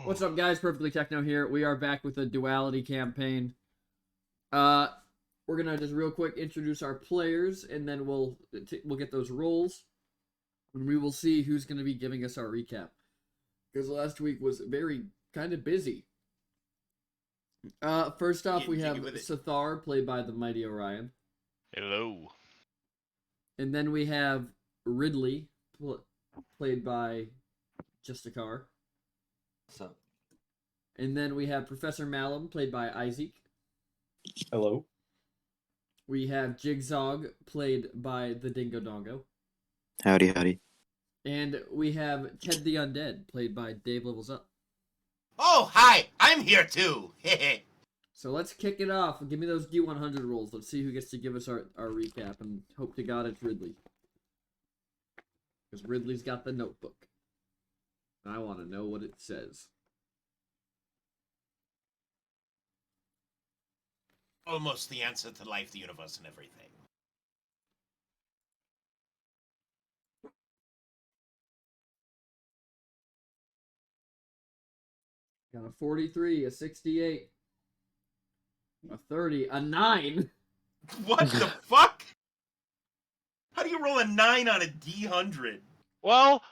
What's up, guys? Perfectly Techno here. We are back with a duality campaign. We're gonna just real quick introduce our players, and then we'll get those roles, and we will see who's gonna be giving us our recap. Because last week was very kind of busy. First off, we have Sathar, played by the mighty Orion. Hello. And then we have Ridley, played by Justikar. What's up? And then we have Professor Malum, played by Isaac. Hello. We have Jigzog, played by the Dingo Dongo. Howdy, howdy. And we have Ted the Undead, played by Dave Levels Up. Oh, hi! I'm here too! So let's kick it off. Give me those D100 rolls. Let's see who gets to give us our recap, and hope to God it's Ridley. Because Ridley's got the notebook. And I want to know what it says. Almost the answer to life, the universe, and everything. Got a 43, a 68, a 30, a 9. What the fuck? How do you roll a 9 on a D100? Well,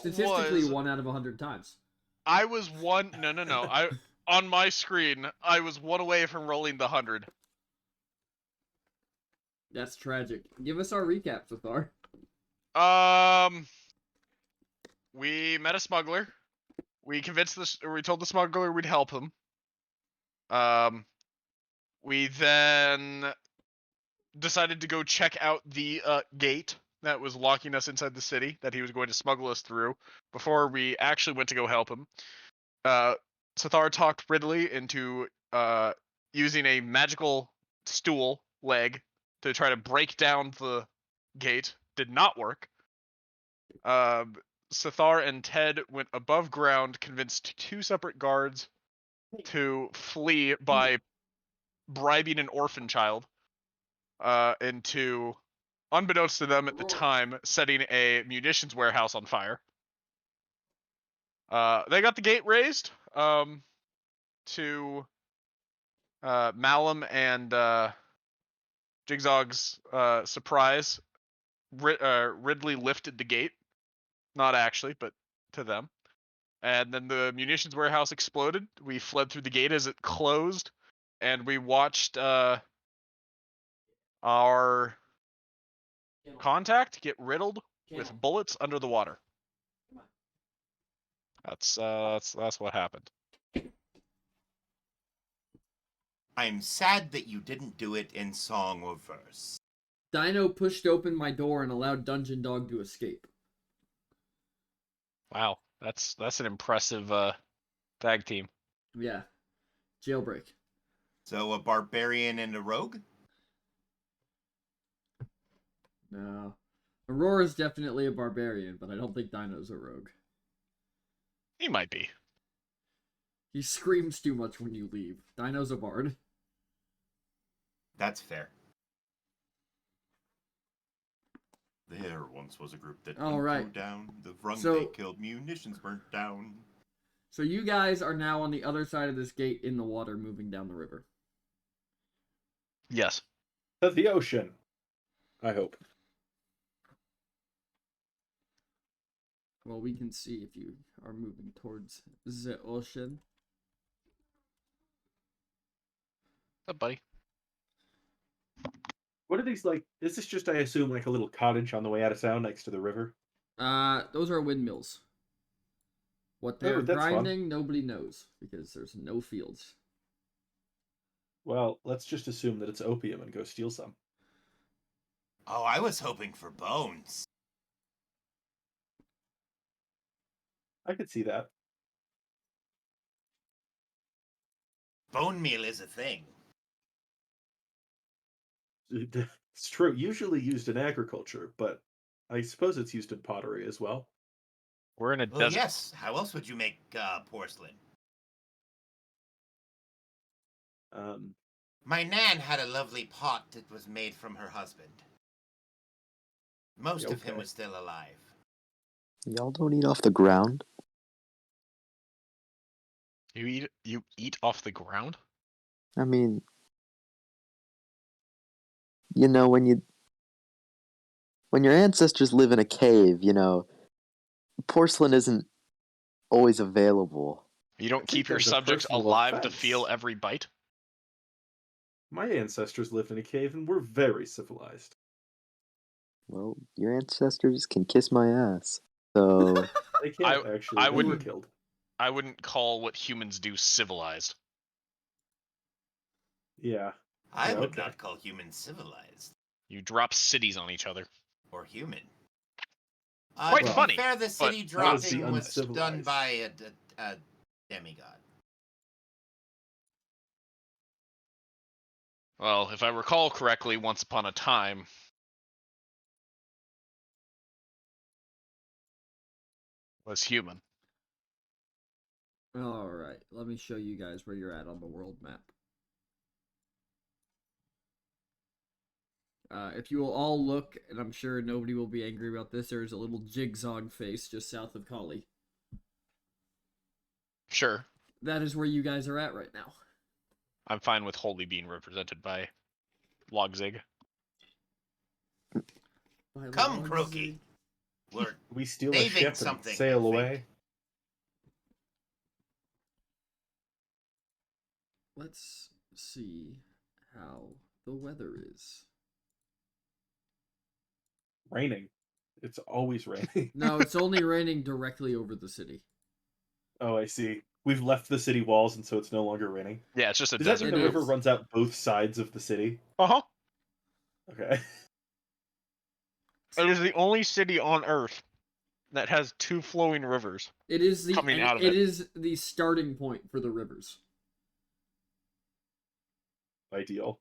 Statistically, 1 out of 100 times. I was one. No. On my screen, I was 1 away from rolling the 100. That's tragic. Give us our recap, Sathar. We met a smuggler. We told the smuggler we'd help him. We then decided to go check out the gate that was locking us inside the city that he was going to smuggle us through before we actually went to go help him. Sathar talked Ridley into using a magical stool leg to try to break down the gate. Did not work. Sathar and Ted went above ground, convinced 2 separate guards to flee by bribing an orphan child into, unbeknownst to them at the time, setting a munitions warehouse on fire. They got the gate raised to Malum and Jigzog's surprise. Ridley lifted the gate. Not actually, but to them. And then the munitions warehouse exploded. We fled through the gate as it closed, and we watched our contact get riddled with bullets under the water. That's what happened. I'm sad that you didn't do it in song or verse. Dino pushed open my door and allowed Dungeon Dog to escape. Wow, that's an impressive tag team. Yeah. Jailbreak. So a barbarian and a rogue? No. Aurora's definitely a barbarian, but I don't think Dino's a rogue. He might be. He screams too much when you leave. Dino's a bard. That's fair. There once was a group that All right. down. The rung So- they killed, munitions burnt down. So you guys are now on the other side of this gate in the water, moving down the river. Yes. To the ocean. I hope. Well, we can see if you are moving towards the ocean. What's up, buddy? What are these like? Is this just, I assume, like a little cottage on the way out of town next to the river? Those are windmills. What they're that's fun. grinding, nobody knows, because there's no fields. Well, let's just assume that it's opium and go steal some. Oh, I was hoping for bones. I could see that. Bone meal is a thing. It's true. Usually used in agriculture, but I suppose it's used in pottery as well. We're in a Well, desert. yes. How else would you make porcelain? My nan had a lovely pot that was made from her husband. Most of him Okay. was still alive. Y'all don't eat off the ground? You eat off the ground? I mean, you know, when your ancestors live in a cave, porcelain isn't always available. You I don't think keep your that's a subjects personal alive to offense. feel every bite? My ancestors lived in a cave and were very civilized. Well, your ancestors can kiss my ass. So, They can't actually. I They were wouldn't killed. I wouldn't call what humans do civilized. Yeah. I Yeah, would okay. not call humans civilized You drop cities on each other. or human. Quite To funny, be fair, the but city not was the dropping was done uncivilized. by a demigod. Well, if I recall correctly, once upon a time, was human. Alright, let me show you guys where you're at on the world map. If you will all look, and I'm sure nobody will be angry about this, there's a little jigsaw face just south of Kali. Sure. That is where you guys are at right now. I'm fine with Holy being represented by Logzig. Come, Croaky. We're We steal a saving ship and something, sail I think. away. Let's see how the weather is. Raining. It's always raining. No, it's only raining directly over the city. Oh, I see. We've left the city walls, and so it's no longer raining. Yeah, it's just a Does that desert. mean the It river is. runs out both sides of the city? Uh-huh. Okay. It is the only city on Earth that has two flowing rivers. It is the Coming out of it it. is the starting point for the rivers. Ideal.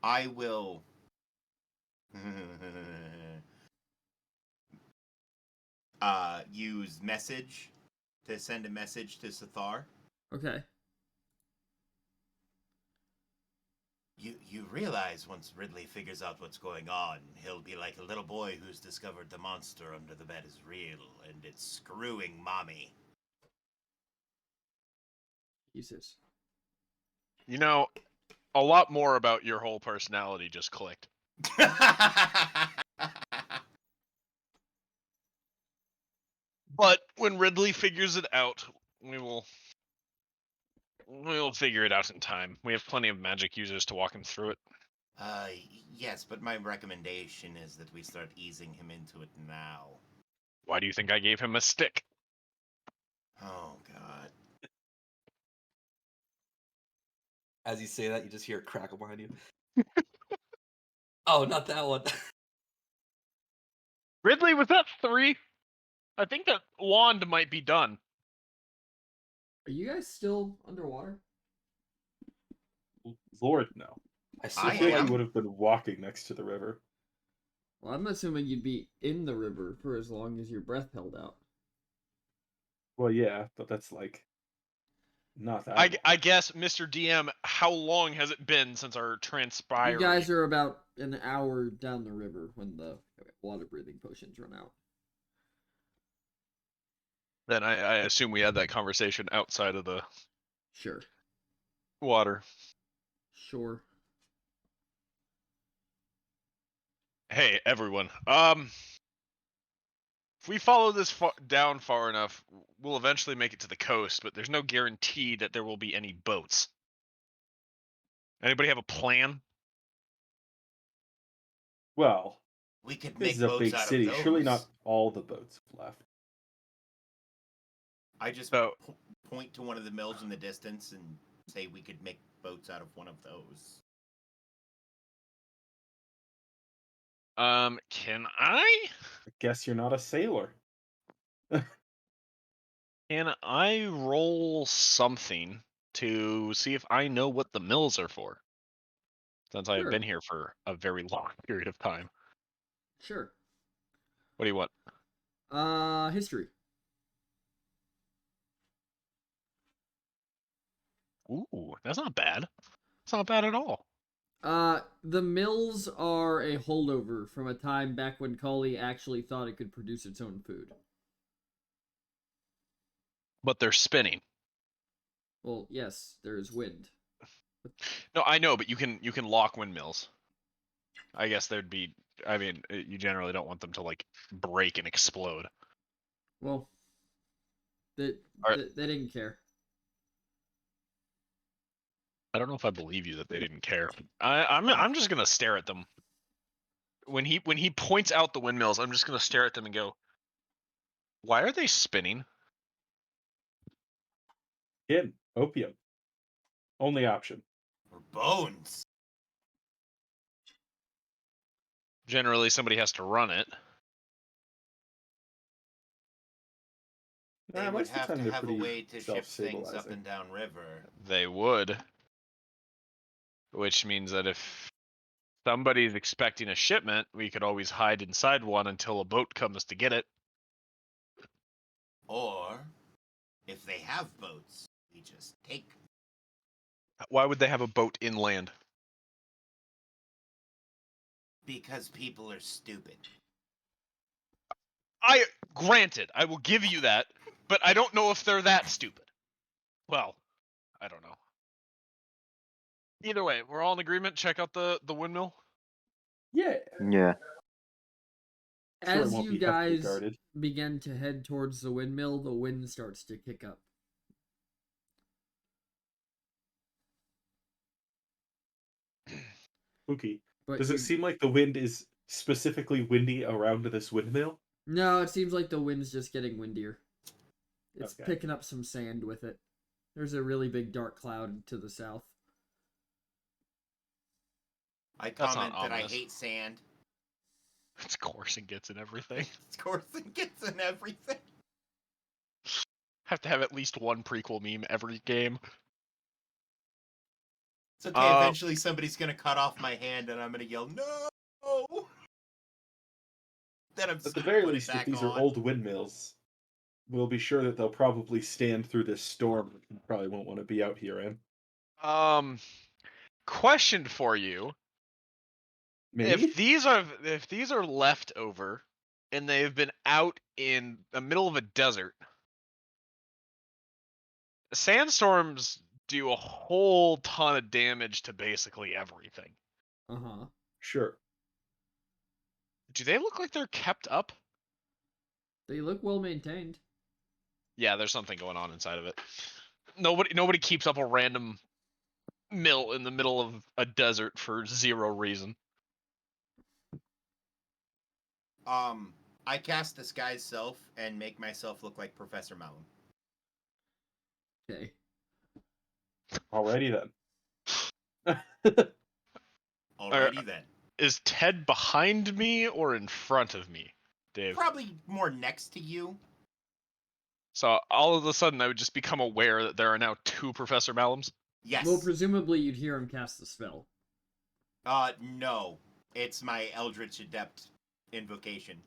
I will. Use message to send a message to Sathar. Okay. You realize once Ridley figures out what's going on, he'll be like a little boy who's discovered the monster under the bed is real and it's screwing mommy. Jesus. You know, a lot more about your whole personality just clicked. But when Ridley figures it out, we'll figure it out in time. We have plenty of magic users to walk him through it. Yes, but my recommendation is that we start easing him into it now. Why do you think I gave him a stick? Oh, God. As you say that, you just hear a crackle behind you. Oh, not that one. Ridley, was that 3? I think that wand might be done. Are you guys still underwater? Lord, no. I still I I feel feel like like am. you would have been walking next to the river. Well, I'm assuming you'd be in the river for as long as your breath held out. Well, yeah, but that's like not that. I guess, Mr. DM, how long has it been since our transpiring? You guys are about an hour down the river when the water breathing potions run out. Then I assume we had that conversation outside of the Sure. water. Sure. Hey, everyone. If we follow this down far enough, we'll eventually make it to the coast, but there's no guarantee that there will be any boats. Anybody have a plan? Well, We could this make is a boats big out city. of those. Surely not all the boats have left. I just So- point to one of the mills in the distance and say we could make boats out of one of those. Can I? I guess you're not a sailor. Can I roll something to see if I know what the mills are for? Since I have Sure. been here for a very long period of time. Sure. What do you want? History. Ooh, that's not bad. It's not bad at all. The mills are a holdover from a time back when Kali actually thought it could produce its own food. but they're spinning. Well, yes, there is wind. No, I know, but you can lock windmills. I guess there'd be. I mean, you generally don't want them to like break and explode. Well, they Alright. they didn't care. I don't know if I believe you that they didn't care. I'm just gonna stare at them. When he points out the windmills, I'm just gonna stare at them and go, "Why are they spinning?" Again, opium. Only option. Or bones. Generally, somebody has to run it. They would Most of the have time to they're have a pretty way to ship things up self-stabilizing. and down river. They would. Which means that if somebody's expecting a shipment, we could always hide inside one until a boat comes to get it. Or, if they have boats, we just take them. Why would they have a boat inland? Because people are stupid. Granted, I will give you that, but I don't know if they're that stupid. Well, I don't know. Either way, we're all in agreement. Check out the windmill. Yeah. Yeah. Sure, it As won't you be heavily guys guarded. begin to head towards the windmill, the wind starts to kick up. Spooky. But Does it seem like the wind is specifically windy around this windmill? No, it seems like the wind's just getting windier. It's Okay. picking up some sand with it. There's a really big dark cloud to the south. I That's not comment that I ominous. hate sand. It's coarse and gets in everything. Of course, it gets in everything. Have to have at least one prequel meme every game. It's okay. Eventually, somebody's gonna cut off my hand, and I'm gonna yell no. Then I'm At just the gonna very put it least, if back these on. are old windmills, we'll be sure that they'll probably stand through this storm. We probably won't want to be out here in. Question for you. Maybe? If these are left over and they've been out in the middle of a desert, sandstorms do a whole ton of damage to basically everything. Uh-huh. Sure. Do they look like they're kept up? They look well maintained. Yeah, there's something going on inside of it. Nobody keeps up a random mill in the middle of a desert for zero reason. I cast Disguise Self and make myself look like Professor Malum. Okay. Alrighty then. Alrighty then. Is Ted behind me or in front of me, Dave? Probably more next to you. So all of a sudden I would just become aware that there are now two Professor Malums? Yes. Well, presumably you'd hear him cast the spell. No. It's my Eldritch Adept invocation.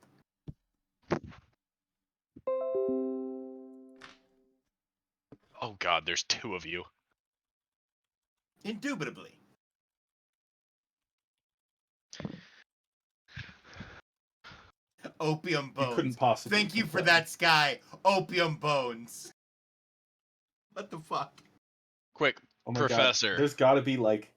Oh god, there's two of you. Indubitably. Opium You bones. couldn't possibly. Thank you for complain. that, Sky. Opium bones. What the fuck? Quick, Oh my Professor. God. There's got to be like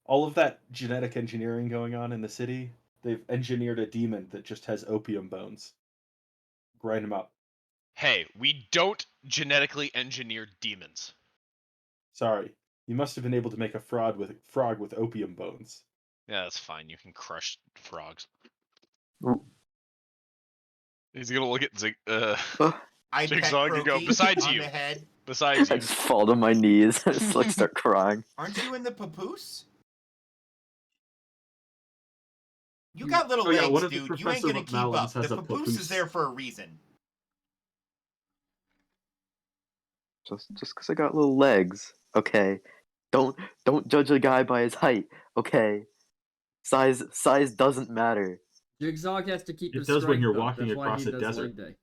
all of that genetic engineering going on in the city. They've engineered a demon that just has opium bones. Grind them up. Hey, we don't genetically engineer demons. Sorry, you must have been able to make a frog with opium bones. Yeah, that's fine. You can crush frogs. Ooh. He's gonna look at I Jigsaw, pet you go, Croaky besides on you. the head. Besides I you. just fall to my knees and just like start crying. Aren't you in the papoose? You You- got little Oh, yeah, legs, one of the dude. You ain't Professor gonna keep Malums up. has The a papoose is papoose. there for a reason. Just because I got little legs, okay. Don't judge a guy by his height, okay. Size doesn't matter. Jigsaw has to keep It his does when strength you're up. walking That's why across he a does desert. leg day.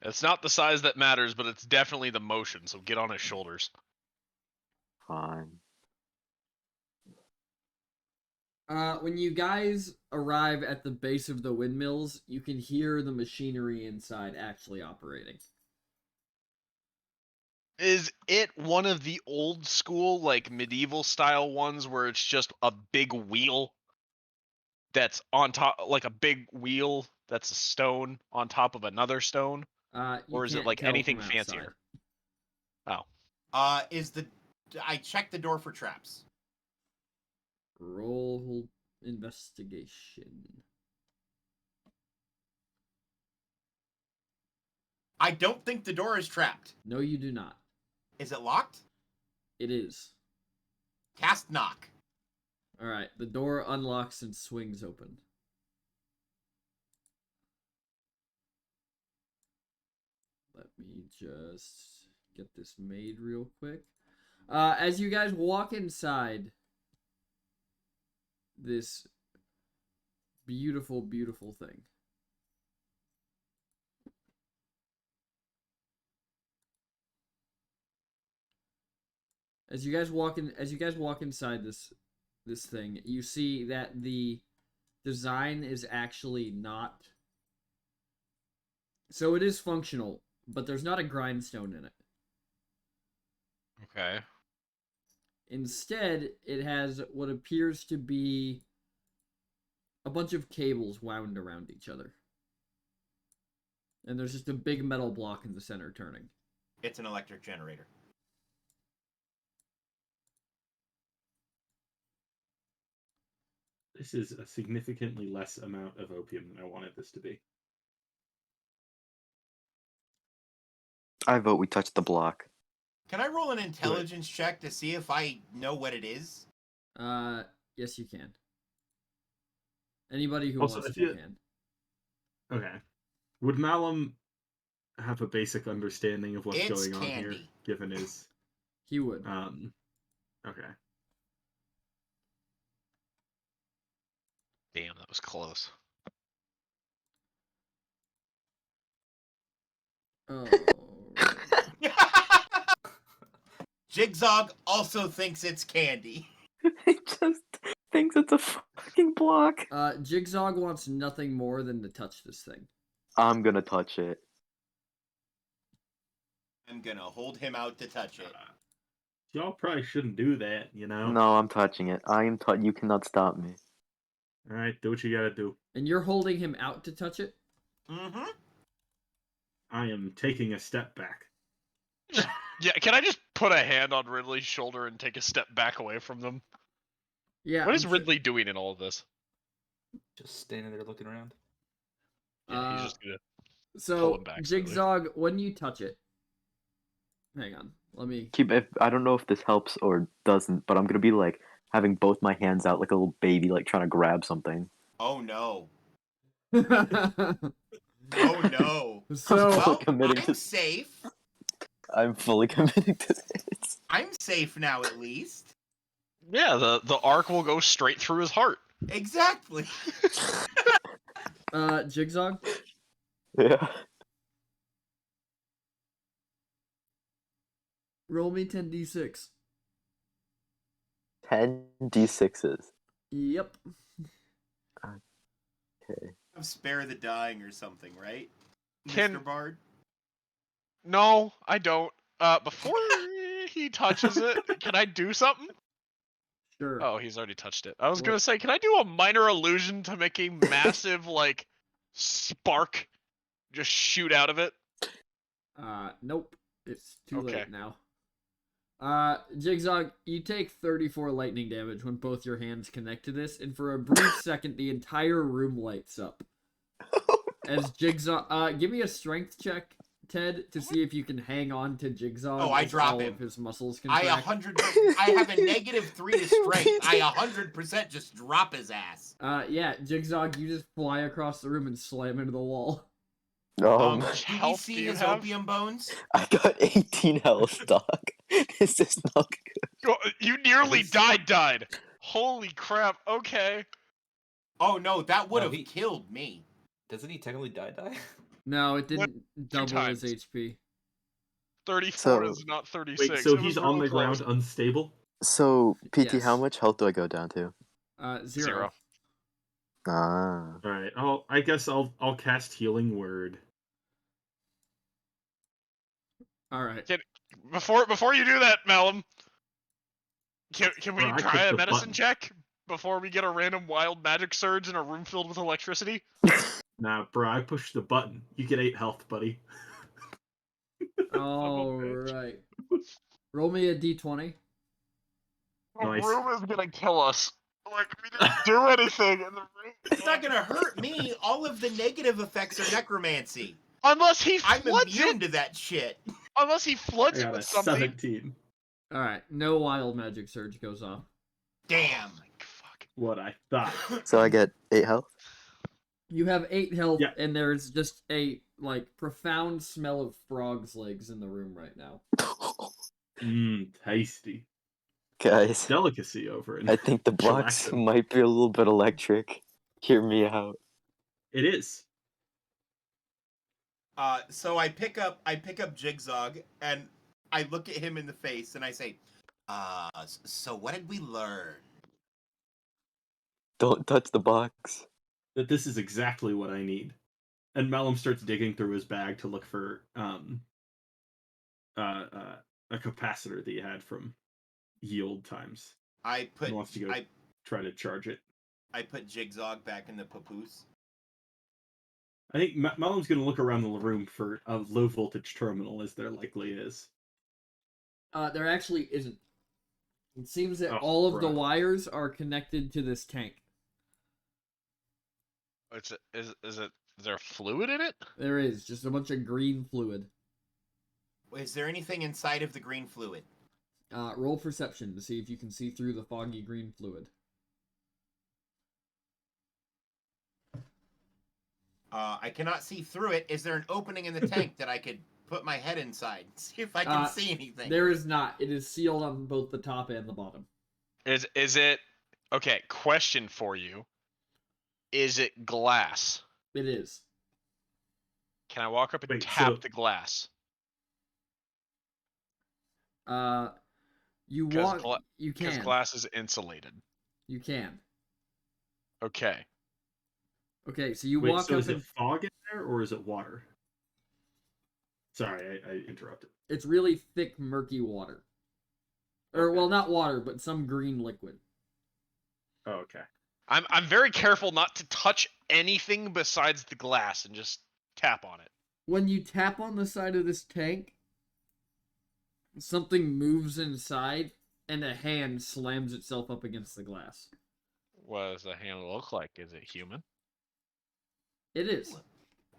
It's not the size that matters, but it's definitely the motion, so get on his shoulders. Fine. When you guys arrive at the base of the windmills, you can hear the machinery inside actually operating. Is it one of the old school, like medieval style ones where it's just a big wheel that's on top, like a big wheel that's a stone on top of another stone? You Or is it can't like tell anything from outside. fancier? Oh. I checked the door for traps. Roll investigation. I don't think the door is trapped. No, you do not. Is it locked? It is. Cast knock. Alright, the door unlocks and swings open. Let me just get this made real quick. As you guys walk inside this beautiful, beautiful thing. As you guys walk inside this thing, you see that the design is actually not. So it is functional, but there's not a grindstone in it. Okay. Instead, it has what appears to be a bunch of cables wound around each other. And there's just a big metal block in the center turning. It's an electric generator. This is a significantly less amount of opium than I wanted this to be. I vote we touch the block. Can I roll an intelligence check to see if I know what it is? Yes, you can. Anybody who Also, wants if to you- can. Okay. Would Malum have a basic understanding of what's It's going on here, candy. given his He would. okay. Damn, that was close. Oh. Jigzog also thinks it's candy. He just thinks it's a fucking block. Jigzog wants nothing more than to touch this thing. I'm gonna touch it. I'm gonna hold him out to touch it. Y'all probably shouldn't do that, you know? No, I'm touching it. You cannot stop me. Alright, do what you gotta do. And you're holding him out to touch it? Mm-hmm. I am taking a step back. Yeah, can I just put a hand on Ridley's shoulder and take a step back away from them? Yeah. What is I'm sure- Ridley doing in all of this? Just standing there looking around. Yeah, he's just gonna. So, pull him back slightly. Jigzog, when you touch it... Hang on, let me... I don't know if this helps or doesn't, but I'm gonna be like having both my hands out like a little baby, like trying to grab something. Oh no. so, Oh no. Well, committing I'm to- safe. I'm fully committing to this. I'm safe now, at least. Yeah, the arc will go straight through his heart. Exactly. Jigzog, Yeah. roll me 10d6. 10 d6s. Yep. Okay. Spare the dying or something, right? Can- Mr. Bard? No, I don't. Before he touches it, can I do something? Sure. Oh, he's already touched it. I was What? gonna say, can I do a minor illusion to make a massive like spark just shoot out of it? Nope. It's too Okay. late now. Jigzog, you take 34 lightning damage when both your hands connect to this, and for a brief second, the entire room lights up. As Jigzog, give me a strength check, Ted, to see if you can hang on to Jigzog. Oh, I as drop all him. of his muscles I contract. I have a -3 to strength. I 100% just drop his ass. Yeah, Jigzog, you just fly across the room and slam into the wall. Do much we health see do you his have? opium bones? I got 18 health, dog. This is not good. Oh, you nearly died. Holy crap. Okay. Oh no, that would No, have he- killed me. Doesn't he technically die? No, it didn't double times. his HP. 34 So- is not 36. Wait, so It he's was on real the close. ground unstable? So, PT, how Yes. much health do I go down to? Zero. Ah. All right. I guess I'll cast Healing Word. All right. Before you do that, Malum, can we Bro, I try pushed a the medicine button. check before we get a random wild magic surge in a room filled with electricity? Nah, bro, I pushed the button. You get 8 health, buddy. All bitch. right. Roll me a d20. The Nice. room is gonna kill us. Like we didn't do anything, and the room. It's not gonna hurt me. All of the negative effects are necromancy. Unless he I'm floods immune it. to that shit. Unless he I floods it got a with something. 17. All right. No wild magic surge goes off. Damn. Fuck. What I thought. So I get 8 health. You have 8 health, Yeah. and there's just a profound smell of frog's legs in the room right now. Tasty. Guys, Delicacy over it. I think the box Chillaxing. might be a little bit electric. Hear me out. It is. So I pick up Jigsaw and I look at him in the face and I say, so what did we learn? Don't touch the box. That this is exactly what I need. And Malum starts digging through his bag to look for a capacitor that he had from yield times. I put He wants to go try to charge it. I put Jigsaw back in the papoose. I think Malum's going to look around the room for a low voltage terminal, as there likely is. There actually isn't. It seems that Oh, all of the bruh. wires are connected to this tank. Is there fluid in it? There is just a bunch of green fluid. Is there anything inside of the green fluid? Roll perception to see if you can see through the foggy green fluid. I cannot see through it. Is there an opening in the tank that I could put my head inside and see if I can see anything? There is not. It is sealed on both the top and the bottom. Is it okay? Question for you: is it glass? It is. Can I walk up and Wait, tap so- the glass? You Because walk. You Because can. glass is insulated. You can. Okay. Okay, so you Wait, walk so up is and it fog in there, or is it water? Sorry, I interrupted. it's really thick, murky water. Or Okay. well, not water, but some green liquid. Oh, okay. I'm very careful not to touch anything besides the glass and just tap on it. When you tap on the side of this tank, something moves inside, and a hand slams itself up against the glass. What does the hand look like? Is it human? It is.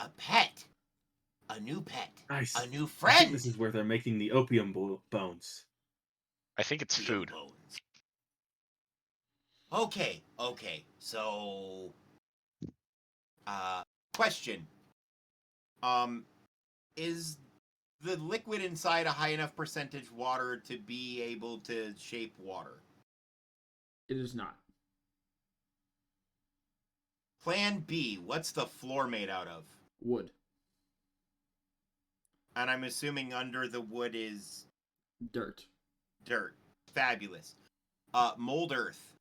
A pet. A new pet. Nice. A new I think friend. this is where they're making the opium bones. I think it's Steel food. bones. Okay. So, question. Is the liquid inside a high enough percentage water to be able to shape water? It is not. Plan B. What's the floor made out of? Wood. And I'm assuming under the wood is Dirt. dirt. Fabulous. Mold earth.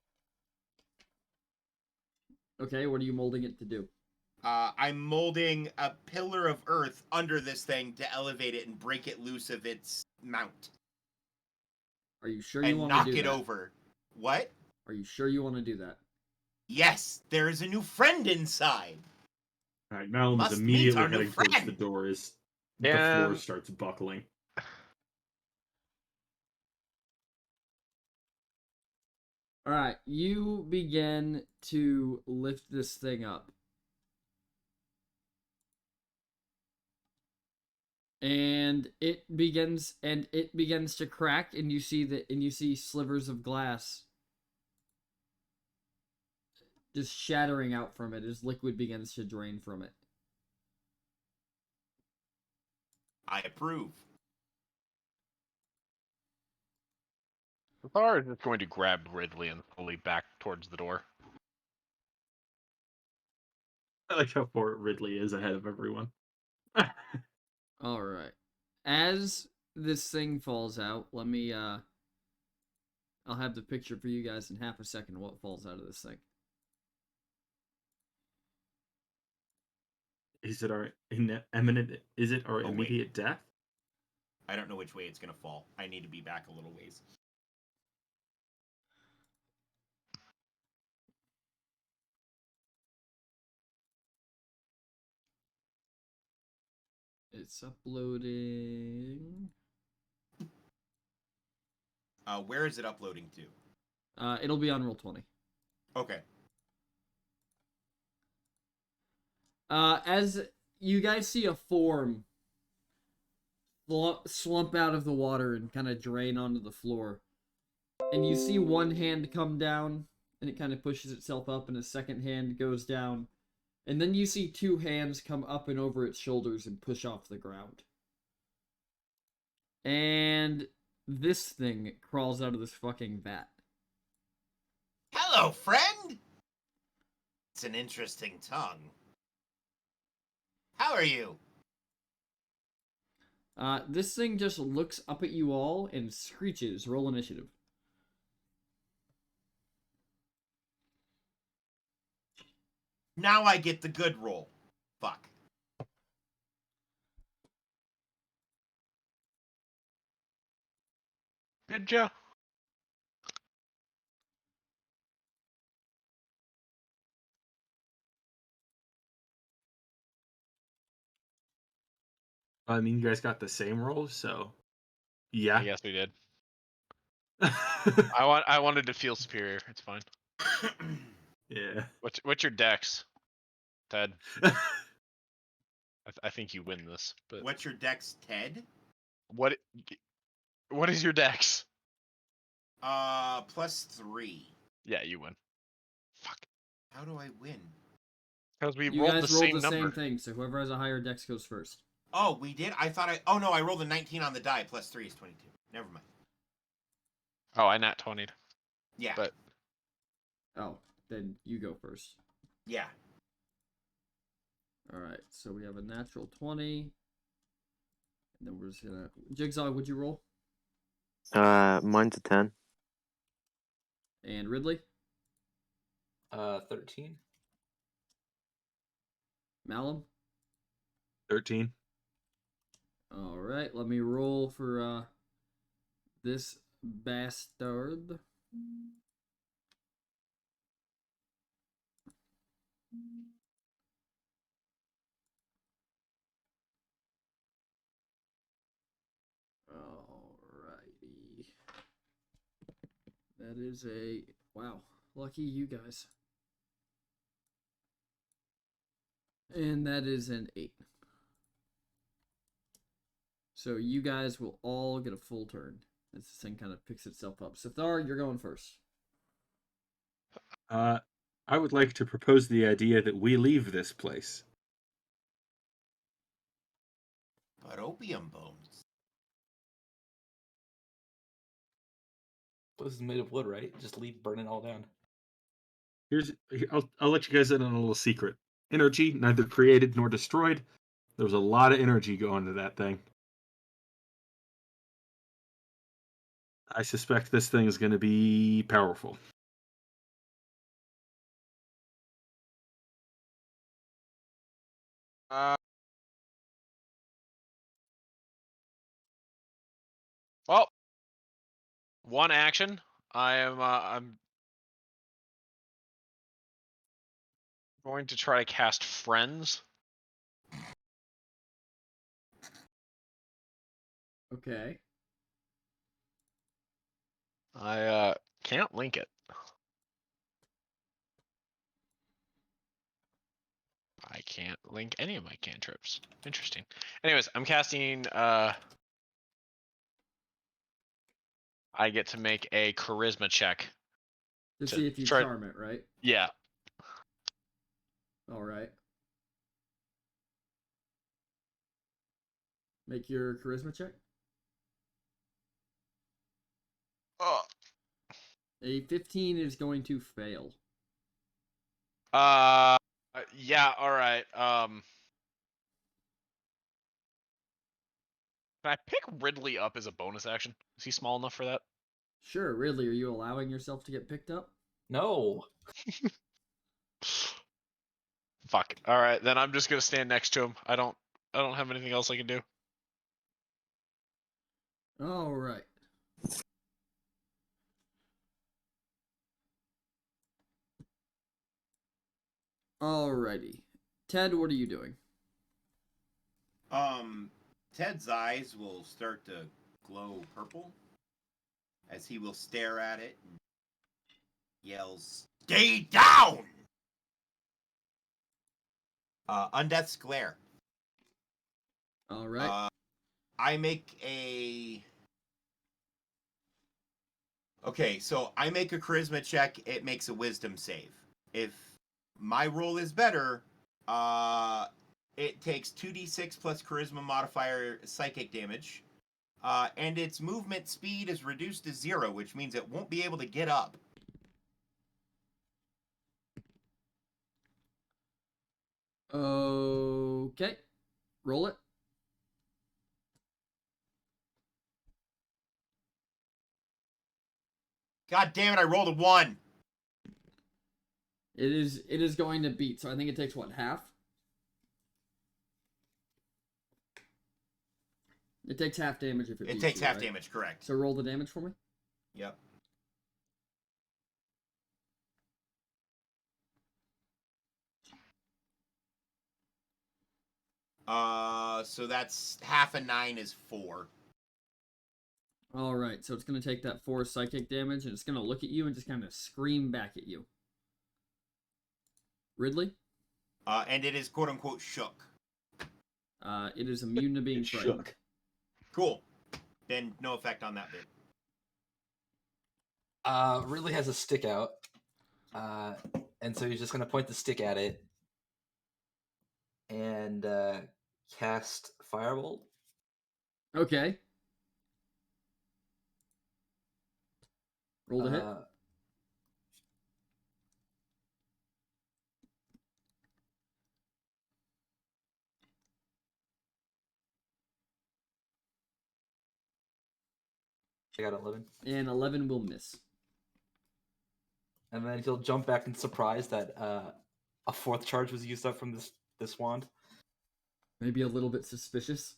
Okay, what are you molding it to do? I'm molding a pillar of earth under this thing to elevate it and break it loose of its mount. Are you sure you And want knock to do it that? over. What? Are you sure you want to do that? Yes, there is a new friend inside. All right, Malum Must is meet immediately our new heading towards the friend. door as the Yeah. floor starts buckling. All right, you begin to lift this thing up. And it begins to crack, and you see slivers of glass just shattering out from it as liquid begins to drain from it. I approve. Thar is just going to grab Ridley and pull him back towards the door. I like how far Ridley is ahead of everyone. All right. As this thing falls out, let me I'll have the picture for you guys in half a second what falls out of this thing. Is it our imminent? Is it our Oh, wait. immediate death? I don't know which way it's gonna fall. I need to be back a little ways. It's uploading. Where is it uploading to? It'll be on Roll20. Okay. As you guys see a form slump out of the water and kind of drain onto the floor, and you see one hand come down, and it kind of pushes itself up, and a second hand goes down, and then you see two hands come up and over its shoulders and push off the ground. And this thing crawls out of this fucking vat. Hello, friend! It's an interesting tongue. How are you? This thing just looks up at you all and screeches. Roll initiative. Now I get the good roll. Fuck. Good job. I mean, you guys got the same roll, so yeah. Yes, we did. I wanted to feel superior. It's fine. Yeah. What's your dex, Ted? I think you win this. But What's your dex, Ted? what is your dex? +3. Yeah, you win. Fuck. How do I win? Because we You rolled guys the rolled same the number. same thing, so whoever has a higher dex goes first. Oh, we did? I thought I... Oh, no, I rolled a 19 on the die. +3 is 22. Never mind. Oh, I nat 20'd. Yeah. But Oh, then you go first. Yeah. Alright, so we have a natural 20. And then we're just gonna... Jigsaw, would you roll? Mine's a 10. And Ridley? 13. Malum? 13. Alright, let me roll for this bastard. Alrighty. That is a... Wow. Lucky you guys. And that is an 8. So you guys will all get a full turn as this thing kind of picks itself up. Sithar, you're going first. I would like to propose the idea that we leave this place. But opium bones. This is made of wood, right? Just leave, burn it all down. I'll let you guys in on a little secret. Energy, neither created nor destroyed. There was a lot of energy going to that thing. I suspect this thing is going to be powerful. well, one action. I'm going to try to cast Friends. Okay. I can't link it. I can't link any of my cantrips. Interesting. Anyways, I'm casting I get to make a charisma check. To To see if you try- charm it, right? Yeah. Alright. Make your charisma check. A 15 is going to fail. Yeah, alright. Can I pick Ridley up as a bonus action? Is he small enough for that? Sure, Ridley, are you allowing yourself to get picked up? No. Fuck. All right, then I'm just gonna stand next to him. I don't have anything else I can do. All right. Alrighty. Ted, what are you doing? Ted's eyes will start to glow purple as he will stare at it and yells, "Stay down!" Undeath's Glare. All right. I make a... Okay, so I make a charisma check, it makes a wisdom save. If my roll is better, it takes 2d6 plus charisma modifier psychic damage. And its movement speed is reduced to 0, which means it won't be able to get up. Okay. Roll it. God damn it, I rolled a 1. It is going to beat, so I think it takes what, half? It takes half damage if it It beats takes you, half right? damage, correct. So roll the damage for me. Yep. So that's half a 9 is 4. All right, so it's going to take that 4 psychic damage, and it's going to look at you and just kind of scream back at you. Ridley? And it is quote-unquote shook. It is immune to being It frightened. shook. Cool. Then no effect on that bit. Ridley has a stick out. And so he's just gonna point the stick at it and cast Firebolt. Okay. Roll to hit. I got 11. And 11 will miss. And then he'll jump back in surprise that a fourth charge was used up from this wand. Maybe a little bit suspicious.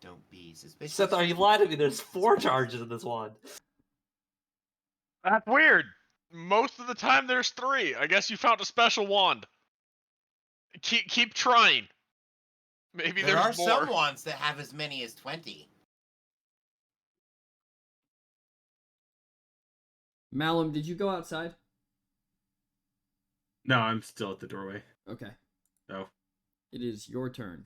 Don't be suspicious. Seth, are you lying to me? There's 4 charges in this wand. That's weird. Most of the time there's 3. I guess you found a special wand. Keep trying. Maybe There are there's more. some wands that have as many as 20. Malum, did you go outside? No, I'm still at the doorway. Okay. Oh. It is your turn.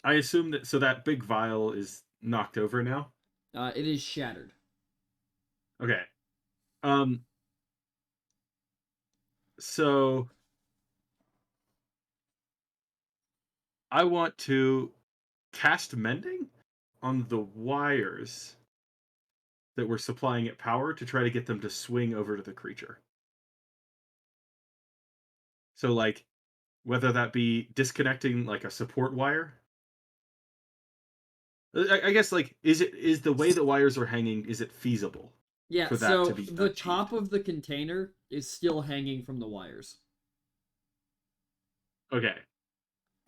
I assume that that big vial is knocked over now. It is shattered. Okay. So I want to cast mending on the wires that were supplying it power to try to get them to swing over to the creature. So, like, whether that be disconnecting, like, a support wire. I guess, like, is the way the wires are hanging, is it feasible? Yeah, For that so to be the achieved. top of the container is still hanging from the wires. Okay.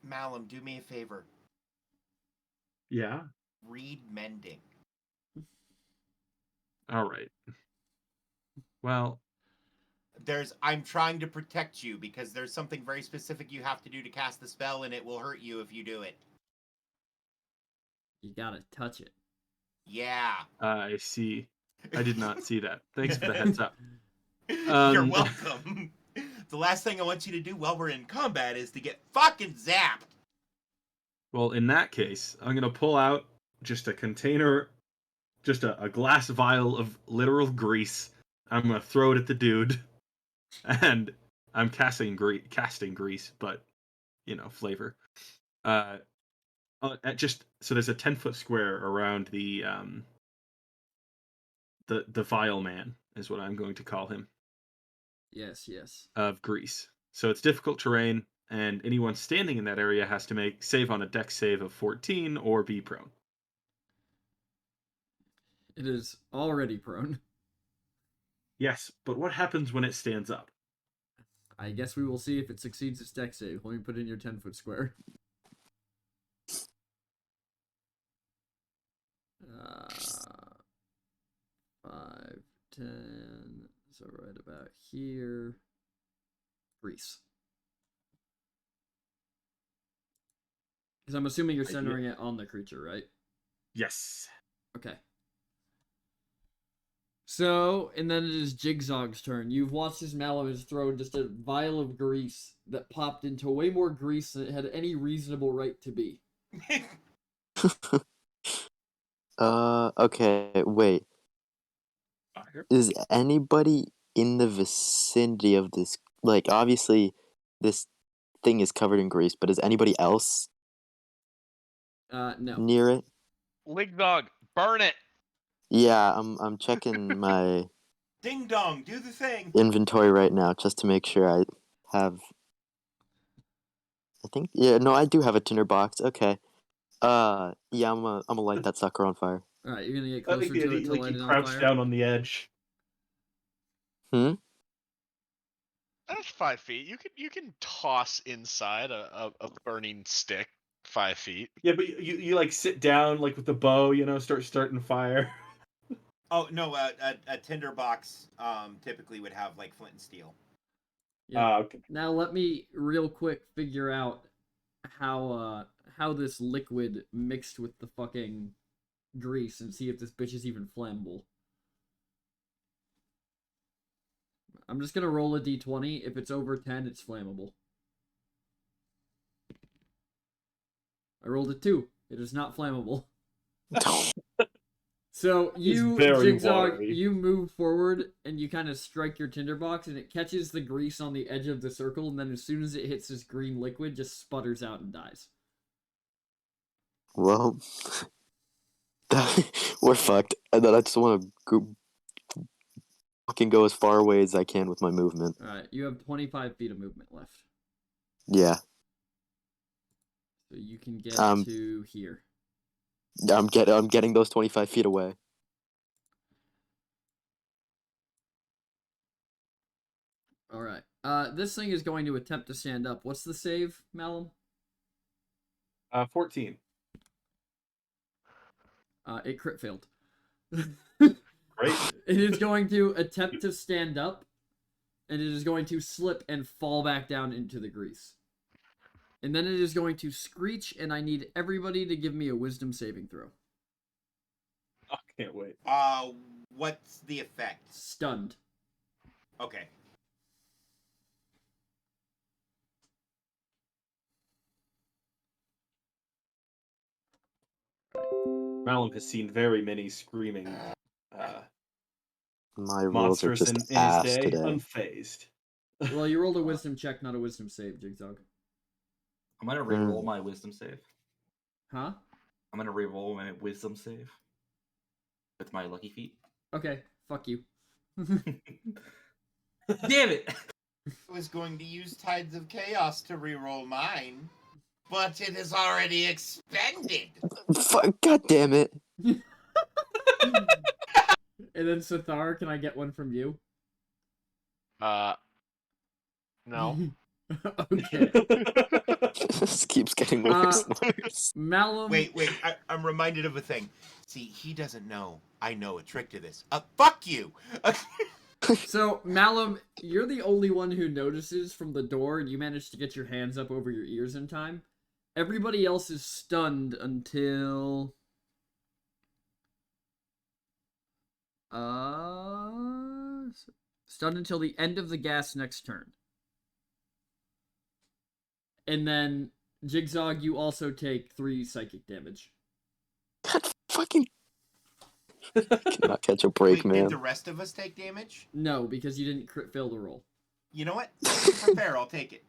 Malum, do me a favor. Yeah. Read mending. All right. Well, I'm trying to protect you because there's something very specific you have to do to cast the spell, and it will hurt you if you do it. You gotta touch it. Yeah. I see. I did not see that. Thanks for the heads up. You're welcome. The last thing I want you to do while we're in combat is to get fucking zapped. Well, in that case, I'm going to pull out just a container, just a glass vial of literal grease. I'm going to throw it at the dude. And I'm casting grease, but, flavor. So there's a 10-foot square around the vial man, is what I'm going to call him. Yes. Of grease. So it's difficult terrain, and anyone standing in that area has to save on a dex save of 14 or be prone. It is already prone. Yes, but what happens when it stands up? I guess we will see if it succeeds its dex save. Let me put in your 10-foot square. Uh, 5, 10. So right about here. Grease. Because I'm assuming you're centering it on the creature, right? Yes. Okay. So, and then it is Jigzog's turn. You've watched as Malum has thrown just a vial of grease that popped into way more grease than it had any reasonable right to be. Okay, wait. Fire. Is anybody in the vicinity of this? Like, obviously, this thing is covered in grease, but is anybody else No. near it? Lig dog, burn it. Yeah, I'm checking my Ding dong, do the thing. inventory right now just to make sure I have. I think no, I do have a tinderbox. Okay. Yeah, I'm gonna light that sucker on fire. Alright, you're gonna get I closer think to it to like light you it on crouch fire? down on the edge. That's 5 feet. You can toss inside a burning stick 5 feet. Yeah, but you like sit down like with the bow, starting fire. Oh no, a tinderbox typically would have like flint and steel. Yeah. Okay. Now let me real quick figure out how this liquid mixed with the fucking grease and see if this bitch is even flammable. I'm just gonna roll a d20. If it's over 10, it's flammable. I rolled a 2. It is not flammable. So you, very Jigsaw, watery. you move forward and you kind of strike your tinderbox and it catches the grease on the edge of the circle, and then as soon as it hits this green liquid, just sputters out and dies. Well, we're fucked. And then I just want to fucking go as far away as I can with my movement. Alright, you have 25 feet of movement left. Yeah, So you can get to here. I'm getting those 25 feet away. Alright. This thing is going to attempt to stand up. What's the save, Malum? 14. It crit failed. Great. It is going to attempt to stand up, and it is going to slip and fall back down into the grease. And then it is going to screech, and I need everybody to give me a wisdom saving throw. I can't wait. What's the effect? Stunned. Okay. Malum has seen very many screaming My rolls are monsters just in his ass day, today. unfazed. Well, you rolled a wisdom check, not a wisdom save, Jigsaw. I'm gonna re-roll my wisdom save. Huh? I'm gonna re-roll my wisdom save with my lucky feet. Okay, fuck you. Damn it! I was going to use Tides of Chaos to reroll mine, but it is already expended. Fuck! God damn it! And then Sathar, can I get one from you? No. Okay. This keeps getting worse and worse. Malum. Wait, I'm reminded of a thing. See, he doesn't know. I know a trick to this. Fuck you! So, Malum, you're the only one who notices from the door, and you managed to get your hands up over your ears in time. Everybody else is stunned until... Stunned until the end of the gas next turn. And then, Jigsaw, you also take 3 psychic damage. God fucking. I cannot catch a break, Wait, did man. the rest of us take damage? No, because you didn't crit fail the roll. You know what? For fair, I'll take it.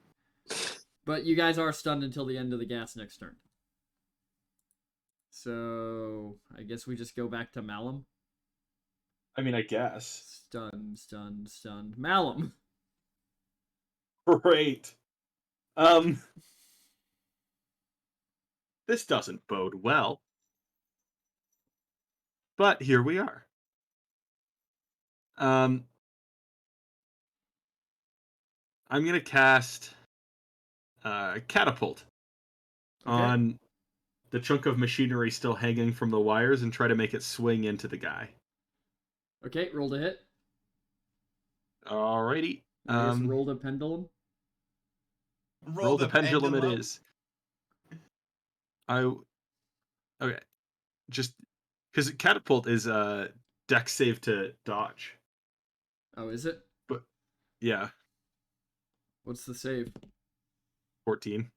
But you guys are stunned until the end of the gas next turn. So, I guess we just go back to Malum. I mean, I guess. Stunned. Malum! Great. This doesn't bode well. But here we are. I'm gonna cast catapult Okay. on the chunk of machinery still hanging from the wires and try to make it swing into the guy. Okay, roll to hit. Alrighty. I guess roll to pendulum. Roll the pendulum it is. Okay. Just because catapult is dex save to dodge. Oh, is it? Yeah, What's the save? 14.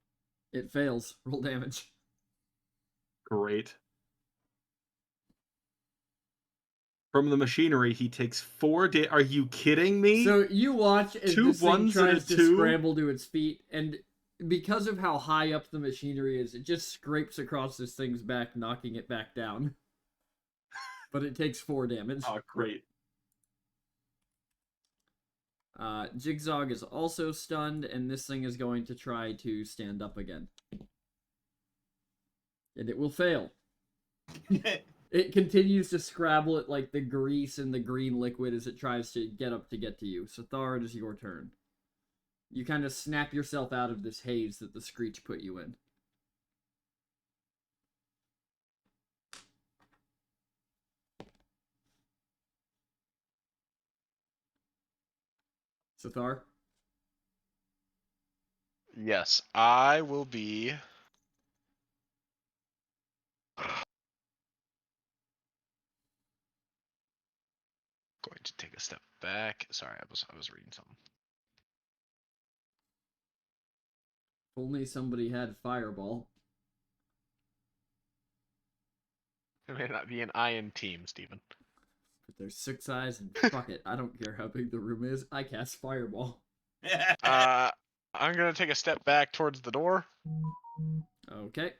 It fails. Roll damage. Great. From the machinery, he takes 4 damage. Are you kidding me? So you watch as Two this thing ones and a tries to 2? scramble to its feet, and because of how high up the machinery is, it just scrapes across this thing's back, knocking it back down. But it takes 4 damage. Oh, great. Jigsaw is also stunned, and this thing is going to try to stand up again. And it will fail. It continues to scrabble at like the grease and the green liquid as it tries to get up to get to you. So Thar, it is your turn. You kind of snap yourself out of this haze that the screech put you in. So Thar? Yes, I will be. Going to take a step back. Sorry, I was reading something. If only somebody had Fireball. It may not be an iron team, Steven. But there's 6 eyes, and fuck it. I don't care how big the room is. I cast Fireball. I'm gonna take a step back towards the door, Okay.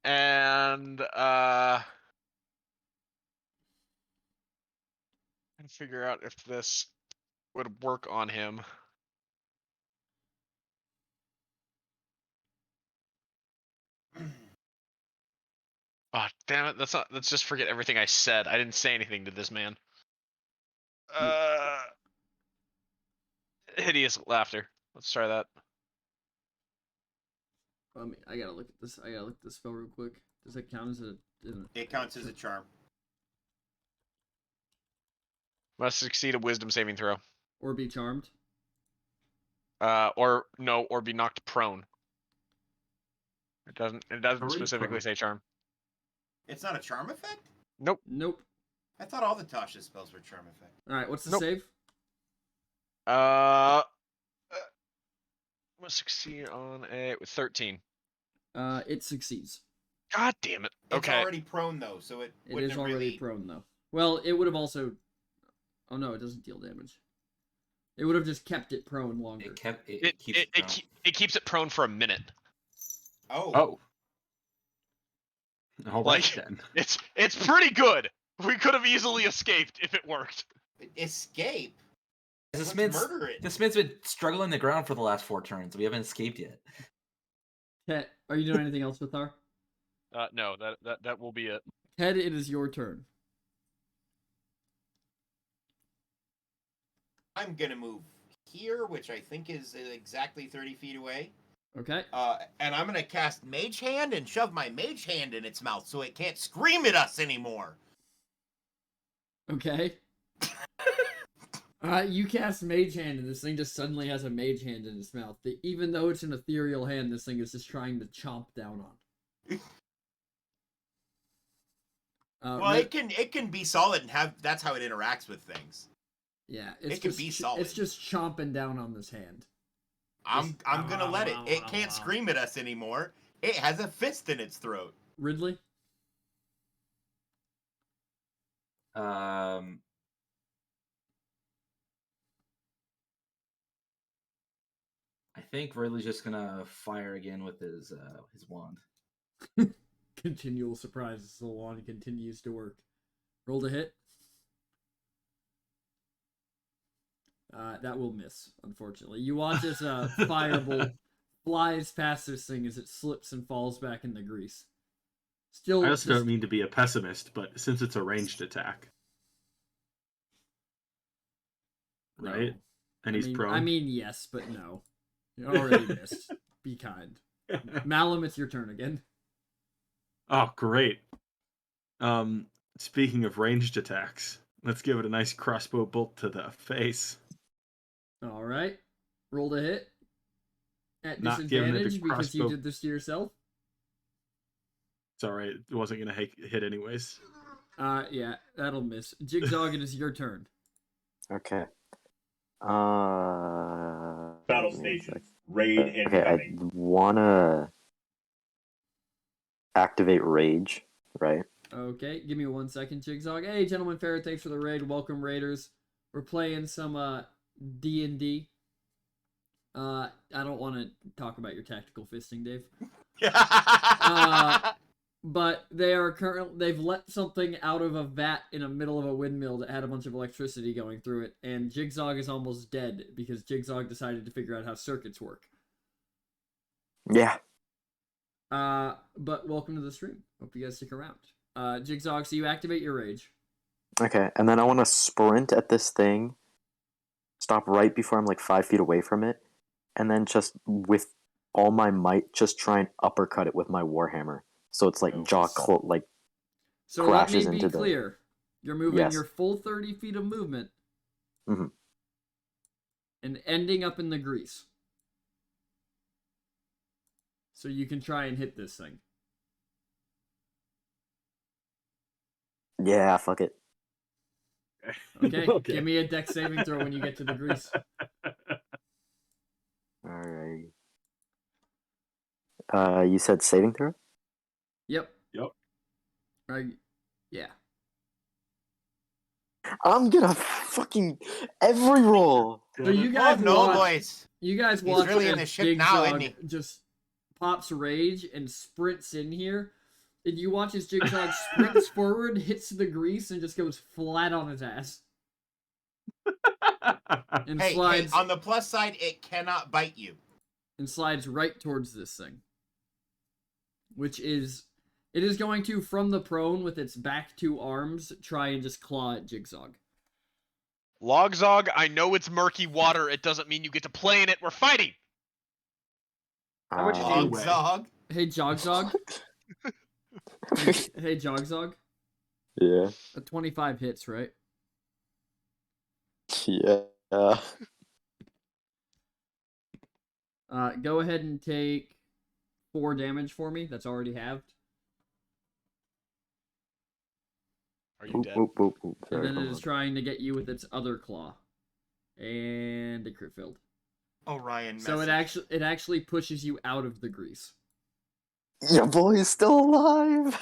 and and figure out if this would work on him. Oh, damn it. Let's just forget everything I said. I didn't say anything to this man. Hideous laughter. Let's try that. I gotta look at this. I gotta look at this spell real quick. Does that count as a... It counts as a charm. Must succeed a wisdom saving throw. Or be charmed? Or be knocked prone. It doesn't Already specifically prone. say charm. It's not a charm effect? Nope. Nope. I thought all the Tasha spells were charm effect. Alright, what's the Nope. save? Must succeed on a with 13. It succeeds. God damn it. It's Okay. already prone though, so it It wouldn't is have already really... prone, though. Well, it would have also... Oh no, it doesn't deal damage. It would have just kept it prone longer. It keeps it prone. It keeps it prone for a minute. Oh. Oh. All right, Like- then. It's pretty good. We could have easily escaped if it worked. Escape? This Let's man's murder it. this man's been struggling the ground for the last 4 turns. We haven't escaped yet. Ted, are you doing anything else with Thar? No, that will be it. Ted, it is your turn. I'm gonna move here, which I think is exactly 30 feet away. Okay. And I'm gonna cast Mage Hand and shove my Mage Hand in its mouth so it can't scream at us anymore. Okay. You cast Mage Hand, and this thing just suddenly has a Mage Hand in its mouth. Even though it's an ethereal hand, this thing is just trying to chomp down on. Well, it can be solid and have. That's how it interacts with things. Yeah, it's it can just, be solid. It's just chomping down on this hand. I'm gonna let it. It can't scream at us anymore. It has a fist in its throat. Ridley? I think Ridley's just gonna fire again with his wand. Continual surprises. The wand continues to work. Roll to hit. That will miss, unfortunately. You watch as a firebolt flies past this thing as it slips and falls back in the grease. Still, I also just- don't mean to be a pessimist, but since it's a ranged attack, no. right? And he's prone. I mean, yes, but no. You already missed. Be kind. Malum, it's your turn again. Oh, great. Speaking of ranged attacks, let's give it a nice crossbow bolt to the face. All right. Roll to hit. At Not giving it a disadvantage because you crossbow- did this to yourself. It's alright, it wasn't gonna hit anyways. Yeah, that'll miss. Jigsaw, it is your turn. Okay. Battle give me a station. sec. Raid Okay, I incoming. wanna activate rage, right? Okay, give me 1 second, Jigsaw. Hey, gentlemen, fair, thanks for the raid. Welcome, raiders. We're playing some D&D. I don't want to talk about your tactical fisting, Dave. But they've let something out of a vat in the middle of a windmill that had a bunch of electricity going through it, and Jigsaw is almost dead because Jigsaw decided to figure out how circuits work. Yeah. But welcome to the stream. Hope you guys stick around. Jigsaw, so you activate your rage. Okay, and then I want to sprint at this thing, stop right before I'm like 5 feet away from it, and then just with all my might, just try and uppercut it with my warhammer. So it's like like So let me crashes be into the- clear. You're moving Yes. your full 30 feet of movement Mhm. and ending up in the grease. So you can try and hit this thing. yeah, fuck it. Okay? Give me a dex saving throw when you get to the grease. Alright. You said saving throw? Yep. Yep. Yeah. I'm gonna fucking every roll. So you Oh, guys no, watch. boys. You guys He's watch really in as the ship now, isn't Jigsaw he? just pops rage and sprints in here. And you watch as Jigsaw sprints forward, hits the grease, and just goes flat on his ass. And Hey, slides on the plus side, it cannot bite you. and slides right towards this thing. Which is it is going to, from the prone with its back two arms, try and just claw at Jigsaw. Logzog, I know it's murky water. It doesn't mean you get to play in it. We're fighting. How much Um, do you weigh? Zog. Hey Jogzog. Hey Jogzog. yeah. A 25 hits, right? Yeah. Go ahead and take 4 damage for me. That's already halved. Are you Oop, dead? oop, oop, oop. And Sorry, then it hold is on. trying to get you with its other claw. And it crit failed. Orion. So it actually pushes you out of the grease. Your boy is still alive.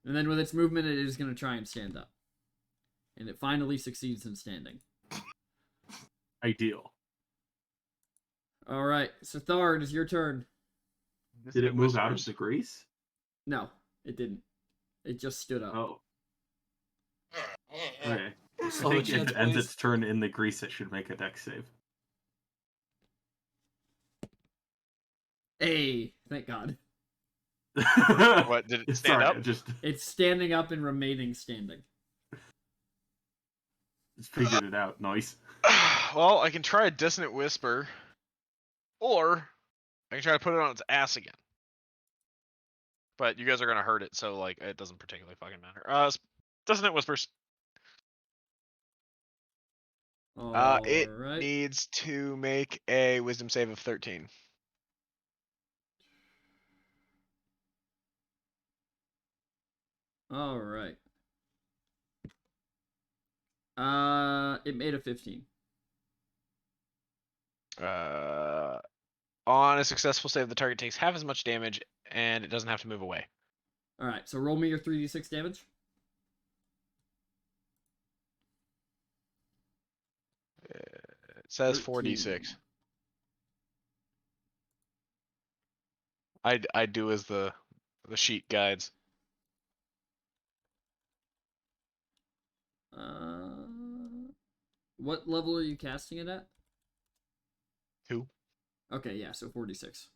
And then with its movement, it is going to try and stand up. And it finally succeeds in standing. Ideal. All right, so Thar, it is your turn. Did it move out of the grease? No, it didn't. It just stood up. Oh, okay. I Slow think chance, if it ends please. its turn in the grease, it should make a dex save. Hey, thank God. What, did it stand Sorry, up? I just It's standing up and remaining standing. figured it out. Nice. Well, I can try a Dissonant Whisper, or I can try to put it on its ass again. But you guys are gonna hurt it, so like it doesn't particularly fucking matter. Dissonant Whispers. It Alright. needs to make a Wisdom save of 13. Alright. It made a 15. On a successful save, the target takes half as much damage, and it doesn't have to move away. Alright, so roll me your 3d6 damage. It says 13. 4d6. I do as the sheet guides. What level are you casting it at? 2. Okay, yeah, so 46.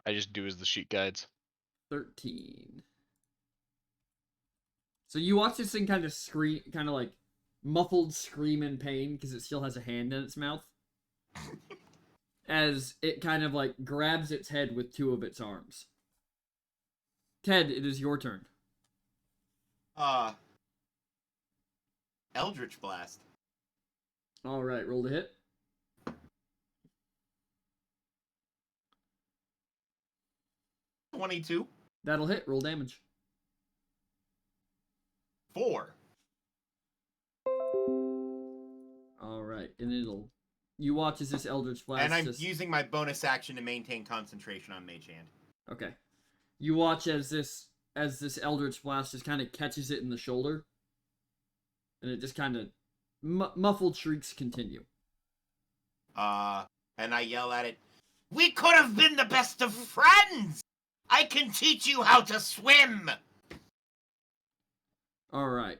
I just do as the sheet guides. 13. So you watch this thing kind of scream, kind of like muffled scream in pain because it still has a hand in its mouth. As it kind of like grabs its head with two of its arms. Ted, it is your turn. Eldritch Blast. All right, roll to hit. $22. That'll hit. Roll damage. 4. All right, and it'll. You watch as this Eldritch Blast. And I'm just... using my bonus action to maintain concentration on Mage Hand. Okay. You watch as this Eldritch Blast just kind of catches it in the shoulder, and it just kind of muffled shrieks continue. And I yell at it. We could have been the best of friends. I can teach you how to swim. All right,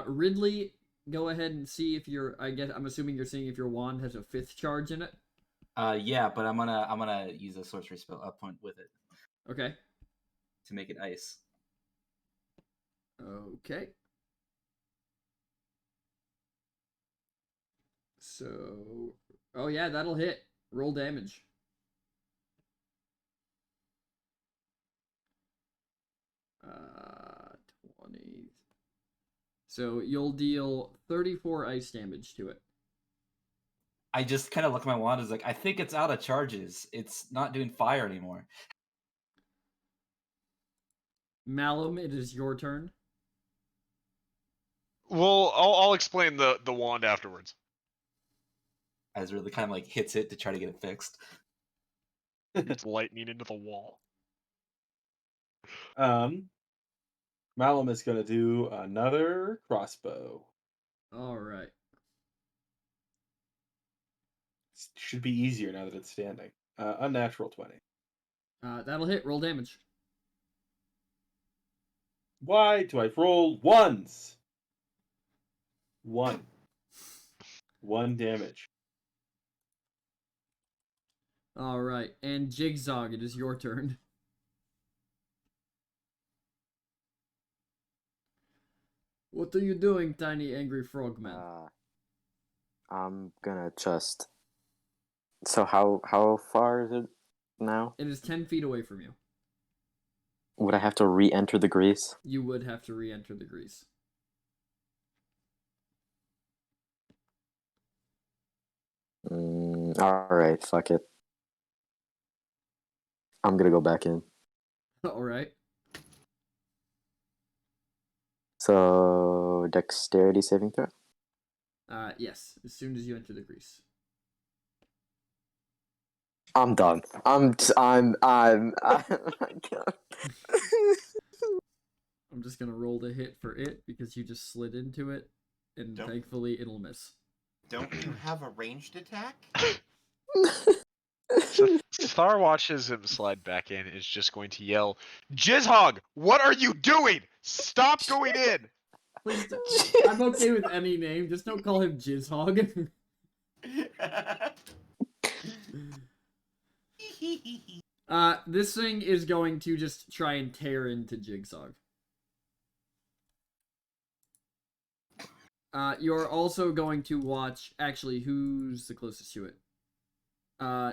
Ridley, go ahead and see if I'm assuming you're seeing if your wand has a 5th charge in it. Yeah, but I'm gonna use a sorcery spell up point with it Okay. to make it ice. Okay. So, oh yeah, that'll hit. Roll damage. Uh, 20. So you'll deal 34 ice damage to it. I just kind of look at my wand. Is like, I think it's out of charges. It's not doing fire anymore. Malum, it is your turn. Well, I'll explain the wand afterwards. As really kind of like hits it to try to get it fixed. It's lightning into the wall. Malum is going to do another crossbow. All right. Should be easier now that it's standing. Unnatural 20. That'll hit. Roll damage. Why do I roll ones? 1. 1 damage. All right, and Jigsaw, it is your turn. What are you doing, tiny angry frogman? I'm gonna just. So how far is it now? It is 10 feet away from you. Would I have to re-enter the grease? You would have to re-enter the grease. All right, fuck it. I'm gonna go back in. All right. So dexterity saving throw. Yes. As soon as you enter the grease. I'm done. I'm I'm just gonna roll the hit for it because you just slid into it, and Don't- thankfully it'll miss. Don't you have a ranged attack? So Star watches him slide back in, is just going to yell, Jizzhog, what are you doing? Stop going in! Please, I'm okay with any name. Just don't call him Jizzhog. This thing is going to just try and tear into Jigsaw. You're also going to watch. Actually, who's the closest to it?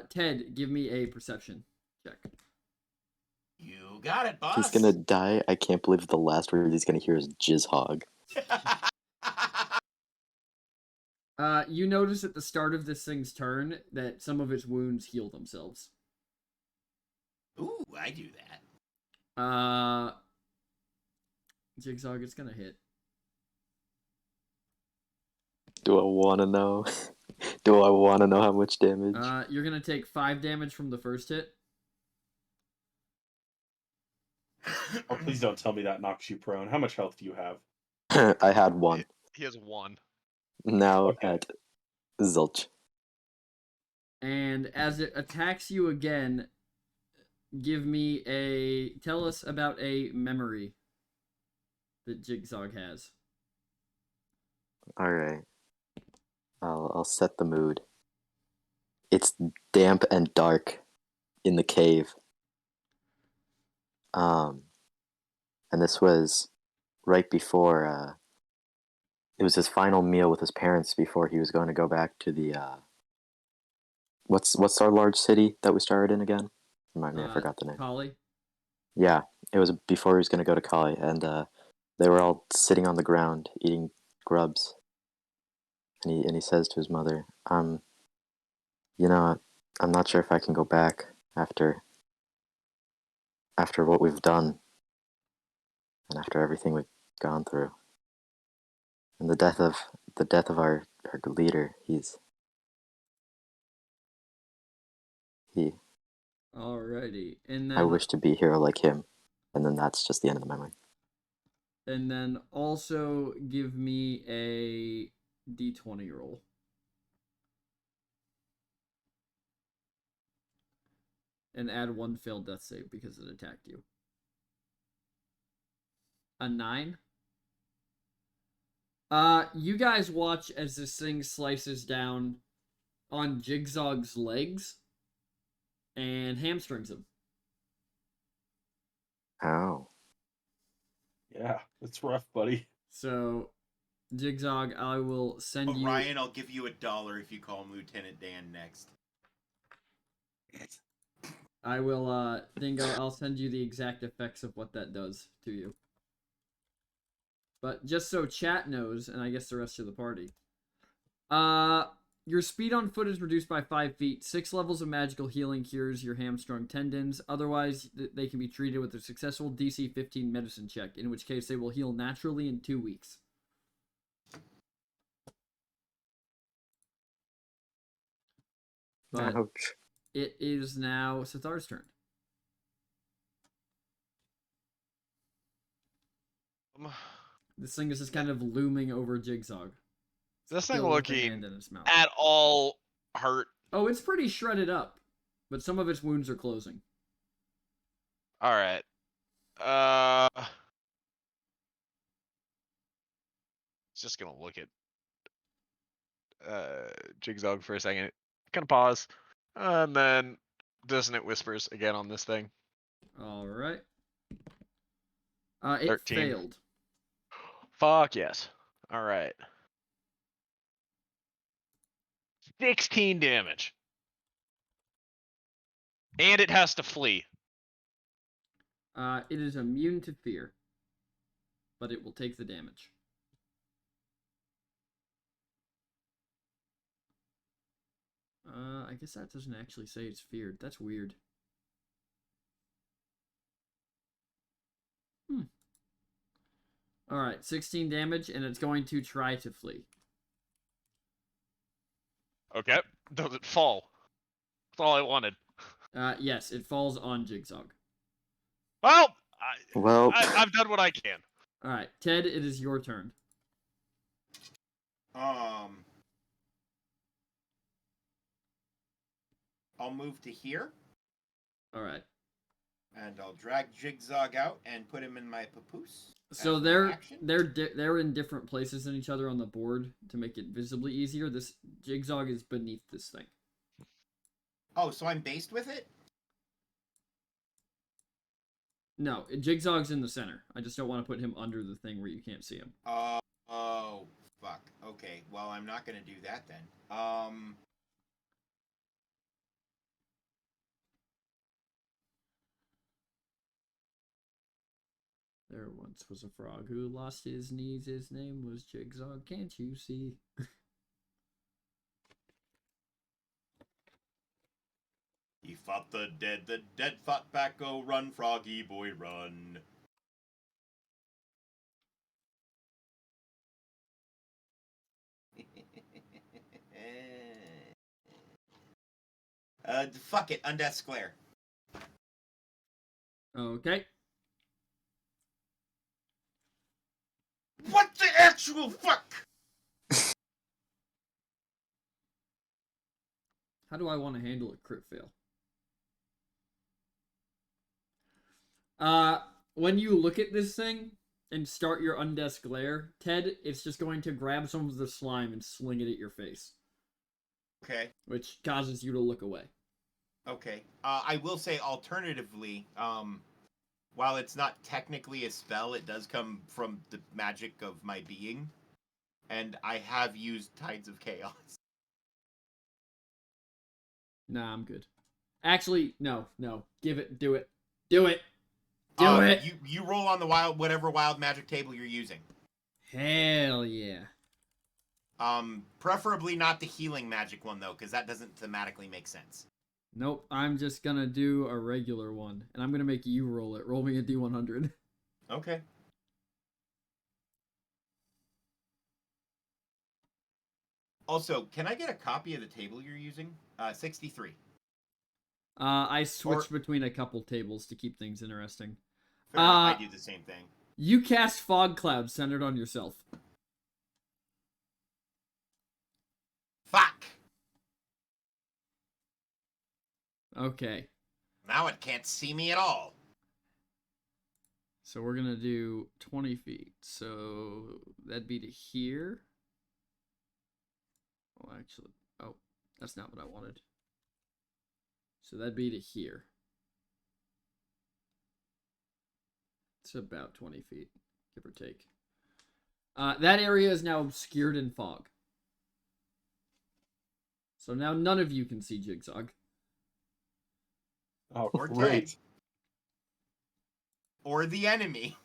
Ted, give me a perception check. You got it, boss. He's gonna die. I can't believe the last word he's gonna hear is jizz hog. You notice at the start of this thing's turn that some of its wounds heal themselves. Ooh, I do that. Jigsaw, it's gonna hit. Do I wanna know? Do I wanna know how much damage? You're gonna take 5 damage from the first hit. Oh, please don't tell me that knocks you prone. How much health do you have? I had 1. He has 1. Now Okay. at zilch. And as it attacks you again, tell us about a memory that Jigsaw has. Alright. I'll set the mood. It's damp and dark in the cave. And this was right before it was his final meal with his parents before he was going to go back to the what's our large city that we started in again? Remind me, I forgot the name. Collie. Yeah, it was before he was going to go to Kali, and they were all sitting on the ground eating grubs. And he says to his mother, you know, I'm not sure if I can go back after what we've done and after everything we've gone through. And the death of our leader, he Alrighty, and then I wish to be a hero like him. And then that's just the end of the memory. And then also give me a d20 roll. And add 1 failed death save because it attacked you. A 9. You guys watch as this thing slices down on Jigzog's legs and hamstrings him. Oh. Yeah, that's rough, buddy. So, Jigzog, I will send you... Ryan, I'll give you $1 if you call him Lieutenant Dan next. I will, Dingo, I'll send you the exact effects of what that does to you. But just so chat knows, and I guess the rest of the party. Your speed on foot is reduced by 5 feet. 6 levels of magical healing cures your hamstrung tendons. Otherwise, they can be treated with a successful DC 15 medicine check, in which case they will heal naturally in 2 weeks. But Ouch. it is now Sithar's turn. This thing is just kind of looming over Jigzog. This thing Still with a hand looking in its mouth. at all hurt. Oh, it's pretty shredded up, but some of its wounds are closing. All right. Just gonna look at Jigzog for a second. Kind of pause, and then Dissonant Whispers again on this thing. All right. It 13. failed. Fuck yes. All right. 16 damage. And it has to flee. It is immune to fear, but it will take the damage. I guess that doesn't actually say it's feared. That's weird. Alright, 16 damage, and it's going to try to flee. Okay. Does it fall? That's all I wanted. Yes, it falls on Jigzog. Well, Well, I've done what I can. Alright, Ted, it is your turn. I'll move to here, Alright. and I'll drag Jigzog out and put him in my papoose. So as my they're action. they're in different places than each other on the board to make it visibly easier. This Jigzog is beneath this thing. Oh, so I'm based with it? No, Jigzog's in the center. I just don't want to put him under the thing where you can't see him. Oh, fuck. Okay, well, I'm not gonna do that then. There once was a frog who lost his knees. His name was Jigzog. Can't you see? He fought the dead fought back, oh run, froggy boy, run. Fuck it, Undeath's Glare. Okay. What the actual fuck? How do I want to handle a crit fail? When you look at this thing and start your Undeath's Glare, Ted, it's just going to grab some of the slime and sling it at your face. Okay. Which causes you to look away. Okay. I will say, alternatively, while it's not technically a spell, it does come from the magic of my being, and I have used Tides of Chaos. Nah, I'm good. Actually, no. Do it. Do it. Do it. You roll on the whatever wild magic table you're using. Hell yeah. Preferably not the healing magic one though, because that doesn't thematically make sense. Nope, I'm just gonna do a regular one, and I'm gonna make you roll it. Roll me a D100. Okay. Also, can I get a copy of the table you're using? 63. I switched between a couple tables to keep things interesting. Fair enough, I do the same thing. You cast fog cloud centered on yourself. Fuck! Okay. Now it can't see me at all. So we're gonna do 20 feet. So that'd be to here. Oh, actually, that's not what I wanted. So that'd be to here. It's about 20 feet, give or take. That area is now obscured in fog. So now none of you can see Jigsaw. Oh, Or great. Ted. Or the enemy.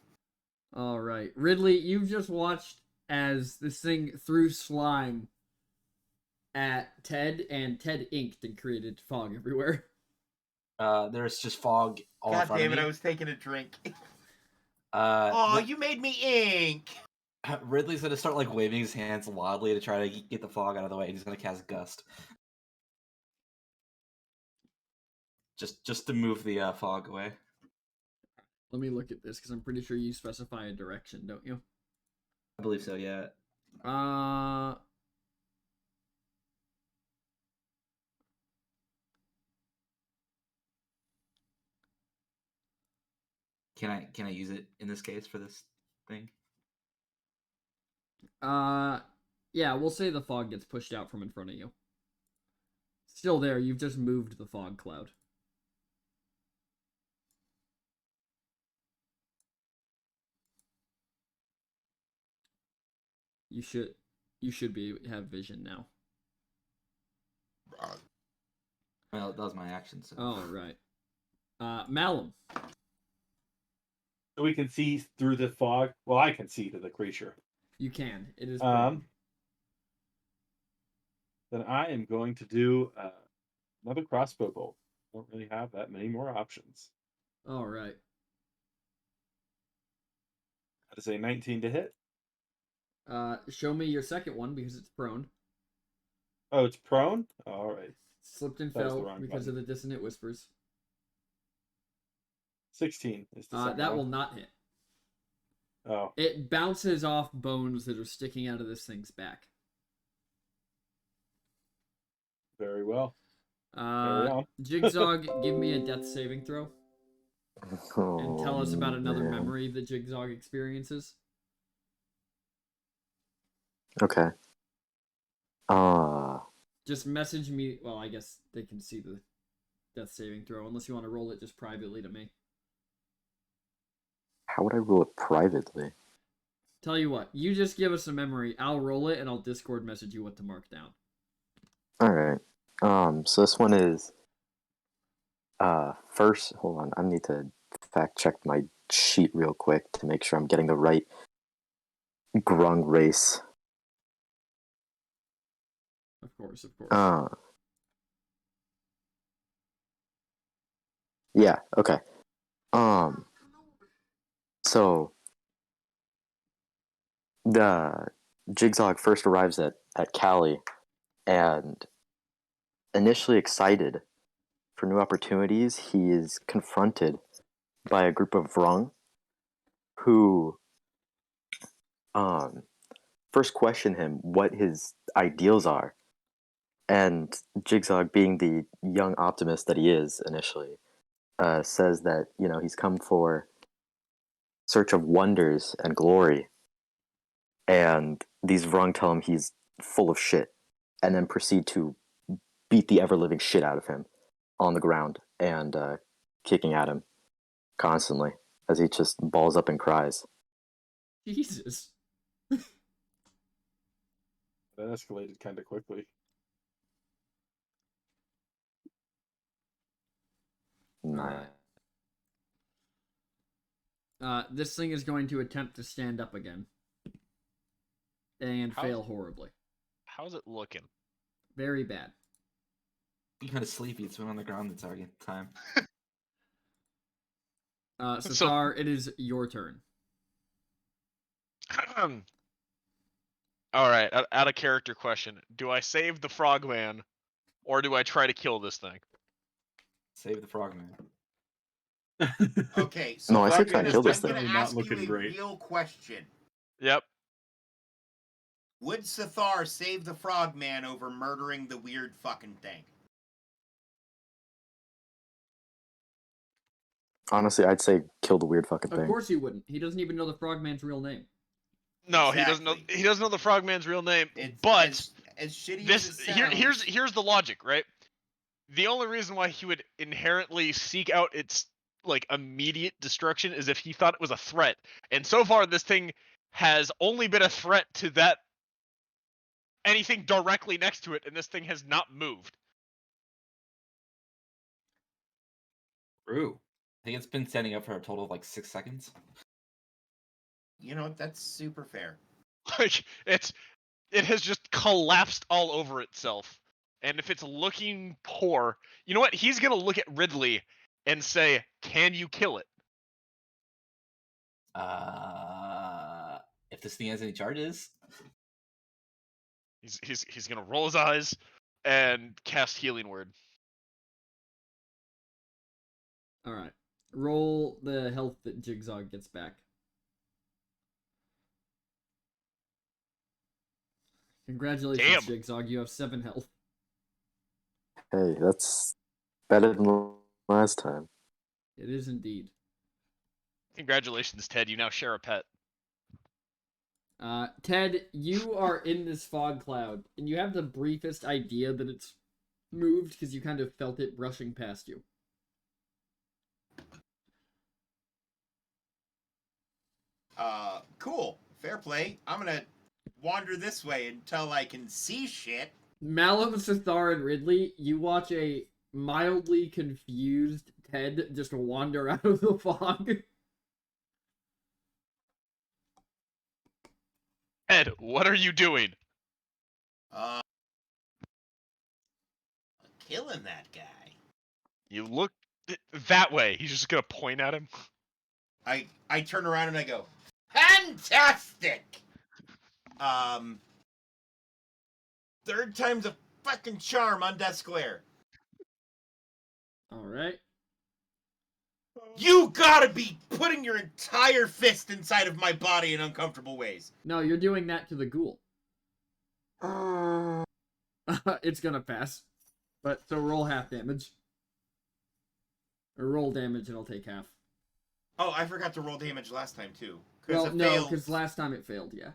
All right, Ridley, you've just watched as this thing threw slime at Ted, and Ted inked and created fog everywhere. There's just fog all in God front damn of it, me. I was taking a drink. Oh, You made me ink! Ridley's gonna start like waving his hands wildly to try to get the fog out of the way, and he's gonna cast Gust. Just to move the fog away. Let me look at this, because I'm pretty sure you specify a direction, don't you? I believe so, yeah. Can I use it in this case for this thing? Yeah, we'll say the fog gets pushed out from in front of you. Still there, you've just moved the fog cloud. You should have vision now. Well, that was my action. So. All right. Malum. So we can see through the fog. Well, I can see to the creature. You can. It is. Then I am going to do another crossbow bolt. Don't really have that many more options. All right. That is a 19 to hit. Show me your second one because it's prone. Oh, it's prone? All right. Slipped and That was the fell wrong because button. of the dissonant whispers. 16 is the second That one. will not hit. Oh, It bounces off bones that are sticking out of this thing's back. very well. Carry on. Jigsaw, give me a death saving throw. And tell us about another man. memory that Jigsaw experiences. Okay. Just message me. Well, I guess they can see the death saving throw, unless you want to roll it just privately to me. How would I roll it privately? Tell you what, you just give us a memory. I'll roll it, and I'll Discord message you what to mark down. All right. So this one is first. Hold on, I need to fact check my sheet real quick to make sure I'm getting the right grung race. Of course. Yeah. Okay. So the Jigsaw first arrives at Cali, and initially excited for new opportunities, he is confronted by a group of Vrung who first question him what his ideals are. And Jigsaw, being the young optimist that he is initially, says that, he's come for search of wonders and glory. And these Vrung tell him he's full of shit, and then proceed to beat the ever-living shit out of him on the ground and kicking at him constantly. as he just balls up and cries. Jesus. That escalated kind of quickly. Nah. This thing is going to attempt to stand up again. And How's- fail horribly. How's it looking? Very bad. I'm kind of sleepy. It's been on the ground the entire time. Sathar, it is your turn. All right, out of character question: do I save the frogman, or do I try to kill this thing? Save the frogman. Okay, so No, I I'm say try and gonna, kill this I'm thing. gonna Definitely not ask you looking a great. real question. Yep. Would Sathar save the frogman over murdering the weird fucking thing? Honestly, I'd say kill the weird fucking Of thing. course he wouldn't. He doesn't even know the frogman's real name. No, Exactly. he doesn't know the frogman's real name. It's But as shitty this as it sounds. here's the logic, right? The only reason why he would inherently seek out its like immediate destruction is if he thought it was a threat. And so far this thing has only been a threat to that anything directly next to it, and this thing has not moved. True. I think it's been standing up for a total of like 6 seconds. You know, that's super fair. Like it has just collapsed all over itself. And if it's looking poor, you know what? He's gonna look at Ridley and say, "Can you kill it?" If this thing has any charges, He's gonna roll his eyes and cast Healing Word. Alright. Roll the health that Jigsaw gets back. Congratulations, Damn. Jigsaw. You have 7 health. Hey, that's better than last time. It is indeed. Congratulations, Ted. You now share a pet. Ted, you are in this fog cloud, and you have the briefest idea that it's moved because you kind of felt it brushing past you. Cool. Fair play. I'm gonna wander this way until I can see shit. Malum, Sathar, and Ridley, you watch a mildly confused Ted just wander out of the fog. Ed, what are you doing? Killing that guy. You look that way. He's just gonna point at him. I turn around and I go, fantastic! Third time's a fucking charm on Desclair. Alright. You gotta be putting your entire fist inside of my body in uncomfortable ways. No, you're doing that to the ghoul. It's gonna pass. But, so roll half damage. Or roll damage and I'll take half. Oh, I forgot to roll damage last time too. Well, no, failed. because last time it failed, yeah.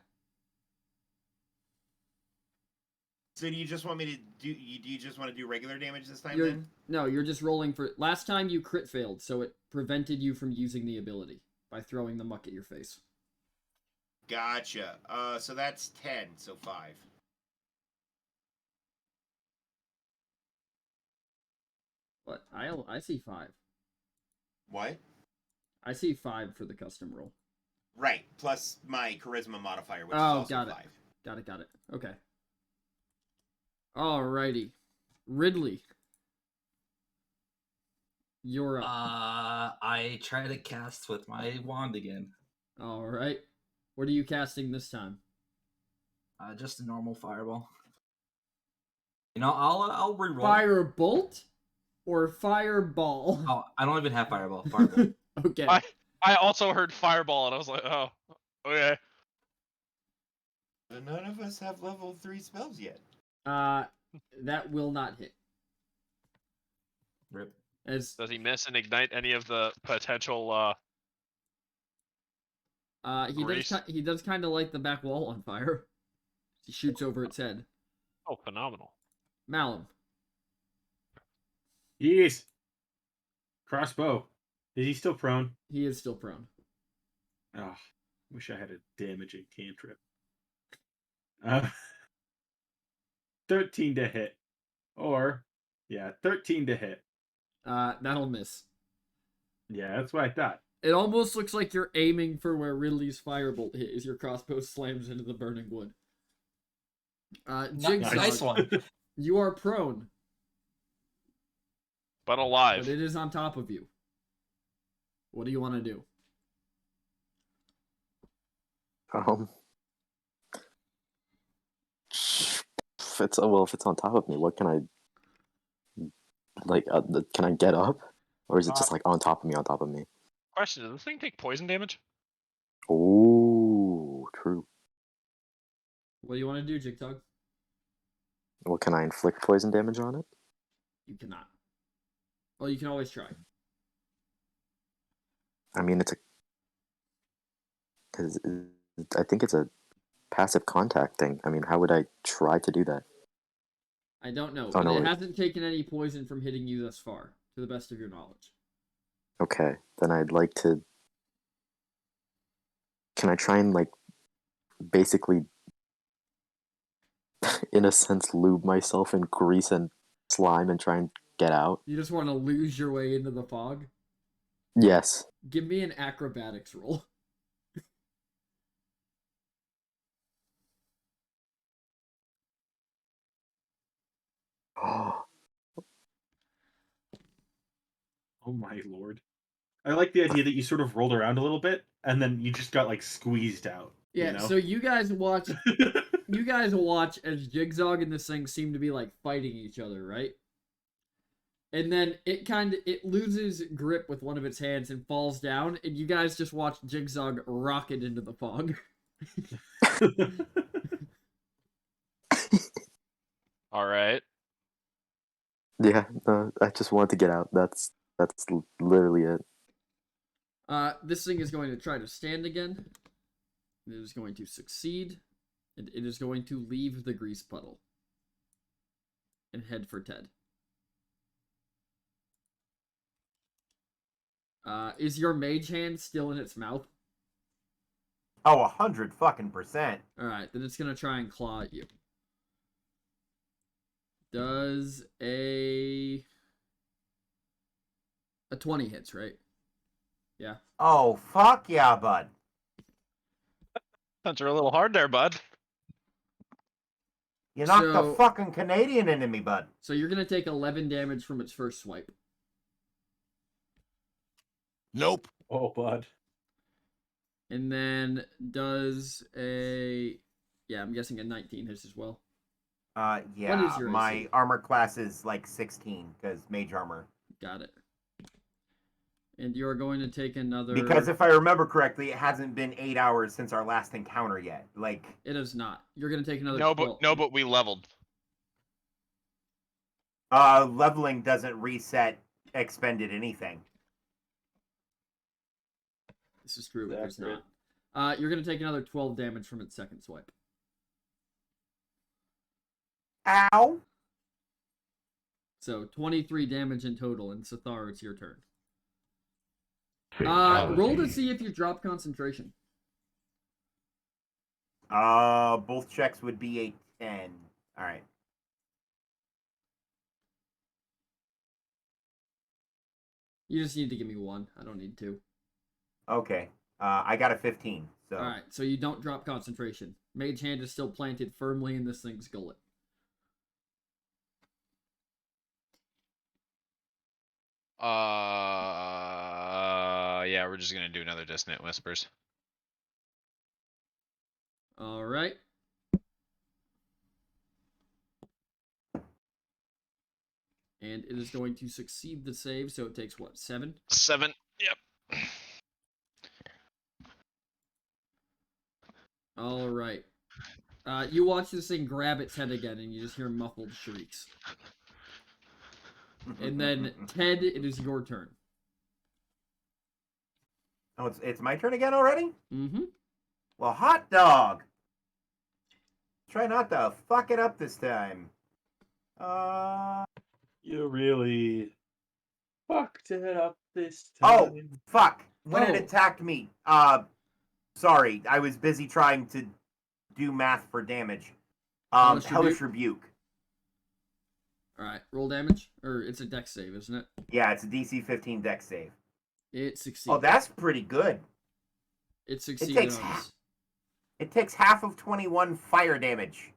So do you just want me to do? Do you just want to do regular damage this time You're- then? No, you're just rolling for... Last time you crit failed, so it prevented you from using the ability by throwing the muck at your face. Gotcha. So that's 10, so 5. What? I see 5. What? I see 5 for the custom roll. Right. Plus my charisma modifier, which Oh, is also got it. 5. Got it. Okay. Alrighty. Ridley. You're up. I try to cast with my wand again. Alright. What are you casting this time? Just a normal fireball. You know, I'll reroll. Fire bolt or fireball? Oh, I don't even have fireball. Fireball. Okay. I also heard fireball, and I was like, oh, okay. But none of us have level 3 spells yet. That will not hit. Rip. As Does he miss and ignite any of the potential? Grease. he does kind of light the back wall on fire. He shoots over its head. Oh, phenomenal. Malum. Yes. Crossbow. Is he still prone? He is still prone. Oh, wish I had a damaging cantrip. Uh, 13 to hit. Or, yeah, 13 to hit. That'll miss. Yeah, that's what I thought. It almost looks like you're aiming for where Ridley's firebolt hit as your crossbow slams into the burning wood. Jigsaw, Nice one. you are prone, But alive. but it is on top of you. What do you want to do? If it's on top of me, what can I like? Can I get up, or is it just like on top of me, on top of me? Question: does this thing take poison damage? Oh, true. What do you want to do, Jigsaw? Well, can I inflict poison damage on it? You cannot. Well, you can always try. I mean, I think it's a passive contact thing. I mean, how would I try to do that? I don't know, Oh, but no, it wait. hasn't taken any poison from hitting you thus far, to the best of your knowledge. Okay, then I'd like to. Can I try and, like, basically, in a sense, lube myself in grease and slime and try and get out? You just want to lose your way into the fog? Yes. Give me an acrobatics roll. Oh, Oh my lord. I like the idea that you sort of rolled around a little bit, and then you just got, like, squeezed out. Yeah, you know? so you guys watch as Jigsaw and this thing seem to be like fighting each other, right? And then it loses grip with one of its hands and falls down, and you guys just watch Jigsaw rocket into the fog. All right. yeah, no, I just wanted to get out. That's literally it. This thing is going to try to stand again. It is going to succeed, and it is going to leave the grease puddle and head for Ted. Is your mage hand still in its mouth? Oh, 100% Alright, then it's gonna try and claw at you. Does a 20 hits, right? Yeah. Oh, fuck yeah, bud. Hunter a little hard there, bud. You knocked So- the fucking Canadian into me, bud. So you're gonna take 11 damage from its first swipe. Nope. Oh, bud. And then does a... Yeah, I'm guessing a 19 hits as well. Yeah, is your my AC? armor class is like 16, because mage armor. Got it. And you're going to take another... Because if I remember correctly, it hasn't been 8 hours since our last encounter yet. Like, It is not. You're gonna take another... No, 12. but we leveled. leveling doesn't reset expended anything. This is true, but there's Accurate. not. You're gonna take another 12 damage from its second swipe. Ow! So 23 damage in total, and Sathar, it's your turn. Fatality. Roll to see if you drop concentration. Both checks would be a 10. Alright. You just need to give me one. I don't need two. Okay. I got a 15, so. Alright, so you don't drop concentration. Mage Hand is still planted firmly in this thing's gullet. Yeah, we're just gonna do another Dissonant Whispers. Alright. And it is going to succeed the save, so it takes what, 7? 7. Yep. Alright. You watch this thing grab its head again, and you just hear muffled shrieks. And then, Ted, it is your turn. Oh, it's my turn again already? Mm-hmm. Well, hot dog! Try not to fuck it up this time. You really. fucked it up this Oh, time. fuck. When Oh. it attacked me, sorry, I was busy trying to do math for damage. Hellish Hellish Rebuke. All right, roll damage, or it's a dex save, isn't it? Yeah, it's a DC 15 dex save. It succeeds. Oh, that's pretty good. It succeeded takes on this. It takes half of 21 fire damage.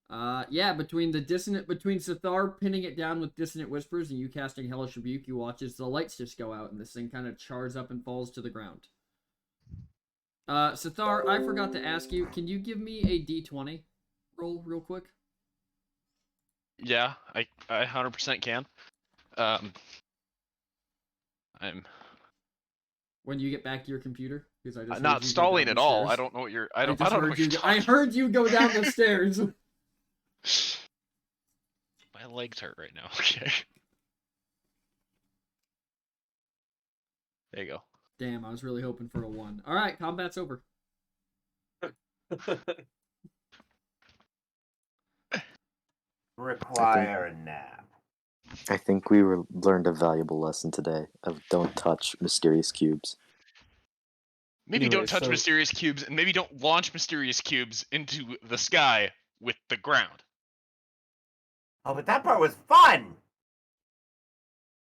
Yeah, between Sithar pinning it down with Dissonant Whispers and you casting Hellish Rebuke, you watch as the lights just go out and this thing kind of chars up and falls to the ground. Sithar, I forgot to ask you, can you give me a D20 roll real quick? Yeah, I 100% can. I'm When you get back to your computer, because I just not heard you go stalling down at the all. stairs. I don't know what you're. I don't just know heard what you're you. talking. I heard you go down the stairs. My legs hurt right now. Okay. There you go. Damn, I was really hoping for a 1. All right, combat's over. Require a nap. I think we learned a valuable lesson today of don't touch mysterious cubes. Maybe Anyway, don't touch so- mysterious cubes, and maybe don't launch mysterious cubes into the sky with the ground. Oh, but that part was fun!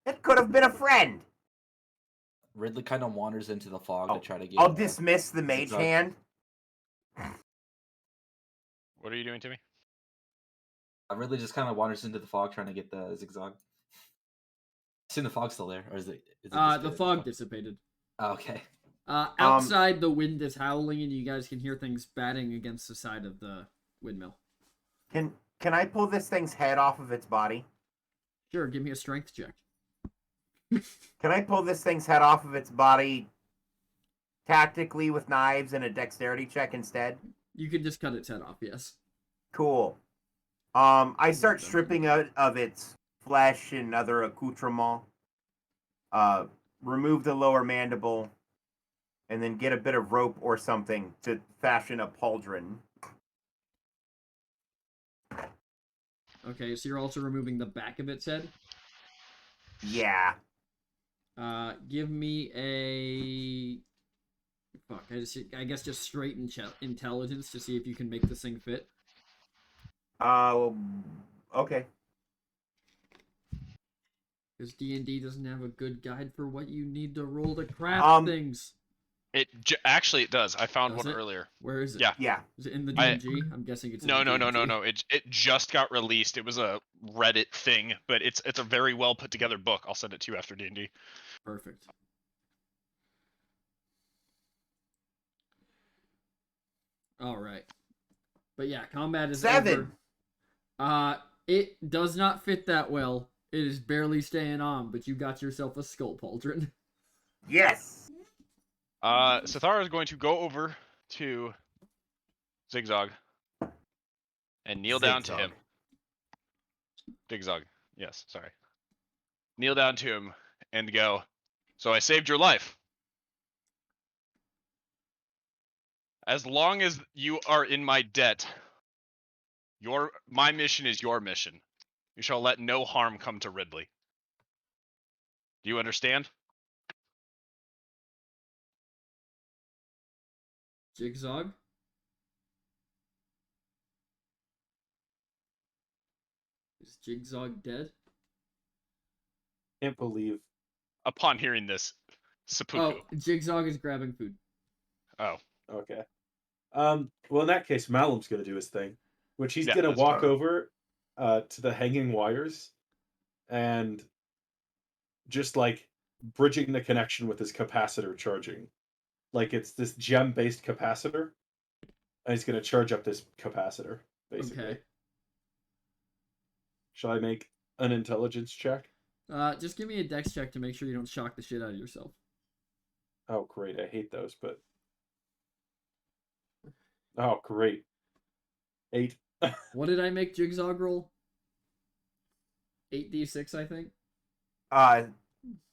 It could have been a friend. Ridley kind of wanders into the fog Oh, to try to get. I'll dismiss the mage Zigzag. hand. What are you doing to me? Ridley just kind of wanders into the fog trying to get the zigzag. Assume the fog's still there, or is it? The fog dissipated. Oh, okay. Outside, the wind is howling, and you guys can hear things batting against the side of the windmill. Can I pull this thing's head off of its body? Sure, give me a strength check. Can I pull this thing's head off of its body tactically with knives and a dexterity check instead? You can just cut its head off, yes. Cool. I start stripping out of its flesh and other accoutrements. Remove the lower mandible, and then get a bit of rope or something to fashion a pauldron. Okay, so you're also removing the back of its head? Yeah. Give me a... Fuck, I guess just straight intelligence to see if you can make this thing fit. Okay. Because D&D doesn't have a good guide for what you need to roll to craft things. Actually, it does. I found Does one it? earlier. Where is it? Yeah. Yeah. Is it in the I- DMG? I'm guessing it's in No. the DMG. It just got released. It was a Reddit thing, but it's a very well put together book. I'll send it to you after D&D. Perfect. All right. But yeah, combat is 7. over. It does not fit that well. It is barely staying on, but you got yourself a skull pauldron. Yes. Sithara is going to go over to Zigzag and kneel down to him. Zigzag. Yes, sorry. Kneel down to him and go, "So I saved your life. As long as you are in my debt, my mission is your mission. You shall let no harm come to Ridley. Do you understand?" Jigzog? Is Jigzog dead? Can't believe. Upon hearing this, seppuku. Oh, Jigzog is grabbing food. Oh. Okay. Well, in that case, Malum's gonna do his thing, which he's Yeah, gonna that's walk fine. over to the hanging wires and just like bridging the connection with his capacitor charging. Like it's this gem-based capacitor, and he's gonna charge up this capacitor, basically. Okay. Shall I make an intelligence check? Just give me a dex check to make sure you don't shock the shit out of yourself. Oh, great. I hate those, but... Oh, great. 8. What did I make Jigzog roll? 8d6, I think.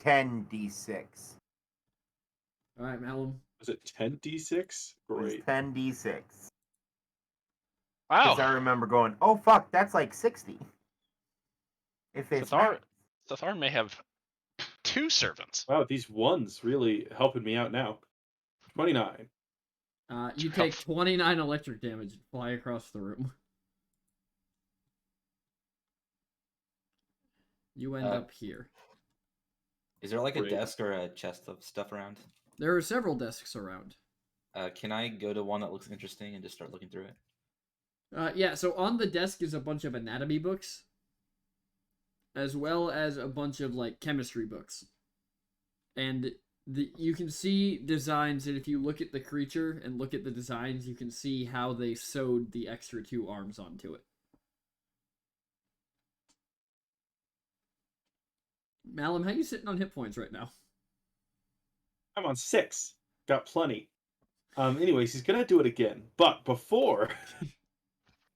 10d6. All right, Malum. Was it 10d6? It was Great. 10d6. Wow. Because I remember going, oh fuck, that's like 60. If it's Sithar may have 2 servants. Wow, these ones really helping me out now. 29. You take 29 electric damage and fly across the room. You end up here. Is there like a Great. desk or a chest of stuff around? There are several desks around. Can I go to one that looks interesting and just start looking through it? Yeah, so on the desk is a bunch of anatomy books, as well as a bunch of like chemistry books. And you can see designs, and if you look at the creature and look at the designs, you can see how they sewed the extra 2 arms onto it. Malum, how you sitting on hit points right now? I'm on 6. Got plenty. Anyways, he's gonna do it again, but before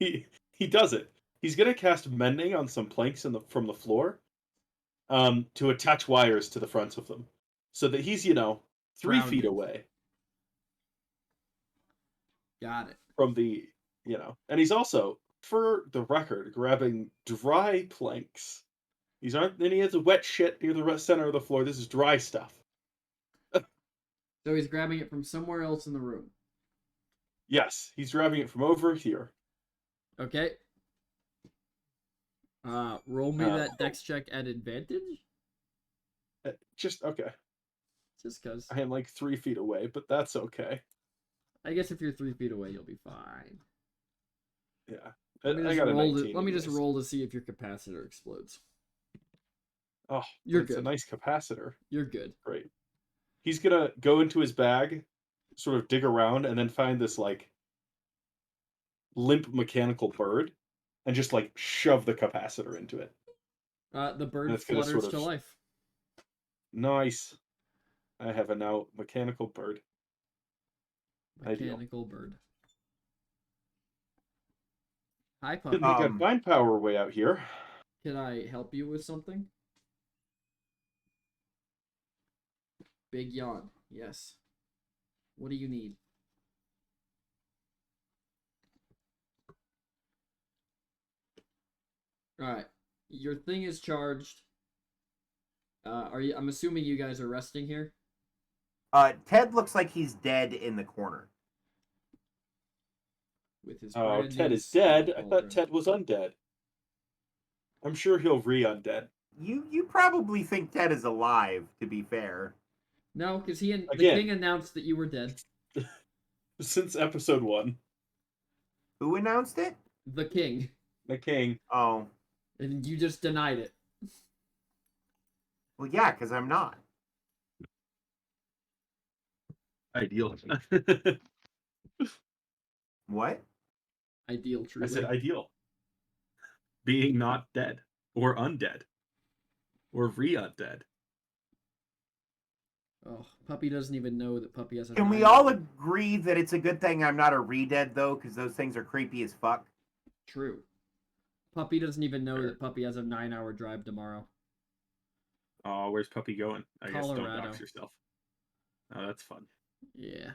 he does it, he's gonna cast mending on some planks from the floor, to attach wires to the fronts of them, so that he's 3 Grounded. feet away Got it. from the and he's also, for the record, grabbing dry planks. These aren't any of the wet shit near the center of the floor. This is dry stuff. So he's grabbing it from somewhere else in the room. Yes, he's grabbing it from over here. Okay. Roll me that dex check at advantage. Just okay. Just cause. I am like 3 feet away, but that's okay. I guess if you're 3 feet away, you'll be fine. Yeah, Let me I got a 19. let me just anyways. roll to see if your capacitor explodes. Oh, You're it's a good. nice capacitor. You're good. Great. He's gonna go into his bag, sort of dig around, and then find this like limp mechanical bird, and just like shove the capacitor into it. The bird That's gonna flutters sort to of- life. Nice. I have a now mechanical bird. Ideal. Mechanical bird. Hi, We puppy. got Vine Power way out here. Can I help you with something? Big yawn. Yes. What do you need? Alright. Your thing is charged. I'm assuming you guys are resting here? Ted looks like he's dead in the corner. With his Oh, brand Ted new is dead. I cauldron. thought Ted was undead. I'm sure he'll re-undead. You probably think Ted is alive, to be fair. No, because the Again. king announced that you were dead. Since episode 1, Who announced it? The king. the king. Oh. And you just denied it. Well, yeah, because I'm not. Ideal. What? Ideal, I truly. said ideal. Being not dead, or undead, or re-undead. Oh, Puppy doesn't even know that Puppy has a Can we 9. all agree that it's a good thing I'm not a re-dead, though? Because those things are creepy as fuck. True. Puppy doesn't even know that Puppy has a 9-hour drive tomorrow. Oh, where's Puppy going? I guess don't Colorado. dox yourself. Oh, that's fun. Yeah.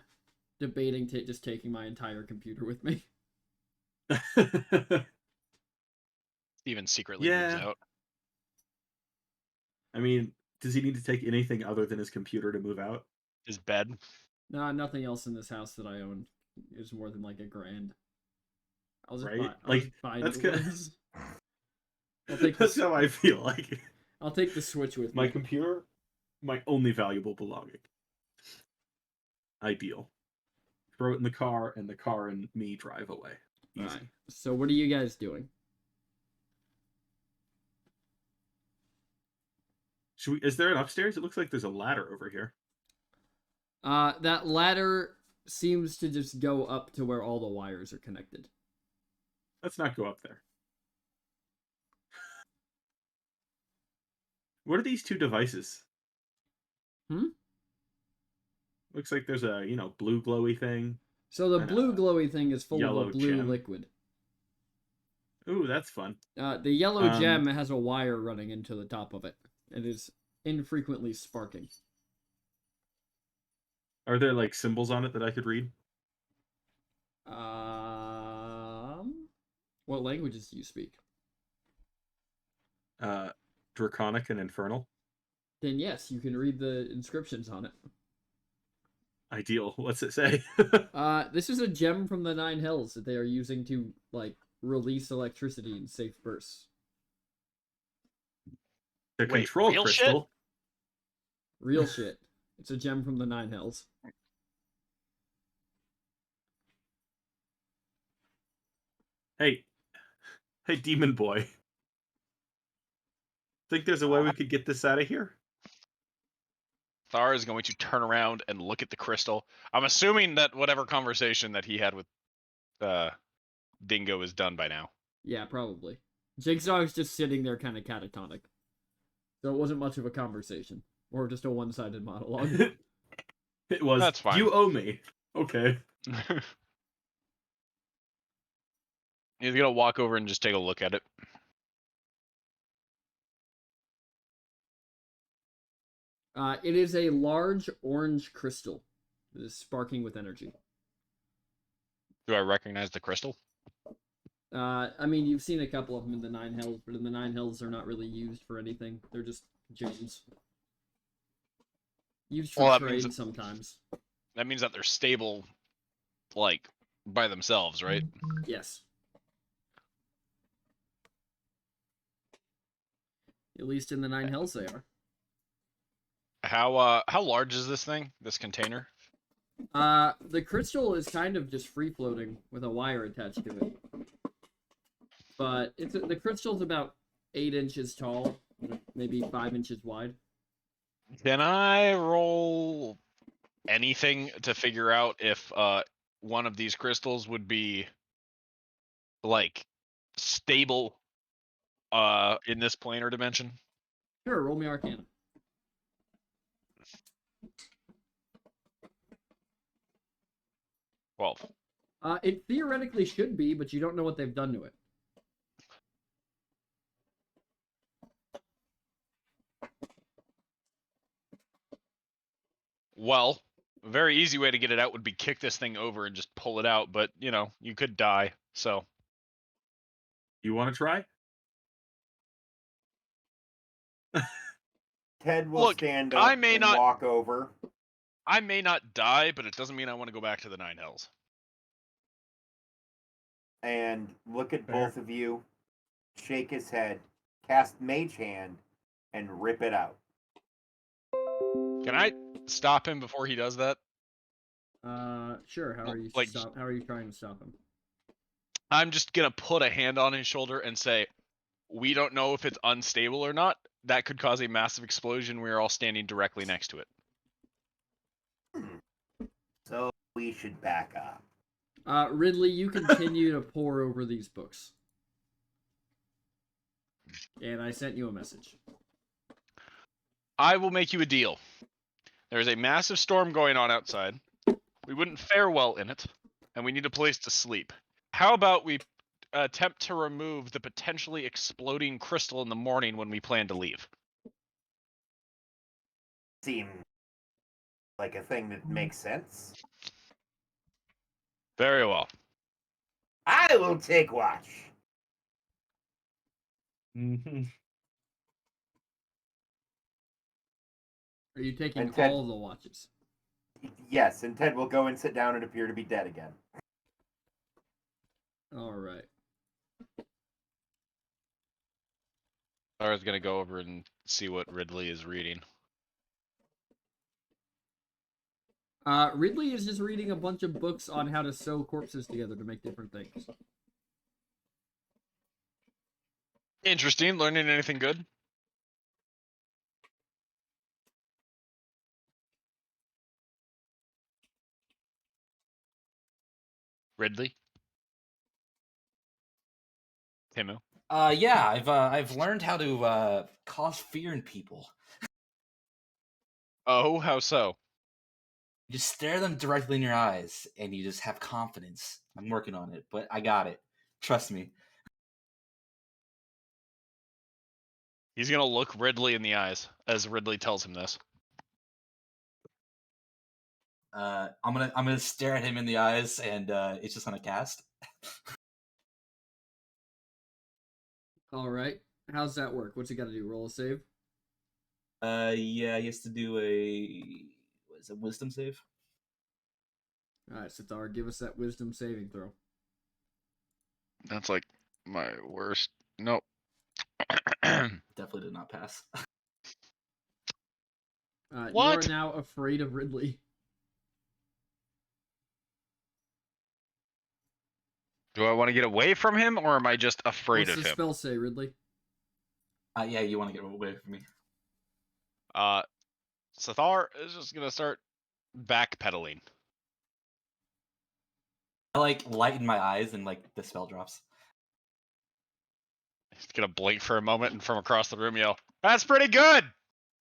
Debating just taking my entire computer with me. Steven secretly Yeah. moves out. I mean, does he need to take anything other than his computer to move out? His bed. No, nothing else in this house that I own is more than like $1,000. I'll just Right? buy, I'll Like, just buy that's new good. ones. I'll take That's the, how I feel. Like I'll take the Switch with my me. computer, my only valuable belonging. Ideal. Throw it in the car, and the car and me drive away. Easy. Alright. So what are you guys doing? Is there an upstairs? It looks like there's a ladder over here. That ladder seems to just go up to where all the wires are connected. Let's not go up there. What are these 2 devices? Looks like there's a, blue glowy thing. So the And blue a glowy thing is full of yellow a blue gem. liquid. Ooh, that's fun. The yellow Um, gem has a wire running into the top of it. It is infrequently sparking. Are there like symbols on it that I could read? What languages do you speak? Draconic and Infernal. Then yes, you can read the inscriptions on it. Ideal. What's it say? This is a gem from the Nine Hells that they are using to, like, release electricity in safe bursts. The Wait, control real shit? crystal. Real shit. It's a gem from the Nine Hells. Hey, demon boy. Think there's a way we could get this out of here? Thar is going to turn around and look at the crystal. I'm assuming that whatever conversation that he had with Dingo is done by now. Yeah, probably. Jigsaw's just sitting there kind of catatonic. So it wasn't much of a conversation. Or just a one-sided monologue. It was, That's fine. you owe me. Okay. He's gonna walk over and just take a look at it. It is a large orange crystal that is sparking with energy. Do I recognize the crystal? I mean, you've seen a couple of them in the Nine Hells, but in the Nine Hells, they're not really used for anything. They're just gems. Used for Well, that means trade sometimes. That means that they're stable, like, by themselves, right? Yes. At least in the Nine Hells, they are. How large is this thing? This container? The crystal is kind of just free floating with a wire attached to it. But the crystal's about 8 inches tall, maybe 5 inches wide. Can I roll anything to figure out if one of these crystals would be like stable in this planar dimension? Sure, roll me Arcana. 12. It theoretically should be, but you don't know what they've done to it. Well, a very easy way to get it out would be kick this thing over and just pull it out, but you know, you could die. So You want to try? Ted will Look, stand I up may and not- walk over. I may not die, but it doesn't mean I want to go back to the Nine Hells. And look at Fair. both of you, shake his head, cast Mage Hand, and rip it out. Can I stop him before he does that? Sure. How are you Like- How are you trying to stop him? I'm just gonna put a hand on his shoulder and say, "We don't know if it's unstable or not. That could cause a massive explosion. We are all standing directly next to it." So we should back up. Ridley, you continue to pore over these books. And I sent you a message. I will make you a deal. There's a massive storm going on outside. We wouldn't fare well in it, and we need a place to sleep. How about we attempt to remove the potentially exploding crystal in the morning when we plan to leave? Seems like a thing that makes sense. Very well. I will take watch. Mm-hmm. Are you taking And Ted- all of the watches? Yes, and Ted will go and sit down and appear to be dead again. All right. Lara's gonna go over and see what Ridley is reading. Ridley is just reading a bunch of books on how to sew corpses together to make different things. Interesting. Learning anything good? Ridley? Timu? Yeah, I've learned how to cause fear in people. Oh, how so? You just stare them directly in your eyes, and you just have confidence. I'm working on it, but I got it. Trust me. He's gonna look Ridley in the eyes as Ridley tells him this. I'm gonna stare at him in the eyes, and it's just gonna cast. All right. How's that work? What's he got to do? Roll a save? Yeah, he has to do a wisdom save. All right, Sithar, give us that wisdom saving throw. That's like my worst. Nope. Definitely did not pass. You are What? now afraid of Ridley. Do I want to get away from him, or am I just afraid What's of the him? spell say, Ridley? Yeah, you want to get away from me. Sathar is just gonna start backpedaling. I like lighten my eyes and like the spell drops. He's gonna blink for a moment and from across the room yell, "That's pretty good!"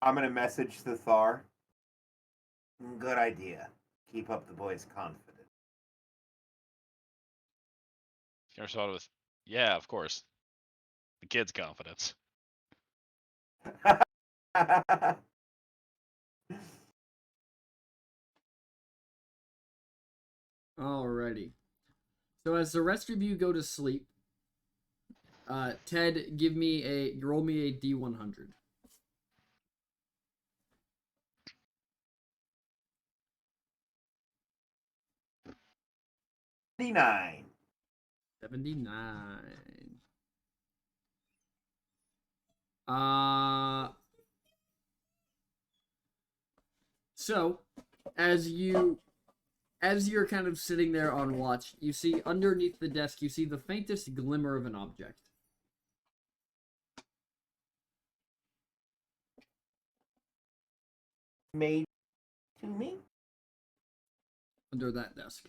I'm gonna message the Thar. Good idea. Keep up the boy's confidence. You respond with, "Yeah, of course." The kid's confidence. Alrighty. So as the rest of you go to sleep, Ted, roll me a D100. 79. 79. So as you're kind of sitting there on watch, you see underneath the desk, you see the faintest glimmer of an object. Made to me? Under that desk.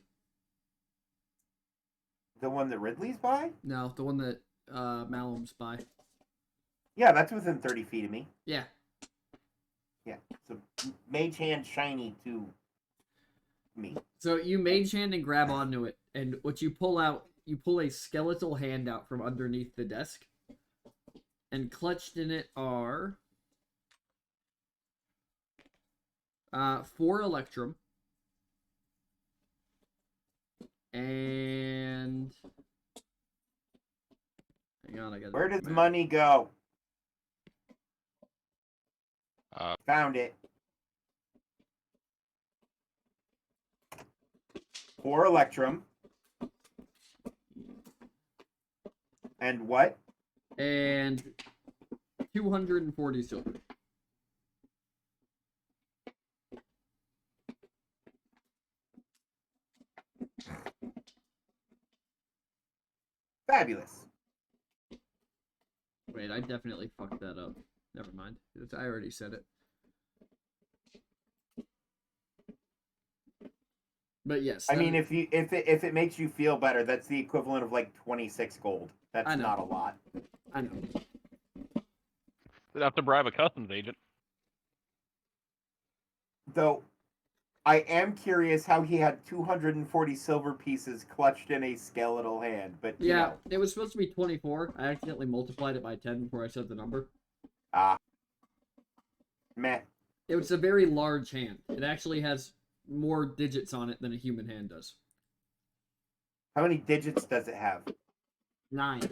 The one that Ridley's by? No, the one that Malum's by. Yeah, that's within 30 feet of me. Yeah. Yeah. So mage hand shiny to me. So you mage hand and grab onto it, and what you pull a skeletal hand out from underneath the desk, and clutched in it are 4 Electrum, and hang on, I got. Where does money go? Found it. 4 Electrum. And what? And 240 silver. Fabulous. Wait, I definitely fucked that up. Never mind. I already said it. But yes. I mean, if it makes you feel better, that's the equivalent of like 26 gold. I That's know. not a lot. I know. They'd have to bribe a customs agent. Though, I am curious how he had 240 silver pieces clutched in a skeletal hand. But you Yeah, know. it was supposed to be 24. I accidentally multiplied it by 10 before I said the number. Meh. It was a very large hand. It actually has more digits on it than a human hand does. How many digits does it have? 9.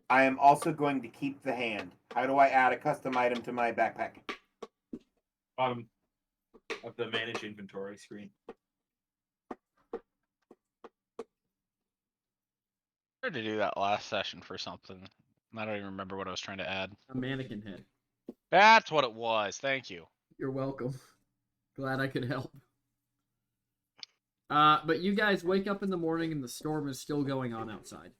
I am also going to keep the hand. How do I add a custom item to my backpack? Bottom of the manage inventory screen. I tried to do that last session for something. I don't even remember what I was trying to add. A mannequin head. That's what it was. Thank you. You're welcome. Glad I could help. But you guys wake up in the morning and the storm is still going on outside.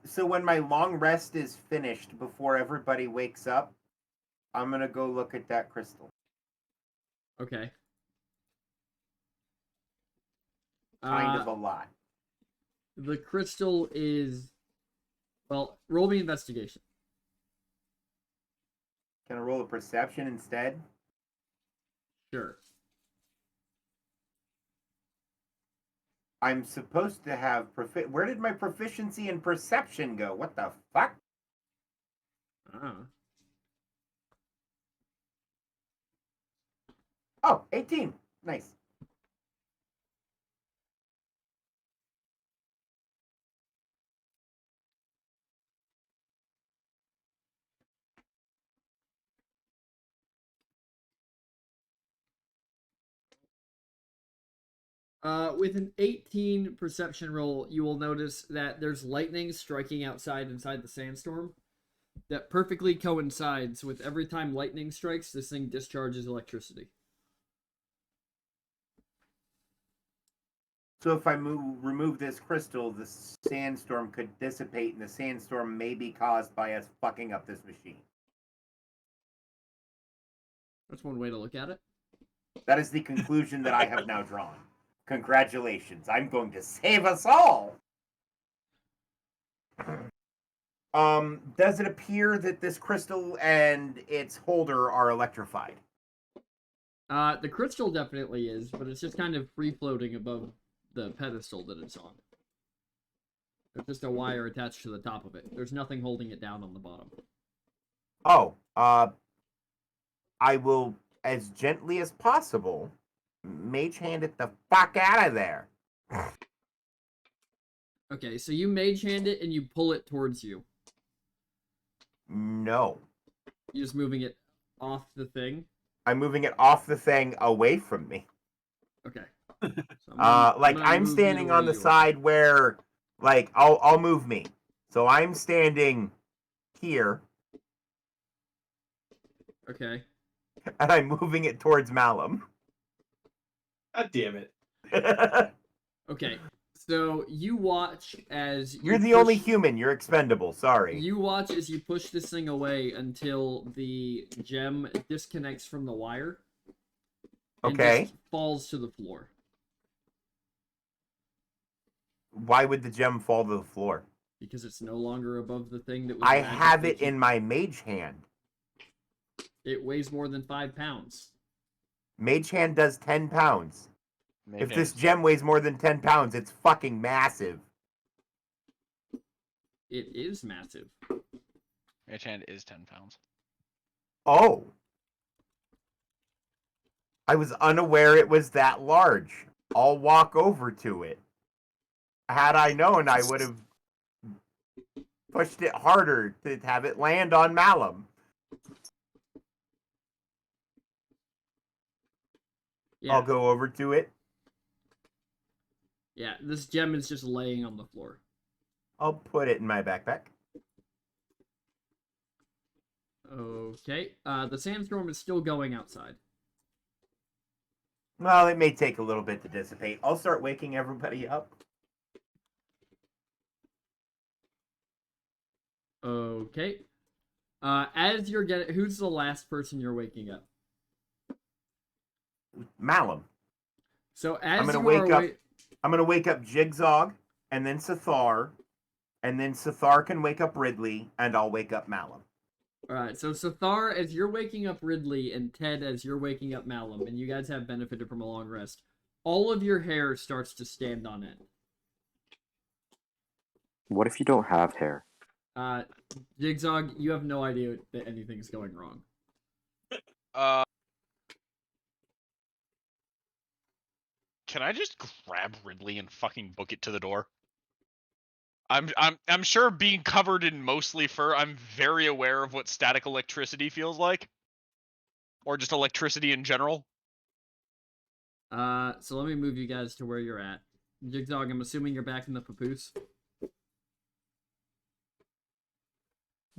So when my long rest is finished before everybody wakes up, I'm gonna go look at that crystal. Okay. Kind of a lot. The crystal is... Well, roll me investigation. Can I roll a perception instead? Sure. I'm supposed to have Where did my proficiency in perception go? What the fuck? Oh, 18. Nice. With an 18 perception roll, you will notice that there's lightning striking inside the sandstorm. That perfectly coincides with every time lightning strikes, this thing discharges electricity. So if I remove this crystal, the sandstorm could dissipate, and the sandstorm may be caused by us fucking up this machine. That's one way to look at it. That is the conclusion that I have now drawn. Congratulations, I'm going to save us all! Does it appear that this crystal and its holder are electrified? The crystal definitely is, but it's just kind of free floating above the pedestal that it's on. There's just a wire attached to the top of it. There's nothing holding it down on the bottom. Oh, I will, as gently as possible, mage hand it the fuck out of there. Okay, so you mage hand it and you pull it towards you. No. You're just moving it off the thing. I'm moving it off the thing away from me. Okay. So I'm standing on the side where, like, I'll move me. So I'm standing here. Okay. And I'm moving it towards Malum. God damn it. Okay. So you watch as You're the only human. You're expendable. Sorry. You watch as you push this thing away until the gem disconnects from the wire. And Okay. just falls to the floor. Why would the gem fall to the floor? Because it's no longer above the thing that was. I have it in my mage hand. It weighs more than 5 pounds. Mage hand does 10 pounds. If this gem weighs more than 10 pounds, it's fucking massive. It is massive. Mage hand is 10 pounds. Oh. I was unaware it was that large. I'll walk over to it. Had I known, I would have pushed it harder to have it land on Malum. Yeah. I'll go over to it. Yeah, this gem is just laying on the floor. I'll put it in my backpack. Okay. The sandstorm is still going outside. Well, it may take a little bit to dissipate. I'll start waking everybody up. Okay. As you're getting, who's the last person you're waking up? Malum. So as I'm gonna you wake are up. I'm gonna wake up Jigzog, and then Sathar, and then Sathar can wake up Ridley, and I'll wake up Malum. Alright, so Sathar, as you're waking up Ridley, and Ted, as you're waking up Malum, and you guys have benefited from a long rest, all of your hair starts to stand on end. What if you don't have hair? Jigzog, you have no idea that anything's going wrong. Can I just grab Ridley and fucking book it to the door? I'm sure being covered in mostly fur, I'm very aware of what static electricity feels like. Or just electricity in general. So let me move you guys to where you're at. Jigzog, I'm assuming you're back in the papoose.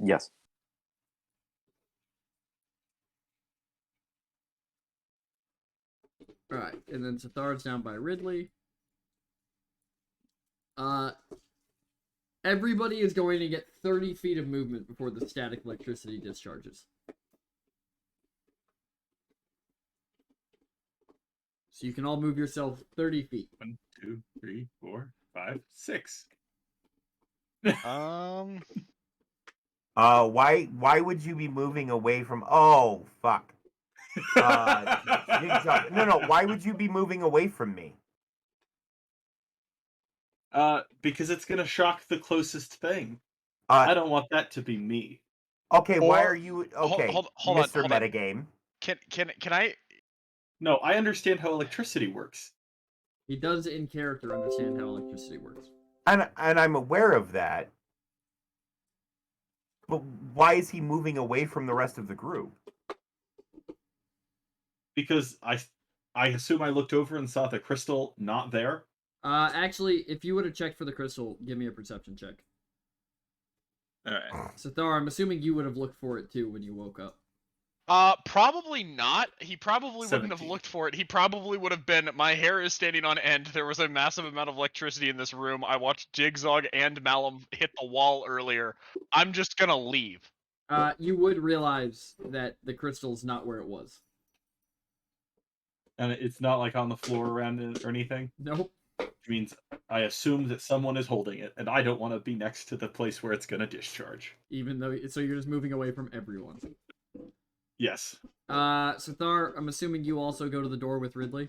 Yes. Alright, and then Sathar's down by Ridley. Everybody is going to get 30 feet of movement before the static electricity discharges. So you can all move yourself 30 feet. 1, 2, 3, 4, 5, 6. Why would you be moving away from? Oh fuck. Jigsaw. No. Why would you be moving away from me? Because it's gonna shock the closest thing. Uh, I don't want that to be me. Okay, why Or- are you okay? hold on, Mr. hold on. Metagame. Can I? No, I understand how electricity works. He does in character understand how electricity works. And I'm aware of that. But why is he moving away from the rest of the group? Because I assume I looked over and saw the crystal not there. Actually, if you would have checked for the crystal, give me a perception check. All right. Sathar, I'm assuming you would have looked for it too when you woke up. Probably not. He probably wouldn't have 17. looked for it. He probably would have been, my hair is standing on end. There was a massive amount of electricity in this room. I watched Jigzog and Malum hit the wall earlier. I'm just gonna leave. You would realize that the crystal's not where it was. And it's not like on the floor around it or anything. Nope. Which means I assume that someone is holding it, and I don't want to be next to the place where it's gonna discharge. Even though, so you're just moving away from everyone. Yes. Sathar, I'm assuming you also go to the door with Ridley.